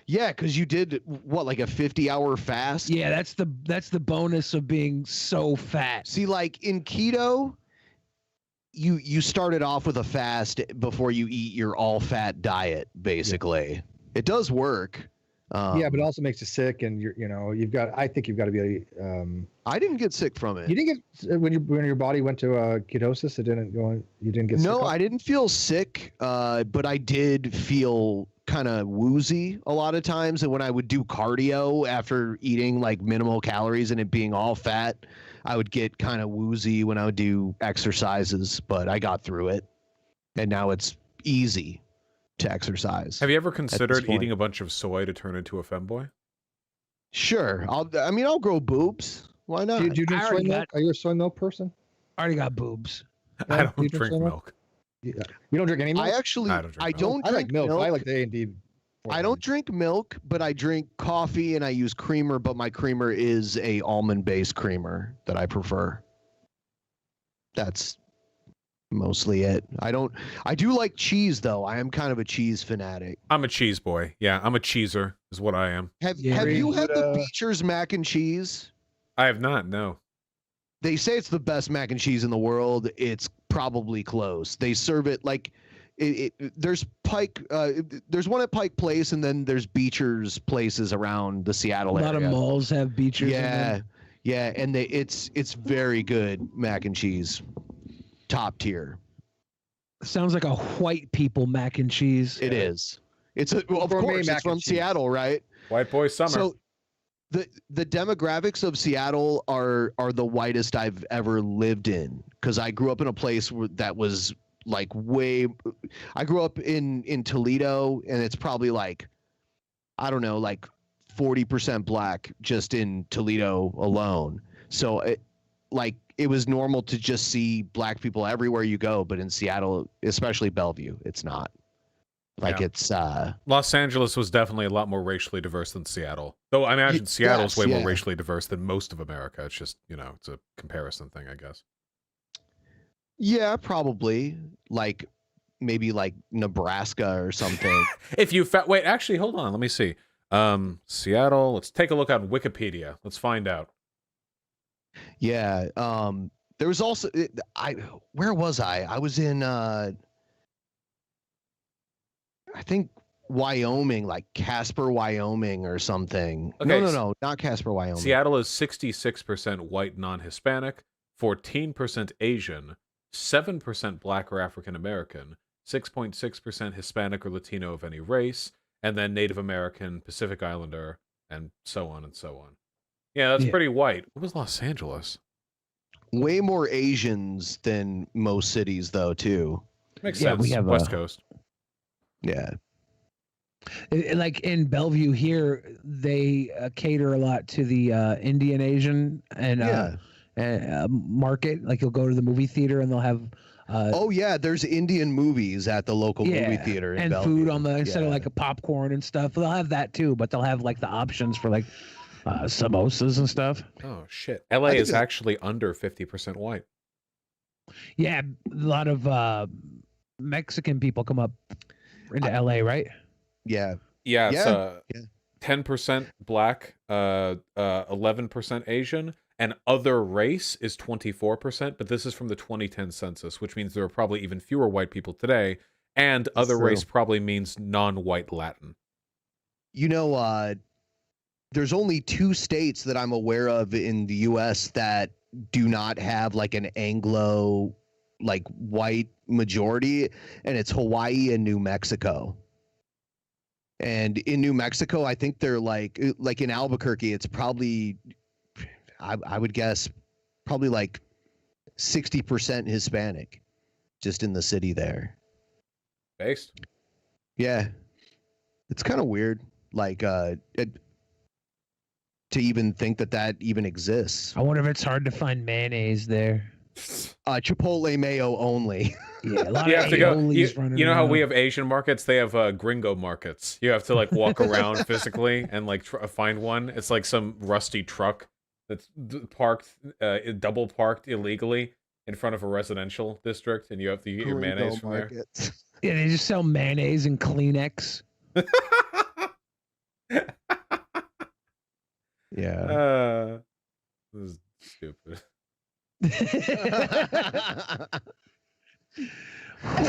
Yeah, because you did what, like a 50-hour fast? Yeah, that's the bonus of being so fat. See, like in keto, you started off with a fast before you eat your all-fat diet, basically. Yeah. It does work. Yeah, but it also makes you sick, and I think you've got to be. I didn't get sick from it. You didn't get when your body went to ketosis. It didn't go on. You didn't get sick. No, I didn't feel sick, but I did feel kind of woozy a lot of times. And when I would do cardio after eating like minimal calories and it being all fat, I would get kind of woozy when I would do exercises. But I got through it, and now it's easy to exercise. Have you ever considered eating a bunch of soy to turn into a femboy? Sure. I'll grow boobs. Why not? Do you drink soy milk? Are you a soy milk person? I already got boobs. I don't drink milk. Yeah. You don't drink any milk? I don't drink milk. I like the A&D. I don't drink milk, but I drink coffee and I use creamer, but my creamer is a almond-based creamer that I prefer. That's mostly it. I do like cheese though. I am kind of a cheese fanatic. I'm a cheese boy. Yeah, I'm a cheeser is what I am. Have you had the Beecher's mac and cheese? I have not, no. They say it's the best mac and cheese in the world. It's probably close. They serve it like there's Pike there's one at Pike Place, and then there's Beecher's places around the Seattle area. A lot of malls have Beecher's. Yeah, and it's very good mac and cheese. Top tier. Sounds like a white people mac and cheese. It is. It's of course it's from Seattle, right? White boy summer. So the demographics of Seattle are the whitest I've ever lived in, because I grew up in a place that was like I grew up in Toledo, and it's probably like, I don't know, like 40% black just in Toledo alone. So it was normal to just see black people everywhere you go, but in Seattle, especially Bellevue, it's not. It's Los Angeles was definitely a lot more racially diverse than Seattle. Though I imagine Seattle's way more racially diverse than most of America. It's just, it's a comparison thing, I guess. Yeah, probably. Like maybe like Nebraska or something. Wait, actually, hold on. Let me see. Seattle, let's take a look on Wikipedia. Let's find out. Yeah. There was also where was I? I was in I think Wyoming, like Casper, Wyoming or something. Okay, no, not Casper, Wyoming. Seattle is 66% white non-Hispanic, 14% Asian, 7% black or African American, 6.6% Hispanic or Latino of any race, and then Native American, Pacific Islander, and so on and so on. Yeah, that's pretty white. What was Los Angeles? Way more Asians than most cities, though, too. Makes sense. We have West Coast. Yeah. Like in Bellevue here, they cater a lot to the Indian Asian and market. Like you'll go to the movie theater and they'll have. There's Indian movies at the local movie theater in and Bellevue. Food on the instead of like a popcorn and stuff. They'll have that too, but they'll have like the options for like samosas and stuff. Oh shit! LA is actually under 50% white. Yeah, a lot of Mexican people come up into LA, right? Yeah. Yeah, it's 10% black, 11% Asian, and other race is 24%, but this is from the 2010 census, which means there are probably even fewer white people today, and other race probably means non-white Latin. There's only 2 states that I'm aware of in the U.S. that do not have like an Anglo, like white majority, and it's Hawaii and New Mexico. And in New Mexico, I think they're like in Albuquerque, it's probably, I would guess, probably like 60% Hispanic, just in the city there. Based? Yeah, it's kind of weird, like to even think that even exists. I wonder if it's hard to find mayonnaise there. Chipotle mayo only. Yeah, a lot you of have to go. running You know how around. we have Asian markets? They have gringo markets. You have to like walk around physically and like find one. It's like some rusty truck that's parked, double parked illegally in front of a residential district, and you have to get your mayonnaise from there. Yeah, they just sell mayonnaise and Kleenex. Yeah. This is stupid. How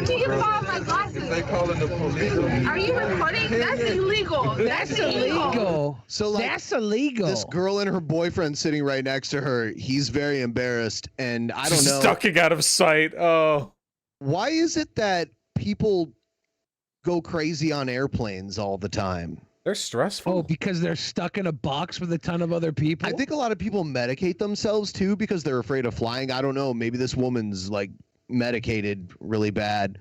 do you find my glasses? They calling the police. Are you recording? That's illegal. That's illegal. So like, that's illegal. This girl and her boyfriend sitting right next to her, he's very embarrassed, and I don't know. Ducking out of sight. Oh. Why is it that people go crazy on airplanes all the time? They're stressful. Oh, because they're stuck in a box with a ton of other people? I think a lot of people medicate themselves too because they're afraid of flying. I don't know. Maybe this woman's like medicated really bad.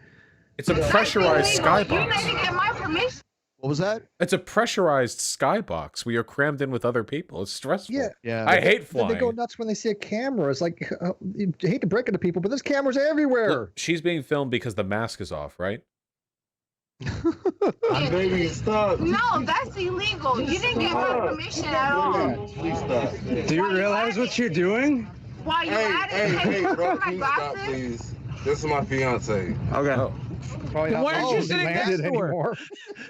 It's a pressurized You skybox. need to get my permission. What was that? It's a pressurized skybox where you're crammed in with other people. It's stressful. Yeah. I hate flying. They go nuts when they see a camera. It's like, you hate to break it to people, but there's cameras everywhere. Look, she's being filmed because the mask is off, right? Baby, stop. No, that's illegal. You didn't get my permission at all. Please stop. Do you realize what you're doing? Why you at it? Hey, bro, my glasses? Please. This is my fiance. Okay. Oh. Why aren't you sitting next to her?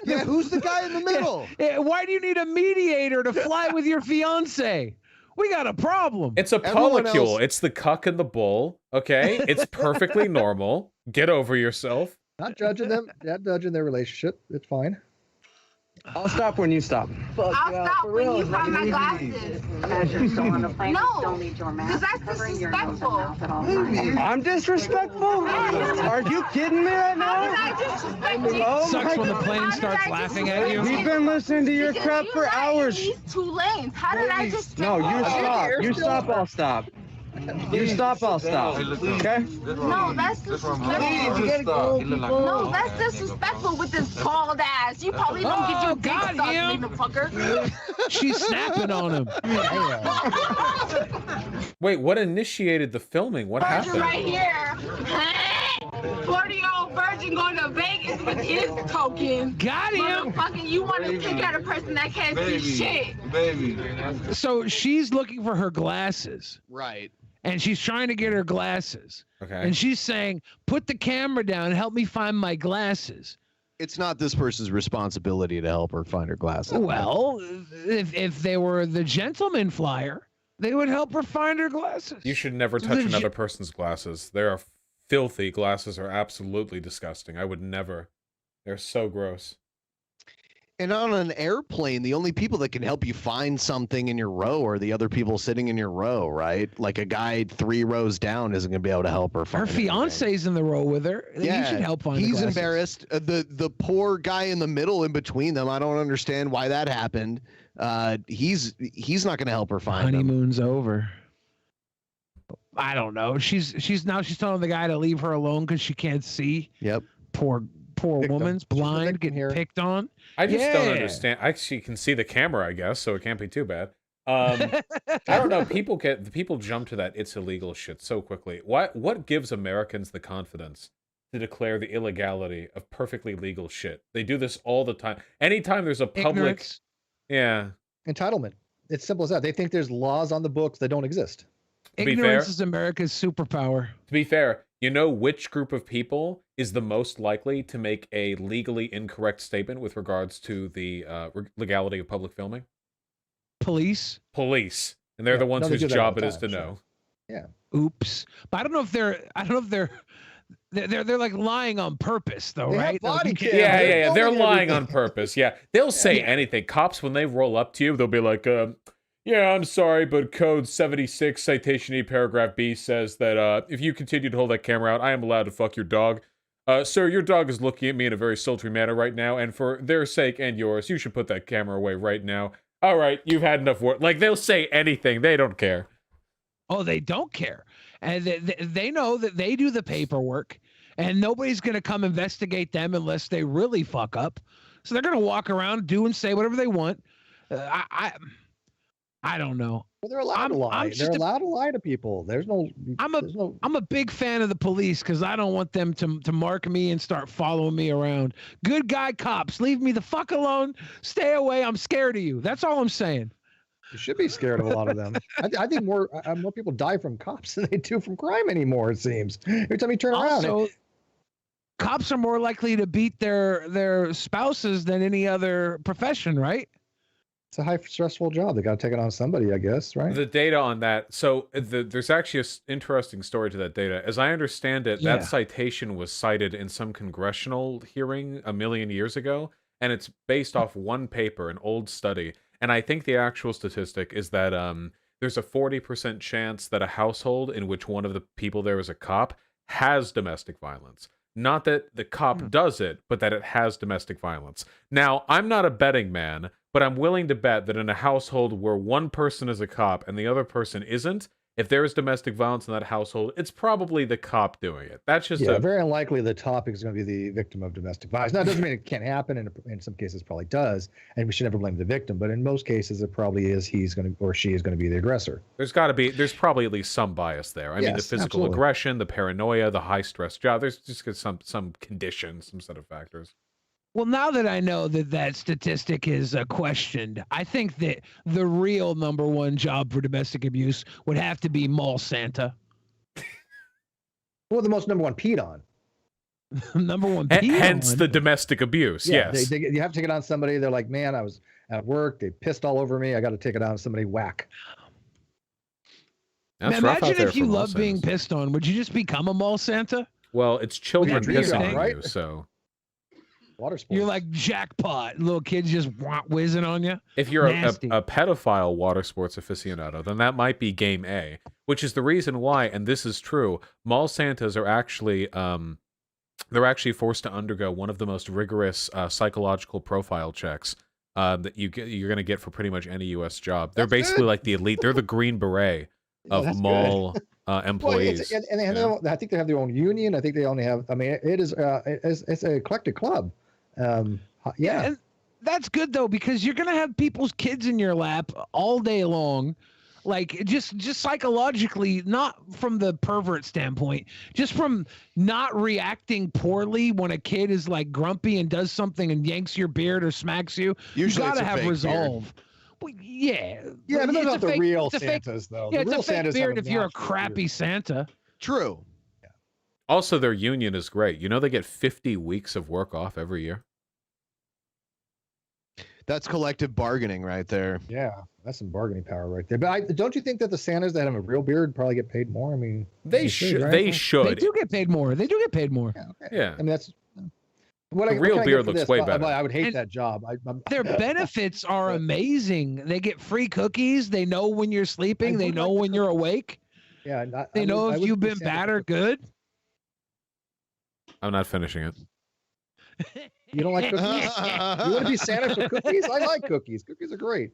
Yeah, who's the guy in the middle? Why do you need a mediator to fly with your fiance? We got a problem. It's a polycule. It's the cuck and the bull. Okay, it's perfectly normal. Get over yourself. Not judging them. Not judging their relationship. It's fine. I'll stop when you stop. I'll stop when you find my glasses. No, because that's disrespectful. I'm disrespectful? Are you kidding me right now? How did I disrespect you? Oh Sucks my when the God. plane starts laughing at you. We've been listening to your crap for hours. These 2 lanes. How did I just? No, you stop. You stop, I'll stop. You stop, I'll stop. Okay? No, that's disrespectful. No, that's disrespectful with this bald ass. You probably don't get your dick sucked, little fucker. She's snapping on him. Wait, what initiated the filming? What Virgin happened? right here. 40-year-old virgin going to Vegas with his token. Got him. Motherfucking, you want to pick out a person that can't see shit. So she's looking for her glasses. Right. And she's trying to get her glasses. Okay. And she's saying, put the camera down and help me find my glasses. It's not this person's responsibility to help her find her glasses. Well, if they were the gentleman flyer, they would help her find her glasses. You should never touch another person's glasses. They are filthy. Glasses are absolutely disgusting. I would never. They're so gross. And on an airplane, the only people that can help you find something in your row are the other people sitting in your row, right? Like a guy 3 rows down isn't going to be able to help her find her fiance's in the row with her. Yeah, you should help find the he's glasses. embarrassed. The poor guy in the middle in between them, I don't understand why that happened. He's not going to help her find them. Honeymoon's over. I don't know. She's telling the guy to leave her alone because she can't see. Yep. Poor woman's blind, getting picked on. I just don't understand. She can see the camera, I guess, so it can't be too bad. I don't know. People jump to that it's illegal shit so quickly. What gives Americans the confidence to declare the illegality of perfectly legal shit? They do this all the time. Anytime there's a public, Ignorance. yeah, Entitlement. It's simple as that. They think there's laws on the books that don't exist. Ignorance is America's superpower. To be fair, you know which group of people is the most likely to make a legally incorrect statement with regards to the legality of public filming? Police. And they're the ones whose job it is to know. Yeah. Oops. But I don't know if they're like lying on purpose though, They have right? body Like, you cam. can't- Yeah. They're filming lying everything. on purpose. Yeah. They'll say anything. Cops, when they roll up to you, they'll be like, yeah, I'm sorry, but code 76, citation E, paragraph B says that if you continue to hold that camera out, I am allowed to fuck your dog. Sir, your dog is looking at me in a very sultry manner right now, and for their sake and yours, you should put that camera away right now. All right, you've had enough work. Like, they'll say anything. They don't care. Oh, they don't care. And they know that they do the paperwork, and nobody's going to come investigate them unless they really fuck up. So they're going to walk around, do and say whatever they want. I don't know. Well, they're allowed to lie. They're allowed to lie to people. I'm a big fan of the police because I don't want them to mark me and start following me around. Good guy cops, leave me the fuck alone. Stay away. I'm scared of you. That's all I'm saying. You should be scared of a lot of them. I think more people die from cops than they do from crime anymore. It seems every time you turn around. cops are more likely to beat their spouses than any other profession, right? It's a high stressful job. They got to take it on somebody, I guess, right? The data on that. So there's actually an interesting story to that data. As I understand it, that citation was cited in some congressional hearing a million years ago, and it's based off one paper, an old study. And I think the actual statistic is that there's a 40% chance that a household in which one of the people there is a cop has domestic violence. Not that the cop does it, but that it has domestic violence. Now, I'm not a betting man, but I'm willing to bet that in a household where one person is a cop and the other person isn't, if there is domestic violence in that household, it's probably the cop doing it. That's just very unlikely the topic is going to be the victim of domestic violence. Now, it doesn't mean it can't happen, and in some cases it probably does, and we should never blame the victim, but in most cases it probably is he's going to or she is going to be the aggressor. There's probably at least some bias there. I mean, the physical aggression, the paranoia, the high stress job, there's just some conditions, some set of factors. Well, now that I know that statistic is questioned, I think that the real number one job for domestic abuse would have to be mall Santa. Well, the most number one peed on. Number one peed on. Hence the domestic abuse, yes. You have to take it on somebody. They're like, man, I was at work. They pissed all over me. I got to take it on somebody. Whack. That's imagine if you love being pissed on. Would you just become a mall Santa? Well, it's children pissing on you, so... Water sports. You're like jackpot. Little kids just whizzing on you. If you're a pedophile water sports aficionado, then that might be game A, which is the reason why, and this is true, mall Santas are actually they're actually forced to undergo one of the most rigorous psychological profile checks that you're going to get for pretty much any U.S. job. They're basically like the elite. They're the Green Beret of mall employees. Well, and they have I think they have their own union. I think they only have. I mean, it's an eclectic club. And that's good though, because you're gonna have people's kids in your lap all day long, like just psychologically, not from the pervert standpoint, just from not reacting poorly when a kid is like grumpy and does something and yanks your beard or smacks you. Usually you gotta have Beard. resolve. Well, yeah, but those aren't the real Santas, though. Yeah, the real it's a fake Santas beard if you're a crappy Santa. True. Also, their union is great. You know, they get 50 weeks of work off every year. That's collective bargaining right there. Yeah, that's some bargaining power right there. But don't you think that the Santas that have a real beard probably get paid more? I mean, they should. Right? They should. They do get paid more. They do get paid more. Yeah. Okay. Yeah. I mean, that's the real beard looks way better. I would hate that job. Their benefits are amazing. They get free cookies. They know when you're sleeping. They know when you're awake. Yeah. They know if you've been bad or good. I'm not finishing it. You don't like cookies? You want to be Santa for cookies? I like cookies. Cookies are great.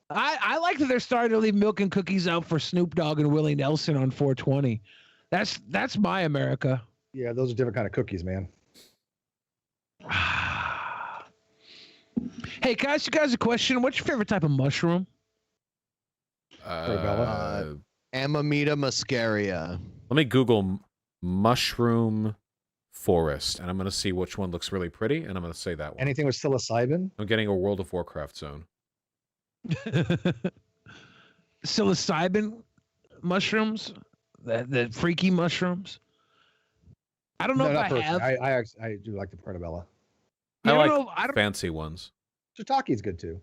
I like that they're starting to leave milk and cookies out for Snoop Dogg and Willie Nelson on 420. That's my America. Yeah, those are different kind of cookies, man. Hey, can I ask you guys a question? What's your favorite type of mushroom? Amanita muscaria. Let me Google mushroom forest, and I'm going to see which one looks really pretty, and I'm going to say that one. Anything with psilocybin? I'm getting a World of Warcraft zone. Psilocybin mushrooms? The freaky mushrooms? I don't know if I have. I do like the portobello. I like fancy ones. Shiitake is good too.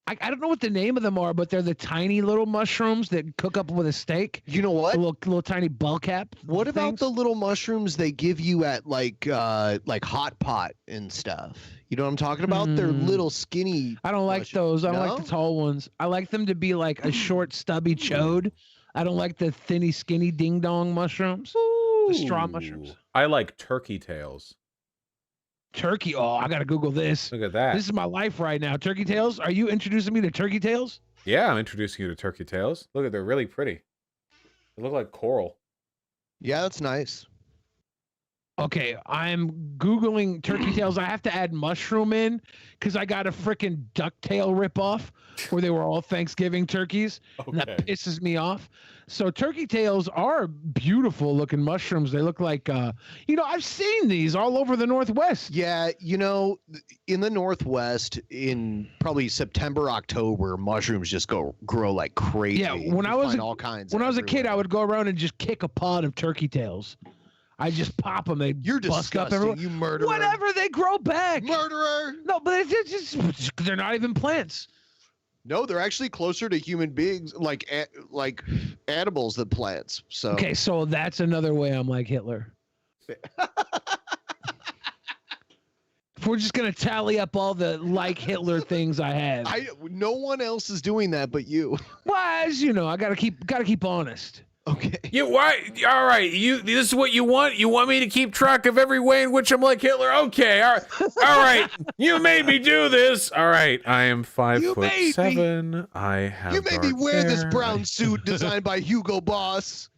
I don't know what the name of them are, but they're the tiny little mushrooms that cook up with a steak. You know what? Little tiny ball cap. What about the little mushrooms they give you at like Hot Pot and stuff? You know what I'm talking about? They're little skinny. I don't like those. I don't like the tall ones. I like them to be like a short, stubby chode. I don't like the thinny, skinny ding dong mushrooms. The straw mushrooms. I like turkey tails. Turkey. Oh, I gotta Google this. Look at that. This is my life right now. Turkey tails. Are you introducing me to turkey tails? Yeah, I'm introducing you to turkey tails. Look at, they're really pretty. They look like coral. Yeah, that's nice. Okay, I'm Googling turkey tails. I have to add mushroom in because I got a freaking ducktail ripoff where they were all Thanksgiving turkeys. Okay. And that pisses me off. So turkey tails are beautiful looking mushrooms. They look like, I've seen these all over the Northwest. Yeah, in the Northwest, in probably September, October, mushrooms just grow like crazy. Yeah, when I was a kid, I would go around and just kick a pod of turkey tails. I just pop them. You're bust up disgusting, everywhere. you murderer. Whatever, they grow back. Murderer. No, but they're not even plants. No, they're actually closer to human beings, like animals than plants. So Okay, so that's another way I'm like Hitler. If we're just gonna tally up all the like Hitler things I have, no one else is doing that but you. Why, as you know, I gotta keep honest. Okay. You why? All right. This is what you want. You want me to keep track of every way in which I'm like Hitler? Okay. All right. You made me do this. All right. I am 5'7". I have. You made me wear dark this hair. brown suit designed by Hugo Boss.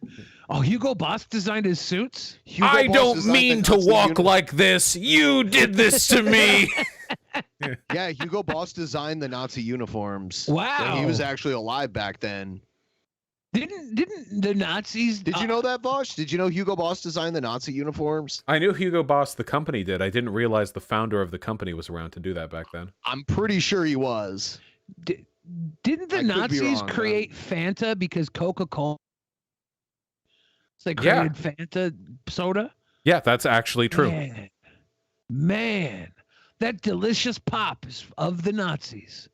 Oh, Hugo Boss designed his suits? Hugo I Boss don't designed mean the to Nazi walk uniform. like this. You did this to me. Yeah, Hugo Boss designed the Nazi uniforms. Wow. So he was actually alive back then. Didn't the Nazis? Did you know that, Bosch? Did you know Hugo Boss designed the Nazi uniforms? I knew Hugo Boss, the company, did. I didn't realize the founder of the company was around to do that back then. I'm pretty sure he was. Didn't the I could be Nazis wrong, create Fanta because Coca-Cola? So they Yeah. created Fanta soda. Yeah, that's actually true. Man, that delicious pop is of the Nazis.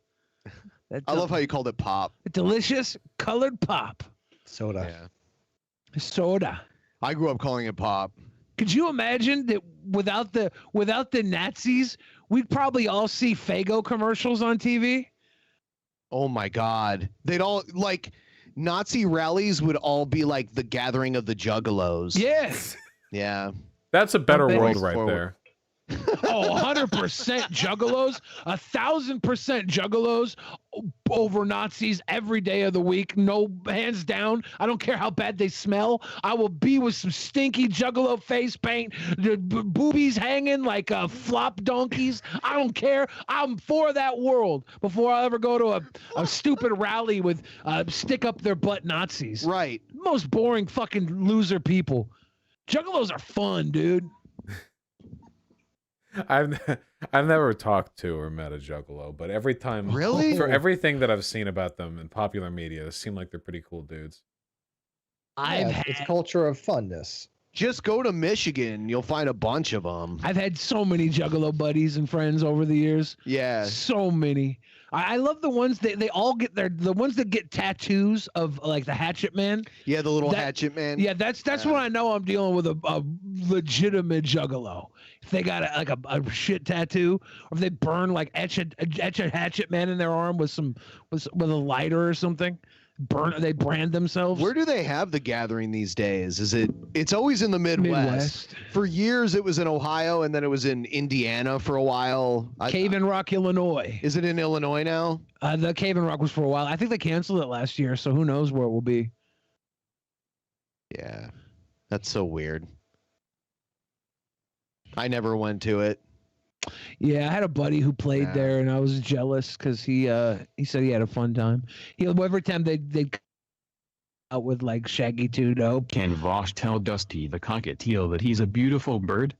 I love how you called it pop. Delicious colored pop. Soda. Soda. I grew up calling it pop. Could you imagine that without the Nazis, we'd probably all see Faygo commercials on TV? Oh my God. They'd all like Nazi rallies would all be like the gathering of the juggalos. Yes. Yeah. That's a better world right Forward. there. Oh, 100% juggalos, 1,000% juggalos over Nazis every day of the week. No, hands down. I don't care how bad they smell. I will be with some stinky juggalo face paint, the boobies hanging like flop donkeys. I don't care. I'm for that world before I ever go to a stupid rally with stick up their butt Nazis. Right. Most boring fucking loser people. Juggalos are fun, dude. I've never talked to or met a juggalo, but every time, Really? for everything that I've seen about them in popular media, they seem like they're pretty cool dudes. It's a culture of funness. Just go to Michigan. You'll find a bunch of them. I've had so many juggalo buddies and friends over the years. Yeah. So many. I love the ones that they all get the ones that get tattoos of like the Hatchet Man. Yeah, the little Hatchet Man. Yeah, that's when I know I'm dealing with a legitimate juggalo. If they got a shit tattoo, or if they burn like etch a Hatchet Man in their arm with a lighter or something. They brand themselves. Where do they have the gathering these days? It's always in the Midwest. For years it was in Ohio, and then it was in Indiana for a while. Cave in Rock, Illinois. Is it in Illinois now? The Cave in Rock was for a while. I think they canceled it last year, so who knows where it will be. Yeah. That's so weird. I never went to it. Yeah, I had a buddy who played there, and I was jealous because he said he had a fun time. Every time they'd out with like Shaggy 2 Dope. Can Vosh tell Dusty the cockatiel that he's a beautiful bird?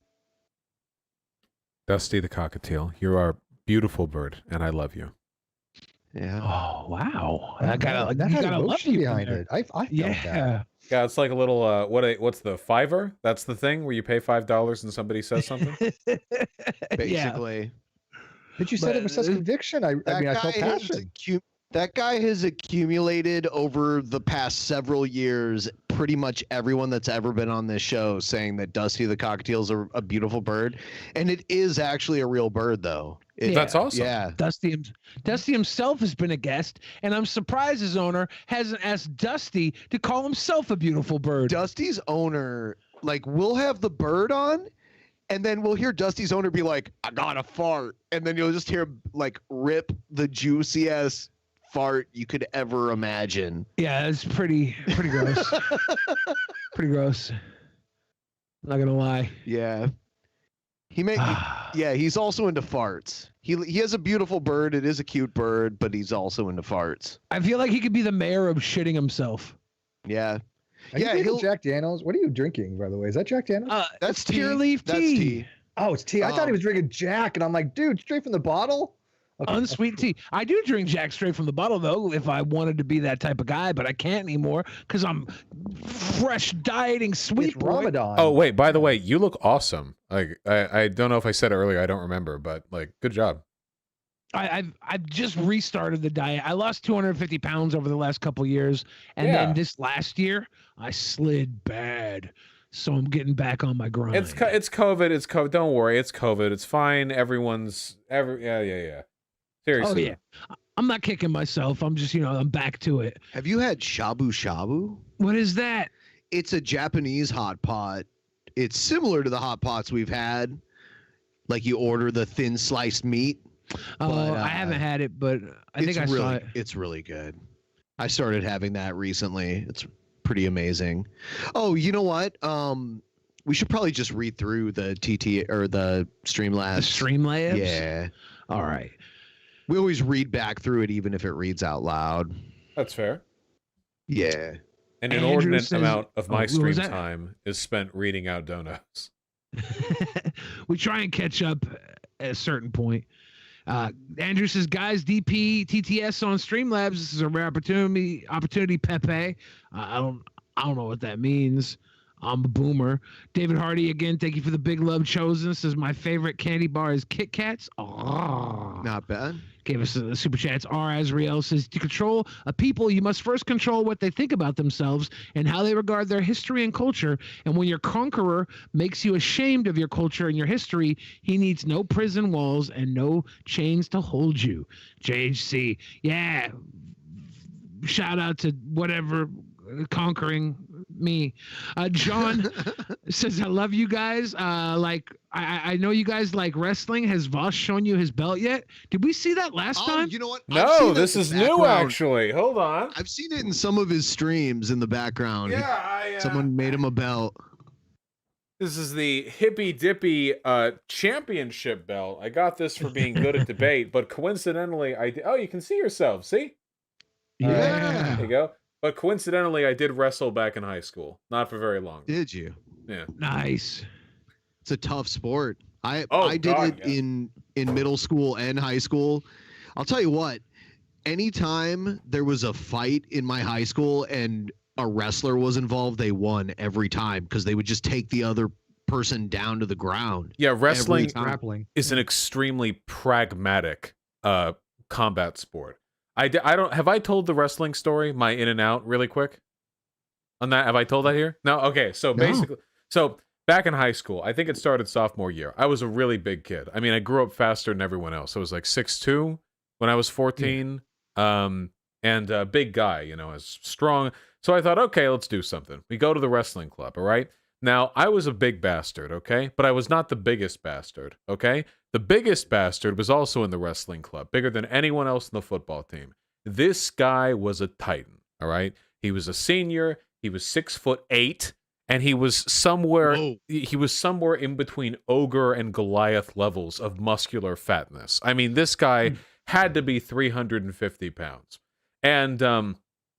Dusty the cockatiel, you are a beautiful bird, and I love you. Yeah. Oh wow! That you had gotta love emotion you behind it. I felt that. Yeah, it's like a little what's the Fiverr? That's the thing where you pay $5 and somebody says something. Basically. But you said it was such conviction. I mean, I felt passion. That guy has accumulated over the past several years pretty much everyone that's ever been on this show saying that Dusty the cockatiel is a beautiful bird, and it is actually a real bird, though. That's awesome. Yeah, Dusty himself has been a guest, and I'm surprised his owner hasn't asked Dusty to call himself a beautiful bird. Dusty's owner, like, we'll have the bird on, and then we'll hear Dusty's owner be like, "I got a fart," and then you'll just hear him, like, rip the juiciest fart you could ever imagine. Yeah, it's pretty gross. Pretty gross. Not gonna lie. Yeah. He's also into farts. He has a beautiful bird. It is a cute bird, but he's also into farts. I feel like he could be the mayor of shitting himself. Yeah. Are you drinking Jack Daniels? What are you drinking, by the way? Is that Jack Daniels? That's Pure Leaf tea. That's tea. Oh, it's tea. I thought he was drinking Jack, and I'm like, dude, straight from the bottle? Unsweetened tea. I do drink Jack straight from the bottle though, if I wanted to be that type of guy, but I can't anymore because I'm fresh dieting sweet boy. Ramadan. Oh wait, by the way, you look awesome. Like I don't know if I said it earlier, I don't remember, but like good job. I've just restarted the diet. I lost 250 pounds over the last couple years, and then this last year I slid bad. So I'm getting back on my grind. It's COVID. It's COVID. Don't worry. It's COVID. It's fine. Yeah. Seriously. Oh yeah. I'm not kicking myself. I'm just, I'm back to it. Have you had shabu shabu? What is that? It's a Japanese hot pot. It's similar to the hot pots we've had. Like you order the thin sliced meat. Oh, I haven't had it, but I think I saw it. It's really good. I started having that recently. It's pretty amazing. Oh, you know what? We should probably just read through the TT or the Streamlabs. The Streamlabs? Yeah. All right. We always read back through it, even if it reads out loud. That's fair. Yeah. An inordinate amount of my stream time is spent reading out donuts. We try and catch up at a certain point. Andrew says, guys, DP TTS on Streamlabs. This is a rare opportunity, Pepe. I don't know what that means. I'm a boomer. David Hardy again. Thank you for the big love chosen. Says my favorite candy bar is Kit Kats. Oh, not bad. Gave us a super chats. R. Azriel says to control a people, you must first control what they think about themselves and how they regard their history and culture. And when your conqueror makes you ashamed of your culture and your history, he needs no prison walls and no chains to hold you. JHC, yeah. Shout out to whatever conquering me. John says, I love you guys. I know you guys like wrestling. Has Voss shown you his belt yet? Did we see that last time? You know what? No, this is new actually. Hold on. I've seen it in some of his streams in the background. Yeah, someone made him a belt. This is the Hippy Dippy championship belt. I got this for being good at debate, but coincidentally, oh, you can see yourself. See? Yeah. There you go. But coincidentally, I did wrestle back in high school. Not for very long. Did you? Yeah. Nice. It's a tough sport. I did it in middle school and high school. I'll tell you what, anytime there was a fight in my high school and a wrestler was involved, they won every time because they would just take the other person down to the ground. Yeah, wrestling is Mm-hmm. an extremely pragmatic combat sport. I don't have I told the wrestling story, my in and out, really quick on that? Have I told that here? No. Okay. So basically, back in high school, I think it started sophomore year. I was a really big kid. I mean, I grew up faster than everyone else. I was like 6'2" when I was 14, and a big guy. I was strong. So I thought, okay, let's do something. We go to the wrestling club. All right. Now I was a big bastard. Okay, but I was not the biggest bastard. Okay. The biggest bastard was also in the wrestling club, bigger than anyone else in the football team. This guy was a titan, all right? He was a senior, he was 6'8", and he was somewhere in between ogre and Goliath levels of muscular fatness. I mean, this guy had to be 350 pounds. And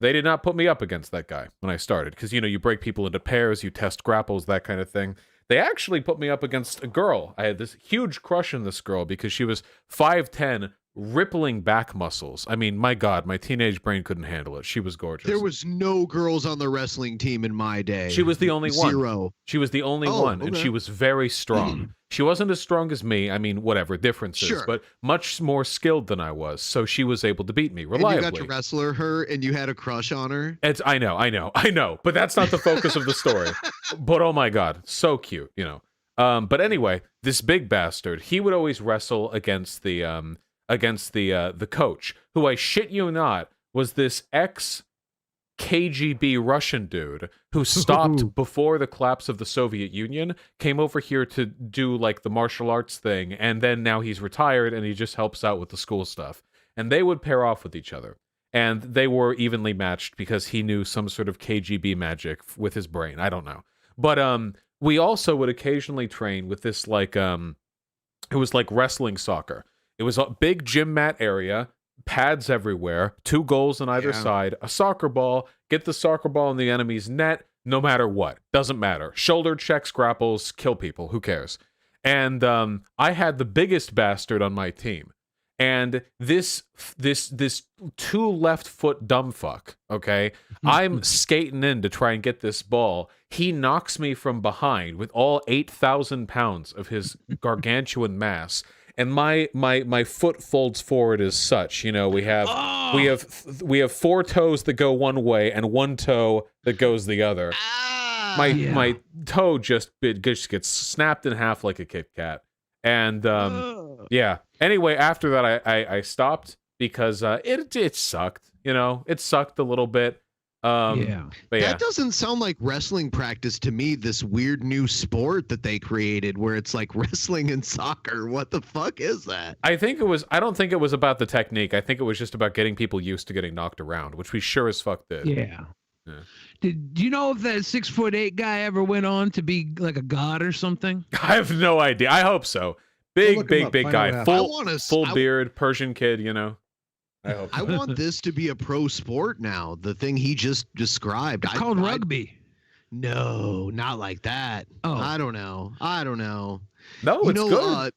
they did not put me up against that guy when I started, because you break people into pairs, you test grapples, that kind of thing. They actually put me up against a girl. I had this huge crush on this girl because she was 5'10", rippling back muscles. I mean, my God, my teenage brain couldn't handle it. She was gorgeous. There was no girls on the wrestling team in my day. She was the only one. Zero. She was the only one, and she was very strong. She wasn't as strong as me. I mean, whatever, differences, but much more skilled than I was. So she was able to beat me reliably. And you got to wrestle her, and you had a crush on her. I know. But that's not the focus of the story. But oh my God, so cute, But anyway, this big bastard, he would always wrestle against the coach, who, I shit you not, was this ex-KGB Russian dude who stopped before the collapse of the Soviet Union, came over here to do like the martial arts thing, and then now he's retired and he just helps out with the school stuff. And they would pair off with each other. And they were evenly matched because he knew some sort of KGB magic with his brain. I don't know. But we also would occasionally train with this it was like wrestling soccer. It was a big gym mat area, pads everywhere, 2 goals on either side, a soccer ball, get the soccer ball in the enemy's net, no matter what. Doesn't matter. Shoulder checks, grapples, kill people. Who cares? And I had the biggest bastard on my team. And this two left foot dumb fuck, okay? I'm skating in to try and get this ball. He knocks me from behind with all 8,000 pounds of his gargantuan mass. And my foot folds forward as such. You know, we have 4 toes that go one way and 1 toe that goes the other. My toe just gets snapped in half like a Kit Kat. And yeah. Anyway, after that, I stopped because it sucked. You know, it sucked a little bit. But yeah. That doesn't sound like wrestling practice to me, this weird new sport that they created where it's like wrestling and soccer. What the fuck is that? I don't think it was about the technique. I think it was just about getting people used to getting knocked around, which we sure as fuck did. Yeah. Did you know if that 6'8" guy ever went on to be like a god or something? I have no idea. I hope so. Big guy. Full beard, Persian kid, you know. I hope so. I want this to be a pro sport now. The thing he just described. It's called rugby. No, not like that. Oh. I don't know. No, it's good.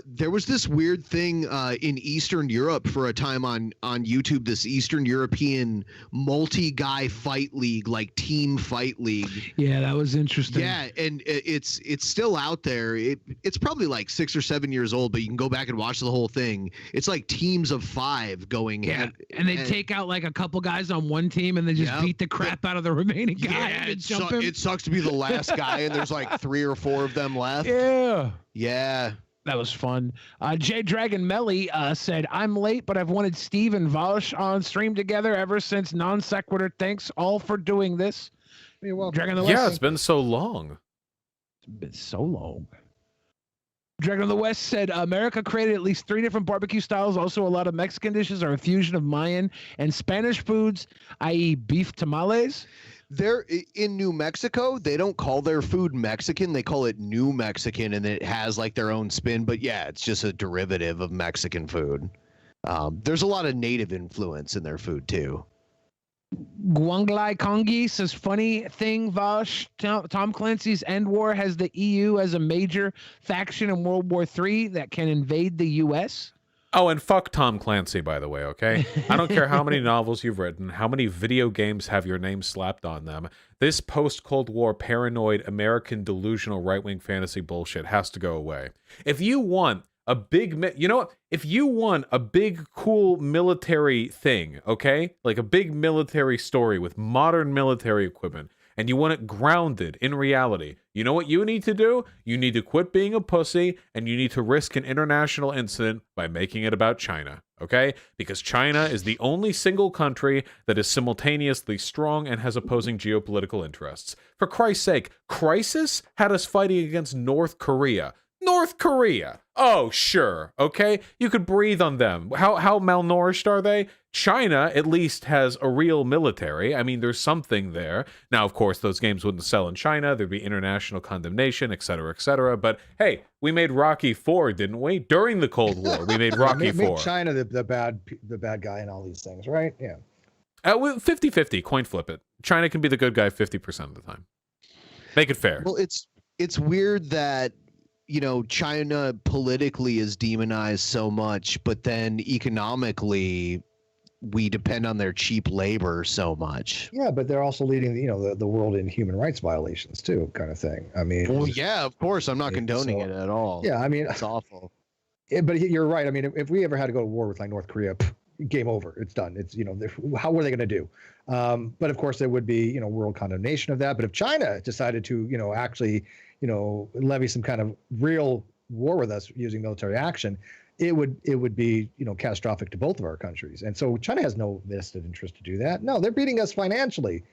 There was this weird thing in Eastern Europe for a time on YouTube, this Eastern European multi-guy fight league, like team fight league. Yeah, that was interesting. Yeah, and it's still out there. It's probably like 6 or 7 years old, but you can go back and watch the whole thing. It's like teams of 5 going. Yeah, and they take out like a couple guys on one team and they just beat the crap out of the remaining guy. Yeah, it sucks to be the last guy, and there's like 3 or 4 of them left. Yeah. Yeah. That was fun. J Dragon Melly said, I'm late, but I've wanted Steve and Vosh on stream together ever since Non Sequitur. Thanks all for doing this. You're welcome. Dragon of the West. Yeah, it's been so long. It's been so long. Dragon of the West said, America created at least 3 different barbecue styles. Also, a lot of Mexican dishes are a fusion of Mayan and Spanish foods, i.e. beef tamales. They're in New Mexico. They don't call their food Mexican. They call it New Mexican, and it has like their own spin. But yeah, it's just a derivative of Mexican food. There's a lot of native influence in their food too. Guanglai Kongi says, funny thing, Vosh, Tom Clancy's End War has the EU as a major faction in World War III that can invade the U.S. Oh, and fuck Tom Clancy, by the way, okay? I don't care how many novels you've written, how many video games have your name slapped on them. This post-Cold War paranoid American delusional right-wing fantasy bullshit has to go away. If you want a big, you know what? If you want a big, cool military thing, okay? Like a big military story with modern military equipment, and you want it grounded in reality, you know what you need to do? You need to quit being a pussy, and you need to risk an international incident by making it about China, okay? Because China is the only single country that is simultaneously strong and has opposing geopolitical interests. For Christ's sake, Crisis had us fighting against North Korea. North Korea. Oh, sure. Okay. You could breathe on them. How malnourished are they? China at least has a real military. I mean, there's something there. Now, of course, those games wouldn't sell in China. There'd be international condemnation, et cetera, et cetera. But hey, we made Rocky IV, didn't we? During the Cold War, we made Rocky IV. Make China the bad guy in all these things, right? Yeah. 50-50, coin flip it. China can be the good guy 50% of the time. Make it fair. Well, it's weird that, you know, China politically is demonized so much, but then economically we depend on their cheap labor so much. Yeah, but they're also leading, you know, the world in human rights violations too, kind of thing. I mean, well, yeah, of course, I'm not condoning it at all. Yeah, I mean, it's awful. But you're right. I mean, if we ever had to go to war with like North Korea, game over. It's done. It's, you know, how were they going to do? But of course, there would be, you know, world condemnation of that. But if China decided to, you know, actually, you know, levy some kind of real war with us using military action, it would be, you know, catastrophic to both of our countries. And so China has no vested interest to do that. No, they're beating us financially.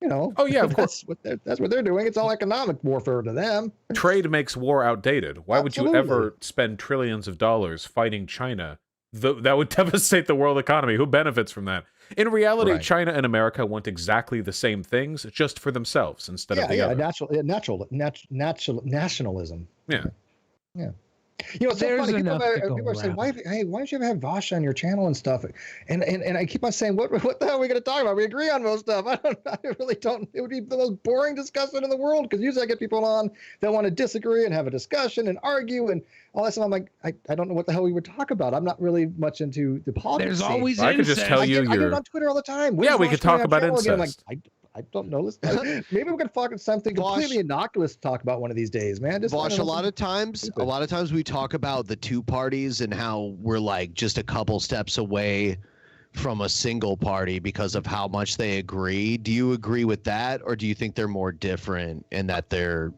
You know. Oh yeah, of course. That's what they're doing. It's all economic warfare to them. Trade makes war outdated. Why would you ever spend trillions of dollars fighting China? That would devastate the world economy. Who benefits from that? In reality, right. China and America want exactly the same things, just for themselves instead of the other. Natural nationalism. Yeah. Yeah. You know, it's so There's funny. People enough to go are saying, around. why don't you ever have Vosh on your channel and stuff? And I keep on saying, what the hell are we going to talk about? We agree on most stuff. I really don't. It would be the most boring discussion in the world, because usually I get people on that want to disagree and have a discussion and argue and all that stuff. I'm like, I don't know what the hell we would talk about. I'm not really much into the politics. There's always I could just tell you I get it on Twitter all the time. Yeah, we could talk about incest. I'm like, I don't know this. Maybe we could fucking something completely innocuous to talk about one of these days, man. Just Vosh, a lot of times we talk about the two parties and how we're like just a couple steps away from a single party because of how much they agree. Do you agree with that, or do you think they're more different in that they're...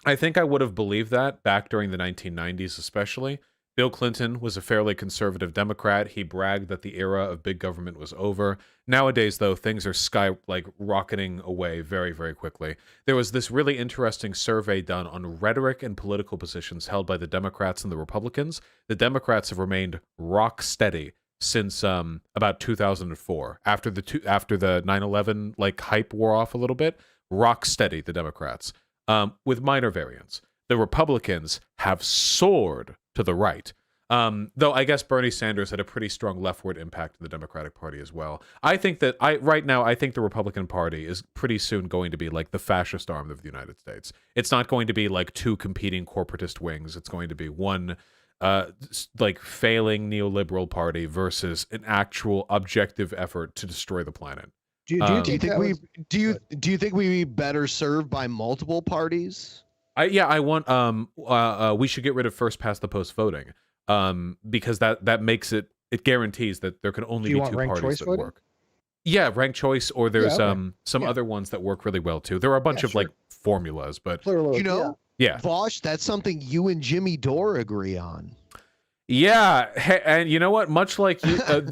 I think I would have believed that back during the 1990s, especially. Bill Clinton was a fairly conservative Democrat. He bragged that the era of big government was over. Nowadays, though, things are rocketing away very, very quickly. There was this really interesting survey done on rhetoric and political positions held by the Democrats and the Republicans. The Democrats have remained rock steady since about 2004. After the 9/11 hype wore off a little bit, rock steady, the Democrats, with minor variants. The Republicans have soared to the right. Though I guess Bernie Sanders had a pretty strong leftward impact in the Democratic Party as well. I think that right now I think the Republican Party is pretty soon going to be like the fascist arm of the United States. It's not going to be like two competing corporatist wings. It's going to be one failing neoliberal party versus an actual objective effort to destroy the planet. Do you think we'd be better served by multiple parties? I want we should get rid of first past the post voting, because that makes it guarantees that there can only be two parties that work. Yeah, ranked choice, or there's some other ones that work really well too. There are a bunch of formulas, but Vosh, that's something you and Jimmy Dore agree on. Yeah, and you know what? Much like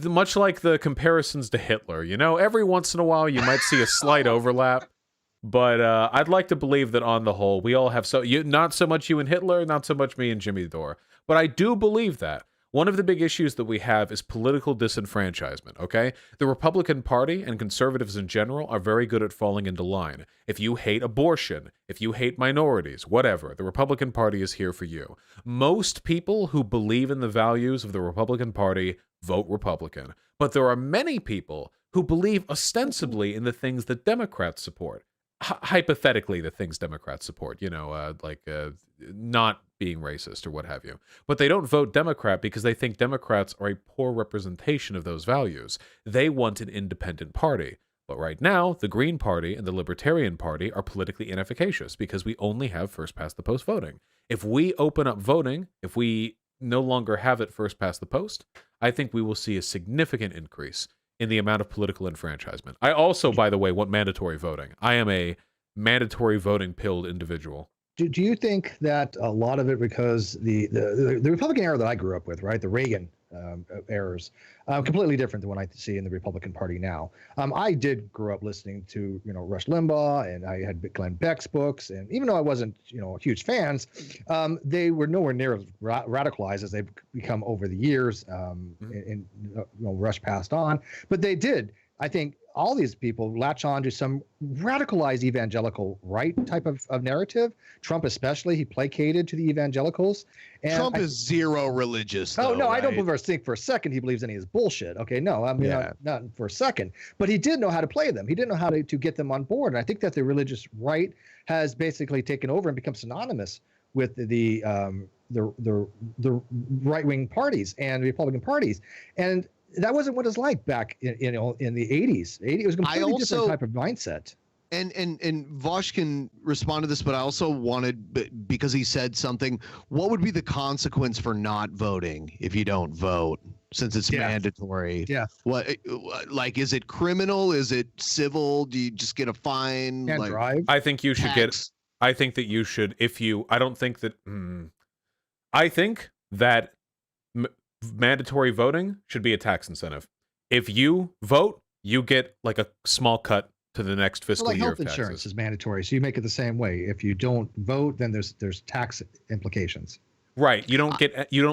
much like the comparisons to Hitler, every once in a while you might see a slight overlap. But I'd like to believe that on the whole, we all have not so much you and Hitler, not so much me and Jimmy Dore. But I do believe that one of the big issues that we have is political disenfranchisement, okay? The Republican Party and conservatives in general are very good at falling into line. If you hate abortion, if you hate minorities, whatever, the Republican Party is here for you. Most people who believe in the values of the Republican Party vote Republican. But there are many people who believe ostensibly in the things that Democrats support. Hypothetically, the things Democrats support, not being racist or what have you. But they don't vote Democrat because they think Democrats are a poor representation of those values. They want an independent party. But right now, the Green Party and the Libertarian Party are politically inefficacious because we only have first past the post voting. If we open up voting, if we no longer have it first past the post, I think we will see a significant increase in the amount of political enfranchisement. I also, by the way, want mandatory voting. I am a mandatory voting pilled individual. Do you think that a lot of it, because the Republican era that I grew up with, right, the Reagan errors, completely different than what I see in the Republican Party now. I did grow up listening to Rush Limbaugh, and I had Glenn Beck's books, and even though I wasn't huge fans, they were nowhere near as radicalized as they've become over the years. And Rush passed on, but they did. I think all these people latch on to some radicalized evangelical right type of narrative. Trump especially, he placated to the evangelicals. And Trump is zero religious. Oh, no, right? I don't think for a second he believes any of his bullshit. Okay, no, I mean, not for a second. But he did know how to play them. He didn't know how to get them on board. And I think that the religious right has basically taken over and become synonymous with the right-wing parties and the Republican parties. And that wasn't what it's like back in the 80s. It was a completely different type of mindset. And Vosh can respond to this, but I also wanted, because he said something, what would be the consequence for not voting if you don't vote, since it's mandatory? Yeah. Is it criminal? Is it civil? Do you just get a fine? Can't drive? I think you should I think that you should, I don't think that, I think that mandatory voting should be a tax incentive. If you vote, you get like a small cut to the next fiscal year of taxes. Health insurance is mandatory, so you make it the same way. If you don't vote, then there's tax implications. Right. You don't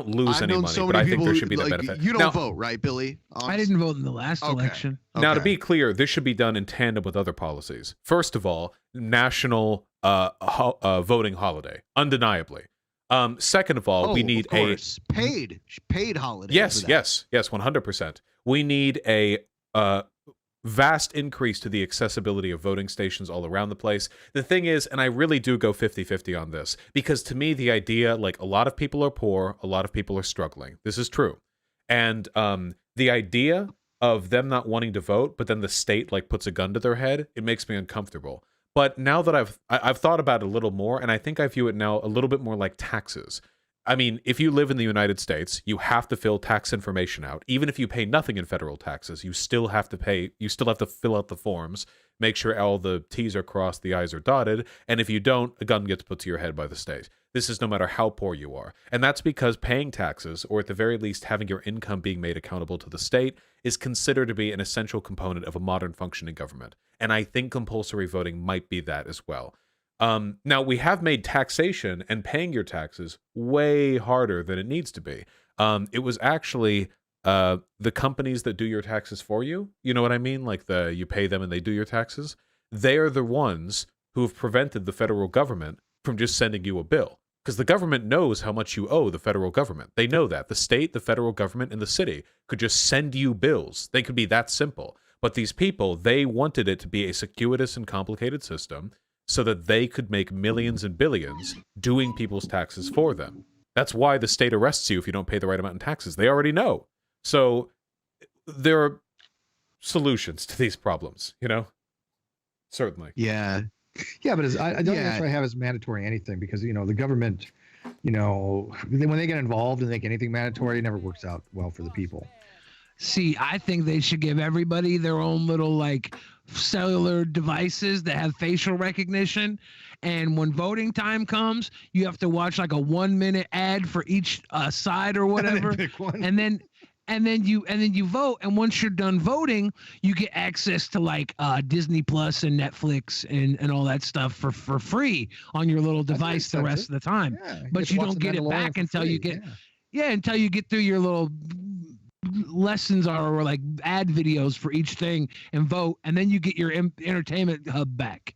lose any money, but I think there should be the benefit. You don't vote, right, Billy? I didn't vote in the last election. Now, to be clear, this should be done in tandem with other policies. First of all, national voting holiday, undeniably. Second of all, we need paid holiday. Yes, 100%. We need a vast increase to the accessibility of voting stations all around the place. The thing is, and I really do go 50-50 on this, because to me, the idea, like, a lot of people are poor, a lot of people are struggling. This is true. And the idea of them not wanting to vote, but then the state, like, puts a gun to their head, it makes me uncomfortable. But now that I've thought about it a little more, and I think I view it now a little bit more like taxes. I mean, if you live in the United States, you have to fill tax information out. Even if you pay nothing in federal taxes, you still have to fill out the forms, make sure all the T's are crossed, the I's are dotted, and if you don't, a gun gets put to your head by the state. This is no matter how poor you are. And that's because paying taxes, or at the very least having your income being made accountable to the state, is considered to be an essential component of a modern functioning government. And I think compulsory voting might be that as well. Now, we have made taxation and paying your taxes way harder than it needs to be. It was actually the companies that do your taxes for you. You know what I mean? Like you pay them and they do your taxes. They are the ones who have prevented the federal government from just sending you a bill. Because the government knows how much you owe the federal government. They know that. The state, the federal government, and the city could just send you bills. They could be that simple. But these people, they wanted it to be a circuitous and complicated system so that they could make millions and billions doing people's taxes for them. That's why the state arrests you if you don't pay the right amount in taxes. They already know. So there are solutions to these problems, you know? Certainly. Yeah. Yeah, but I don't think I have as mandatory anything because, you know, the government, you know, when they get involved and make anything mandatory, it never works out well for the people. See, I think they should give everybody their own little, like, cellular devices that have facial recognition. And when voting time comes, you have to watch like a 1-minute ad for each side or whatever. And then you vote, and once you're done voting, you get access to like Disney Plus and Netflix and all that stuff for free on your little device the rest of the time. Yeah, but you don't get it back until you get until you get through your little lessons or like ad videos for each thing and vote, and then you get your entertainment hub back.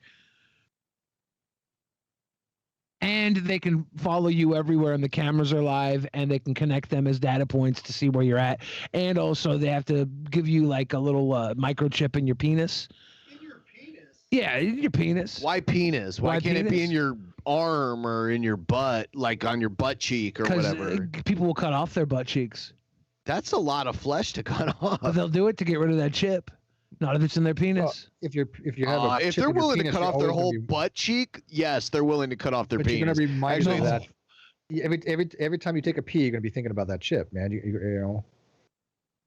And they can follow you everywhere, and the cameras are live, and they can connect them as data points to see where you're at. And also, they have to give you like a little microchip in your penis. In your penis? Yeah, in your penis. Why penis? Why can't it be in your arm or in your butt, like on your butt cheek or whatever? People will cut off their butt cheeks. That's a lot of flesh to cut off. But they'll do it to get rid of that chip. Not if it's in their penis. Well, if they're willing to cut off their whole butt cheek, yes, they're willing to cut off their penis. You're going to be mindful of that. Every time you take a pee, you're going to be thinking about that chip, man. You know,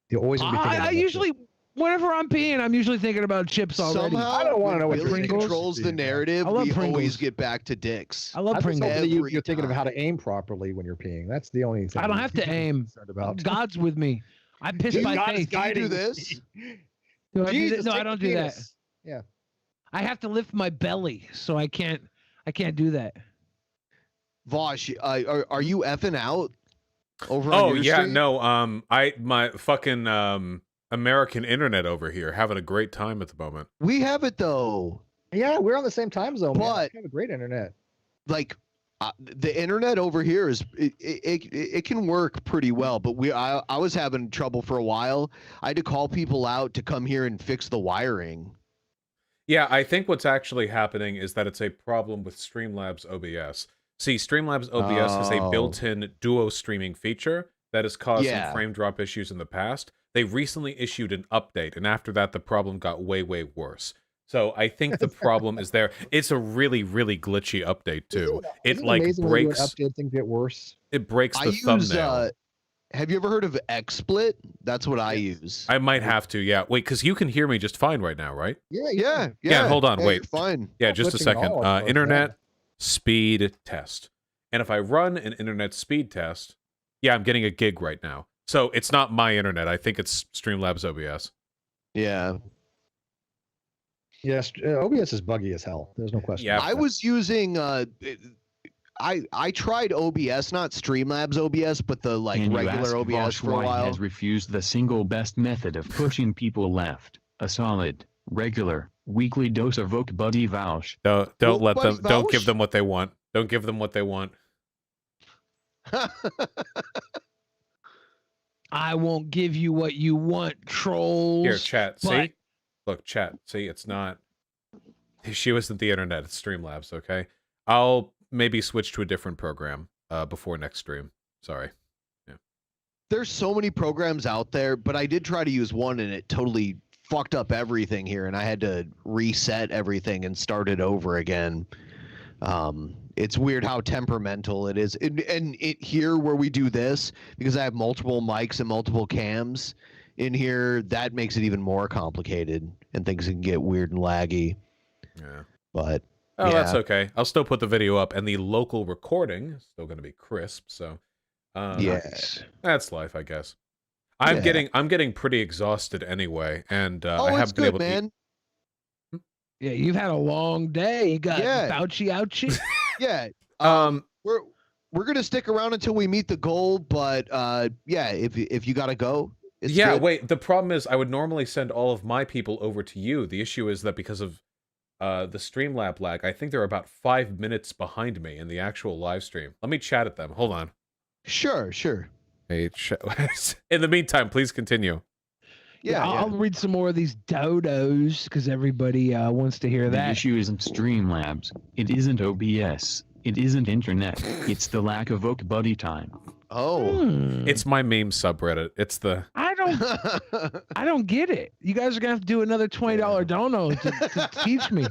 you're always going to be thinking about I usually, whenever I'm peeing, I'm usually thinking about chips already. Somehow, I don't want to know what really controls the narrative. We always get back to dicks. I love Pringles. You're thinking of how to aim properly when you're peeing. That's the only thing. I don't have to aim. God's with me. I piss by faith. Can you do this? No, I don't do that. Yeah. I have to lift my belly, so I can't do that. Vosh, are you effing out over on your yeah, stream? no, my fucking American internet over here having a great time at the moment. We have it though. Yeah, we're on the same time zone. But we have a great internet. Like the internet over here is it can work pretty well, but I was having trouble for a while. I had to call people out to come here and fix the wiring. Yeah, I think what's actually happening is that it's a problem with Streamlabs OBS. See, Streamlabs OBS has a built-in duo streaming feature that has caused some frame drop issues in the past. They recently issued an update, and after that, the problem got way, way worse. So I think the problem is there. It's a really, really glitchy update too. It like breaks. Update things get worse. It breaks the thumbnail. Have you ever heard of XSplit? That's what I use. I might have to. Yeah. Wait, because you can hear me just fine right now, right? Yeah. Hold on. Wait. Fine. Yeah, just a second. Internet speed test. And if I run an internet speed test, yeah, I'm getting a gig right now. So it's not my internet. I think it's Streamlabs OBS. Yeah. Yes, OBS is buggy as hell. There's no question. Yeah, I was using I tried OBS, not Streamlabs OBS, but the regular OBS for a while. Has refused the single best method of pushing people left. A solid, regular, weekly dose of Oak Buddy Vouch. Don't let them. Don't give them what they want. Don't give them what they want. I won't give you what you want, trolls. Here, chat. See? Look, chat. See, it's not... She wasn't the internet. It's Streamlabs, okay? I'll maybe switch to a different program before next stream. Sorry. Yeah. There's so many programs out there, but I did try to use one, and it totally fucked up everything here, and I had to reset everything and start it over again. It's weird how temperamental it is. And it here where we do this, because I have multiple mics and multiple cams in here, that makes it even more complicated, and things can get weird and laggy. Yeah. But oh, that's okay. I'll still put the video up, and the local recording is still going to be crisp. So, yes, that's life, I guess. I'm getting pretty exhausted anyway, and I haven't been able to. Yeah, you've had a long day. You got ouchie. Yeah. We're gonna stick around until we meet the goal, but yeah, if you gotta go. It's good. Wait. The problem is, I would normally send all of my people over to you. The issue is that because of the Streamlab lag, I think they're about 5 minutes behind me in the actual live stream. Let me chat at them. Hold on. Sure. Hey, in the meantime, please continue. Yeah, I'll read some more of these dodos because everybody wants to hear that. The issue isn't Streamlabs. It isn't OBS. It isn't internet. It's the lack of Oak Buddy time. Oh, it's my meme subreddit. It's the I don't get it. You guys are gonna have to do another $20 dono to teach me.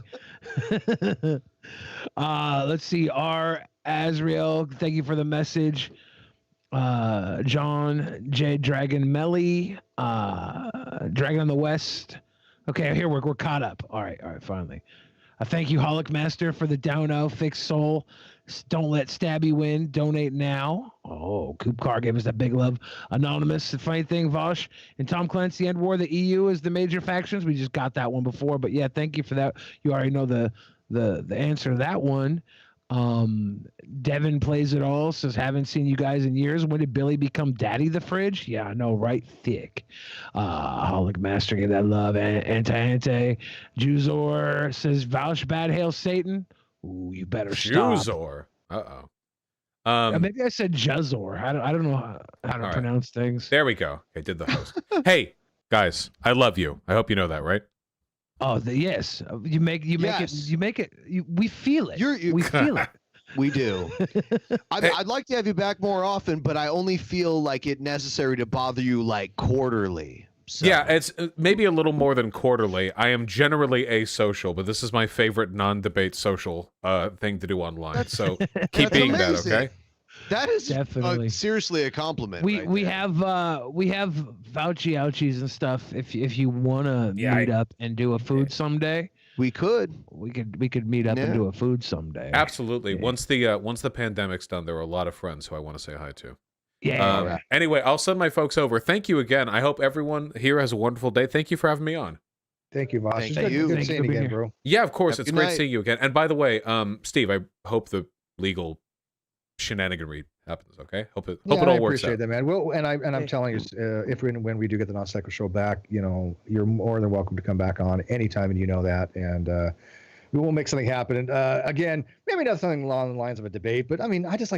Let's see. R. Azriel, thank you for the message. John J. Dragon Melly, Dragon on the West. Okay, here we're caught up. All right, finally. Thank you, Holic Master, for the dono. Fixed Soul. Don't let Stabby win. Donate now. Oh, Coop Car gave us that big love. Anonymous. The funny thing, Vosh and Tom Clancy End War, the EU is the major factions. We just got that one before, but yeah, thank you for that. You already know the answer to that one. Devin plays it all, says haven't seen you guys in years. When did Billy become Daddy the Fridge? Yeah, I know, right? Thick. Holic Master gave that love. Ante Juzor says vouch bad hail Satan. Ooh, you better stop. Juzor. Uh-oh. Maybe I said Juzor. I don't know how to pronounce things. There we go. I did the host. Hey guys, I love you. I hope you know that, right? Oh, yes. You make it. We feel it. We feel it. We do. I'd like to have you back more often, but I only feel like it necessary to bother you like quarterly. So. Yeah, it's maybe a little more than quarterly. I am generally asocial, but this is my favorite non-debate social thing to do online. So keep being amazing. That, okay? That is definitely seriously a compliment. We have Fauci ouchies and stuff. If you want to meet up and do a food someday, we could meet up and do a food someday. Absolutely. Yeah. Once the pandemic's done, there are a lot of friends who I want to say hi to. Yeah. Anyway, I'll send my folks over. Thank you again. I hope everyone here has a wonderful day. Thank you for having me on. Thank you, Vosh. Thank you. Good seeing you again, bro. Yeah, of course. It's great seeing you again. And by the way, Steve, I hope the legal shenaniganry happens. Okay, hope it all works out. I appreciate that, man. Well, and I'm telling you, when we do get the Non-Sequitur show back, you're more than welcome to come back on anytime, and you know that. And we will make something happen. And again, maybe not something along the lines of a debate, but I mean, I just like.